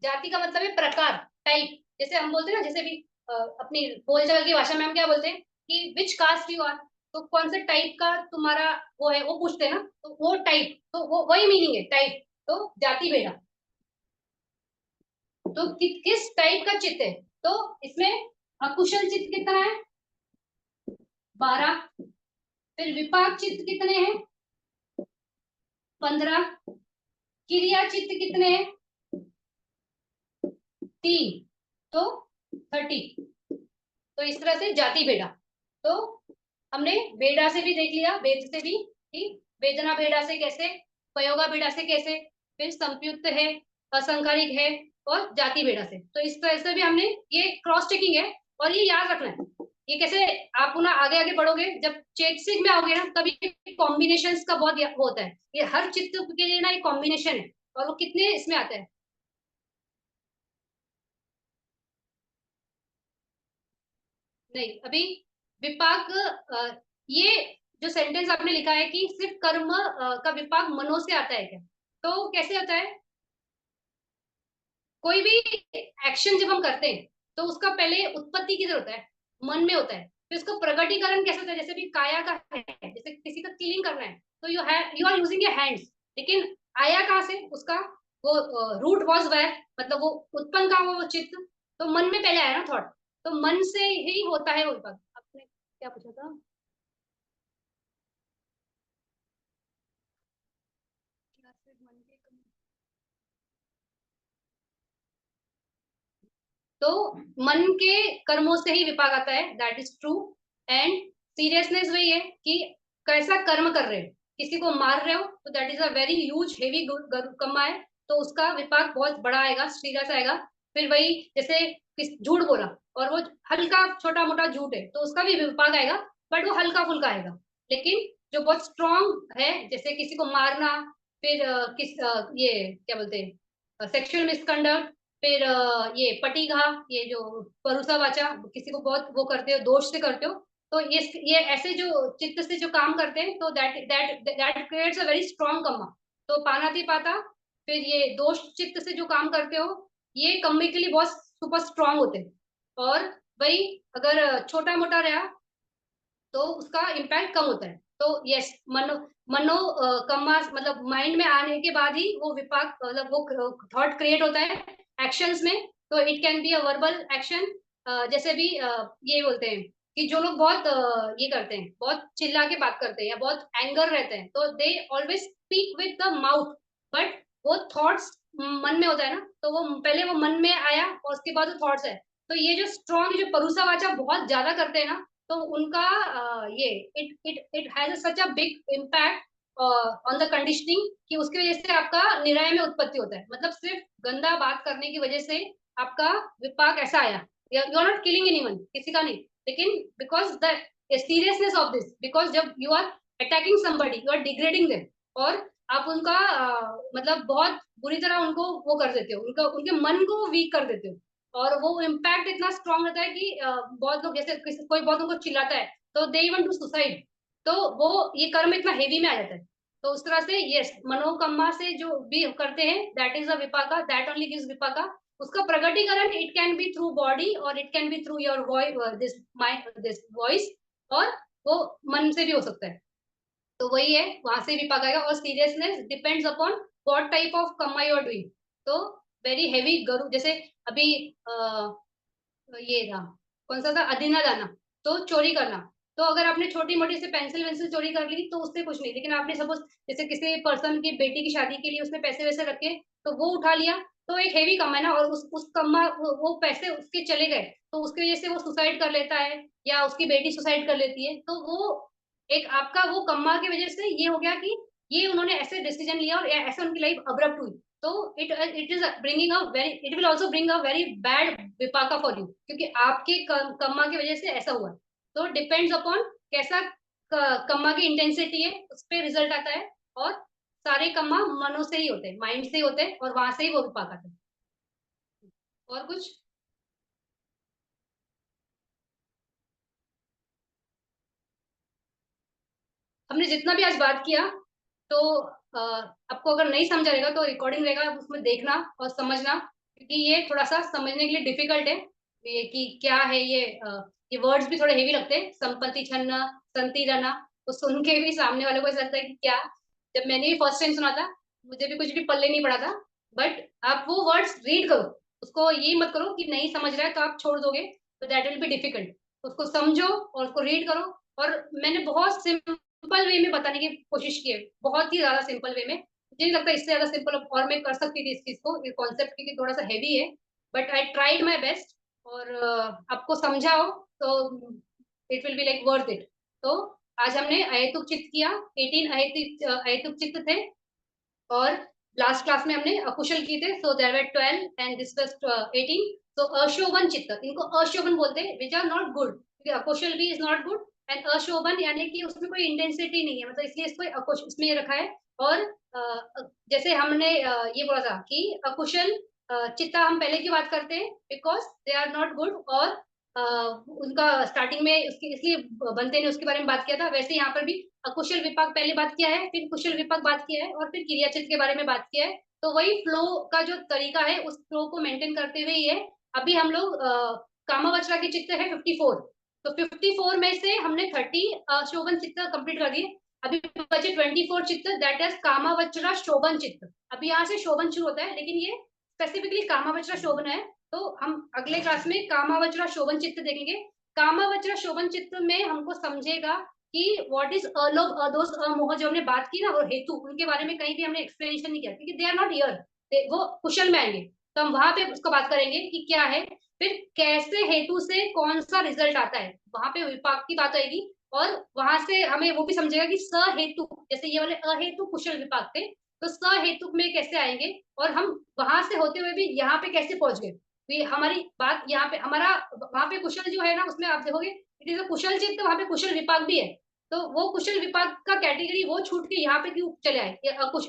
जाति का मतलब है प्रकार, टाइप, जैसे हम बोलते हैं ना, जैसे भी अपनी बोलचाल की भाषा में हम क्या बोलते हैं कि विच कास्ट यू आर, तो कौन से टाइप का तुम्हारा वो है, वो पूछते हैं ना, तो वो टाइप, तो वो वही मीनिंग है टाइप, तो जाति बेड़ा। तो किस टाइप का चित्त है, तो इसमें अकुशल चित्त कितना है 12, फिर विपाक चित्त कितने हैं 15, क्रिया चित्त कितने हैं 3, तो 30, तो इस तरह से जाति बेड़ा। तो हमने बेड़ा से भी देख लिया, वेद से भी कि वेदना बेड़ा से कैसे, पयोगा बेड़ा से कैसे, फिर संप्युक्त है, असंखारिक है, और जाति बेड़ा से। तो इस तरह से भी हमने ये क्रॉस चेकिंग है, और ये याद रखना है, ये कैसे आप ना आगे आगे बढ़ोगे, जब चेतसिक में आओगे ना तभी कॉम्बिनेशंस का बहुत होता है, ये हर चित्त के लिए ना एक कॉम्बिनेशन है, और वो कितने इसमें आता है। नहीं अभी विपाक ये जो सेंटेंस आपने लिखा है कि सिर्फ कर्म का विपाक मनो से आता है क्या, तो कैसे होता है, कोई भी एक्शन जब हम करते हैं तो उसका पहले उत्पत्ति किधर होता है, मन में होता है, फिर उसका प्रगटीकरण कैसे होता है, जैसे भी काया का है, जैसे किसी का किलिंग करना है तो you are using your hands, लेकिन आया कहाँ से, उसका वो रूट वॉज वेयर, मतलब वो उत्पन्न कहाँ हुआ वो चित्त, तो मन में पहले आया ना थॉट, तो मन से ही होता है वो विपाक। आपने क्या पूछा था, तो मन के कर्मों से ही विपाक आता है, that is true. And seriousness वही है कि कैसा कर्म कर रहे हो, किसी को मार रहे हो तो that is a very huge heavy कर्म है, तो उसका विपाक बहुत बड़ा आएगा, सीरियस आएगा। फिर वही जैसे झूठ बोला और वो हल्का छोटा मोटा झूठ है तो उसका भी विपाक आएगा, बट वो हल्का फुल्का आएगा। लेकिन जो बहुत स्ट्रॉन्ग है, जैसे किसी को मारना, फिर ये क्या बोलते हैं सेक्सुअल मिसकंडक्ट, फिर ये पटीघा, ये जो परुसा वाचा, किसी को बहुत वो करते हो, दोष से करते हो, तो ये ऐसे जो चित्त से जो काम करते हैं, तो that that that creates a very strong कम्मा। तो पानातिपाता, फिर ये दोष चित्त से जो काम करते हो, ये कम्मे के लिए बहुत सुपर स्ट्रॉन्ग होते हैं। और वही अगर छोटा मोटा रहा तो उसका इम्पैक्ट कम होता है। तो यस, मनो मनो कम्मा मतलब माइंड में आने के बाद ही वो विपाक मतलब वो थॉट क्रिएट होता है एक्शंस में। तो it can be a verbal action, जैसे भी ये बोलते हैं कि जो लोग बहुत ये करते हैं, बहुत चिल्ला के बात करते हैं या बहुत एंगर रहते हैं, तो they always speak with the mouth, but वो थॉट्स मन में होता है ना, तो वो पहले वो मन में आया और उसके बाद वो थॉट्स है। तो ये जो स्ट्रॉन्ग जो परुसा वाचा बहुत ज्यादा करते हैं ना, तो उनका ये it it it has such a big impact on the conditioning, कि उसकी वजह से आपका निराय में उत्पत्ति होता है। मतलब सिर्फ गंदा बात करने की वजह से आपका विपाक ऐसा आया। You are not killing anyone, किसी का नहीं, लेकिन because the seriousness of this, because जब you are attacking somebody, you are degrading them, और आप उनका मतलब बहुत बुरी तरह उनको वो कर देते हो, उनका उनके मन को वीक कर देते हो, और वो इम्पैक्ट इतना स्ट्रांग रहता है कि बहुत लोग जैसे कोई बहुत उनको चिल्लाता है तो दे इवन टू सुसाइड, तो वो ये कर्म इतना हेवी में आ जाता है। तो उस तरह से यस, मनोकम्मा से जो भी करते हैं, दैट इज अ विपाका, दैट ओनली गिव्स विपाका। उसका प्रगटीकरण it can be through body और it can be through your this mind, this voice, और वो मन से भी हो सकता है। तो वही है, वहां से विपाक आएगा। और seriousness depends upon what type of kamma you are doing. तो वेरी हेवी गरु, जैसे अभी ये था, कौन सा था, अदीना दाना, तो चोरी करना। तो अगर आपने छोटी मोटी से पेंसिल वेंसिल चोरी कर ली तो उससे कुछ नहीं, लेकिन आपने सपोज जैसे किसी पर्सन की बेटी की शादी के लिए उसने पैसे वैसे रखे, तो वो उठा लिया, तो एक हेवी कम है ना, और उस कम्मा वो पैसे उसके चले गए, तो उसकी वजह से वो सुसाइड कर लेता है या उसकी बेटी सुसाइड कर लेती है, तो वो एक आपका वो कम्मा की वजह से ये हो गया कि ये उन्होंने ऐसे डिसीजन लिया और ऐसे उनकी लाइफ अब्रप्ट हुई। तो it is bringing a very, it will also bring a very bad विपाका फॉर यू, क्योंकि आपके कम्मा की वजह से ऐसा हुआ। तो डिपेंड्स अपॉन कैसा कम्मा की इंटेंसिटी है, उस पर रिजल्ट आता है। और सारे कम्मा मनो से ही होते हैं, माइंड से ही होते हैं, और वहां से ही वो विपाक आते हैं। और कुछ हमने जितना भी आज बात किया, तो आपको अगर नहीं समझा रहेगा तो रिकॉर्डिंग रहेगा, आप उसमें देखना और समझना, क्योंकि ये थोड़ा सा समझने के लिए डिफिकल्ट है, ये कि क्या है ये वर्ड्स भी थोड़े हेवी लगते हैं, संपत्ति छन्न, संति रना, तो सुन के भी सामने वाले को ऐसा लगता है कि क्या। जब मैंने भी फर्स्ट टाइम सुना था, मुझे भी कुछ भी पल्ले नहीं पड़ा था, बट आप वो वर्ड्स रीड करो, उसको ये मत करो कि नहीं समझ रहा है तो आप छोड़ दोगे, तो दैट विल बी डिफिकल्ट। उसको समझो और उसको रीड करो। और मैंने बहुत सिंपल वे में बताने की कोशिश की है, बहुत ही ज्यादा सिंपल वे में, मुझे नहीं लगता इससे ज्यादा सिंपल और मैं कर सकती थी इस चीज को, ये कॉन्सेप्ट क्योंकि थोड़ा सा हैवी है, but I tried my best. और आपको समझाओ तो it will be like worth it. तो आज हमने अहेतुक चित्त किया, 18 अहेतुक चित्त थे, और लास्ट क्लास में हमने अकुशल किए थे, so there were 12 and this was 18। तो अशोभन चित्त, इनको अशोभन बोलते हैं, विच आर नॉट गुड, क्योंकि अकुशल भी इज नॉट गुड, एंड अशोभन यानी कि उसमें कोई इंटेंसिटी नहीं है, मतलब इसलिए इसको अकुश इसमें ये रखा है। और जैसे हमने ये बोला था कि अकुशल चित्ता हम पहले की बात करते हैं because they are not good, और उनका स्टार्टिंग में उसकी इसलिए बनते ने उसके बारे में बात किया था, वैसे यहाँ पर भी अकुशल विपाक पहले बात किया है, फिर कुशल विपाक बात किया है, और फिर क्रियाचित के बारे में बात किया है। तो वही फ्लो का जो तरीका है उस फ्लो को मेंटेन करते हुए ही है। अभी हम लोग कामावचरा के चित्त है 54, तो 54 में से हमने 30 शोभन चित्त कंप्लीट कर दिए। अभी बचे 24 चित्त, दैट इज कामावचरा शोभन चित्त। अभी यहाँ से शोभन शुरू होता है, लेकिन ये स्पेसिफिकली कामावचरा शोभन है। तो हम अगले क्लास में कामावचरा शोभन चित्त देखेंगे। कामावचरा शोभन चित्त में हमको समझेगा कि व्हाट इज अलोभ अदोष अमोह, जो हमने बात की ना, और हेतु, उनके बारे में कहीं भी हमने एक्सप्लेनेशन नहीं किया, क्योंकि दे आर नॉट हियर, वो कुशल में आएंगे, तो हम वहां पे उसको बात करेंगे कि क्या है, फिर कैसे हेतु से कौन सा रिजल्ट आता है, वहां पे विपाक की बात आएगी। और वहां से हमें वो भी समझेगा कि सहेतु, जैसे ये वाले अहेतु कुशल विपाक थे, तो सहेतुक में कैसे आएंगे, और हम वहां से होते हुए भी यहाँ पे कैसे पहुंच गए। हमारी बात यहाँ पे हमारा वहां पे कुशल जो है ना उसमें आप देखोगे इट इज अ कुशल चित्त, वहां पे कुशल विपाक भी है। तो वो कुशल विपाक का कैटेगरी वो छूट के यहाँ पे क्यों चले आए,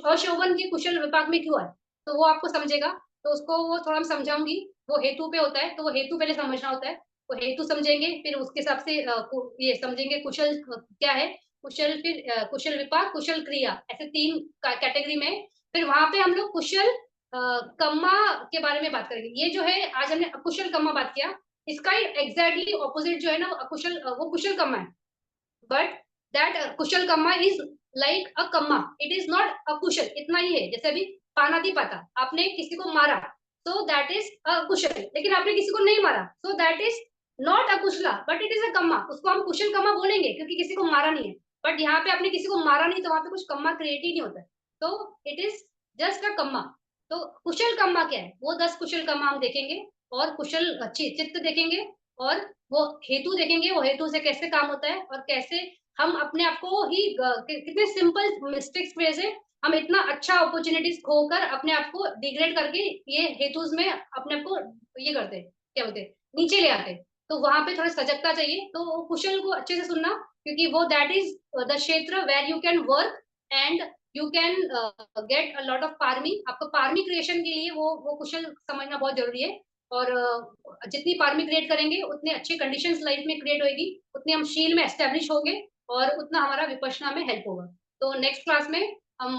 अशोभन के कुशल विपाक में क्यों आए, तो वो आपको समझेगा। तो उसको वो थोड़ा मैं समझाऊंगी, वो हेतु पे होता है, तो वो हेतु पहले समझना होता है। तो हेतु समझेंगे, फिर उसके हिसाब से ये समझेंगे कुशल क्या है, कुशल, फिर कुशल विपाक, कुशल क्रिया, ऐसे 3 कैटेगरी में। फिर वहां पे हम लोग कुशल कम्मा के बारे में बात करेंगे। ये जो है आज हमने अकुशल कम्मा बात किया, इसका एग्जैक्टली ऑपोजिट जो है ना अकुशल, वो कुशल कम्मा है। But that Kusal Kamma is like a Kamma, it is not अकुशल, इतना ही है। जैसे अभी पानाति पाता, आपने किसी को मारा, so that is अकुशल, लेकिन आपने किसी को नहीं मारा, so that is not अकुशला, but it is a कम्मा, उसको हम कुशल कम्मा बोलेंगे क्योंकि किसी को मारा नहीं है। बट यहाँ पे आपने किसी को मारा नहीं, तो वहां पे कुछ कम्मा क्रिएट ही नहीं होता है, तो इट इज जस्ट अ कम्मा। तो कुशल कम्मा क्या है, वो 10 कुशल कम्मा हम देखेंगे, और कुशल चित्त देखेंगे, और वो हेतु देखेंगे, वो हेतु से कैसे काम होता है, और कैसे हम अपने आप को ही कितने सिंपल मिस्टेक्स वजह से हम इतना अच्छा अपॉर्चुनिटीज खोकर अपने आप को डिग्रेड करके ये हेतुज में अपने आप को ये करते, क्या बोलते, नीचे ले आते। तो वहां पे थोड़ी सजगता चाहिए। तो कुशल को अच्छे से सुनना, क्योंकि वो दैट इज द क्षेत्र where you can work and you can get a lot of पारमी। आपको पारमी क्रिएशन के लिए वो कुशल समझना बहुत जरूरी है। और जितनी पारमी क्रिएट करेंगे उतनी अच्छी कंडीशंस लाइफ में क्रिएट होगी, उतनी हम शील में एस्टेब्लिश होंगे, और उतना हमारा विपश्यना में हेल्प होगा। तो नेक्स्ट क्लास में हम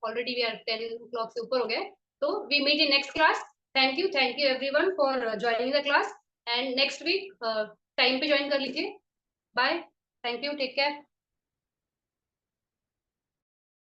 ऑलरेडी वी आर 10 o'clock से ऊपर हो गए, तो we meet in next class. Thank you everyone for joining the class, and next week time पे ज्वाइन कर लीजिए। Bye, thank you, take care.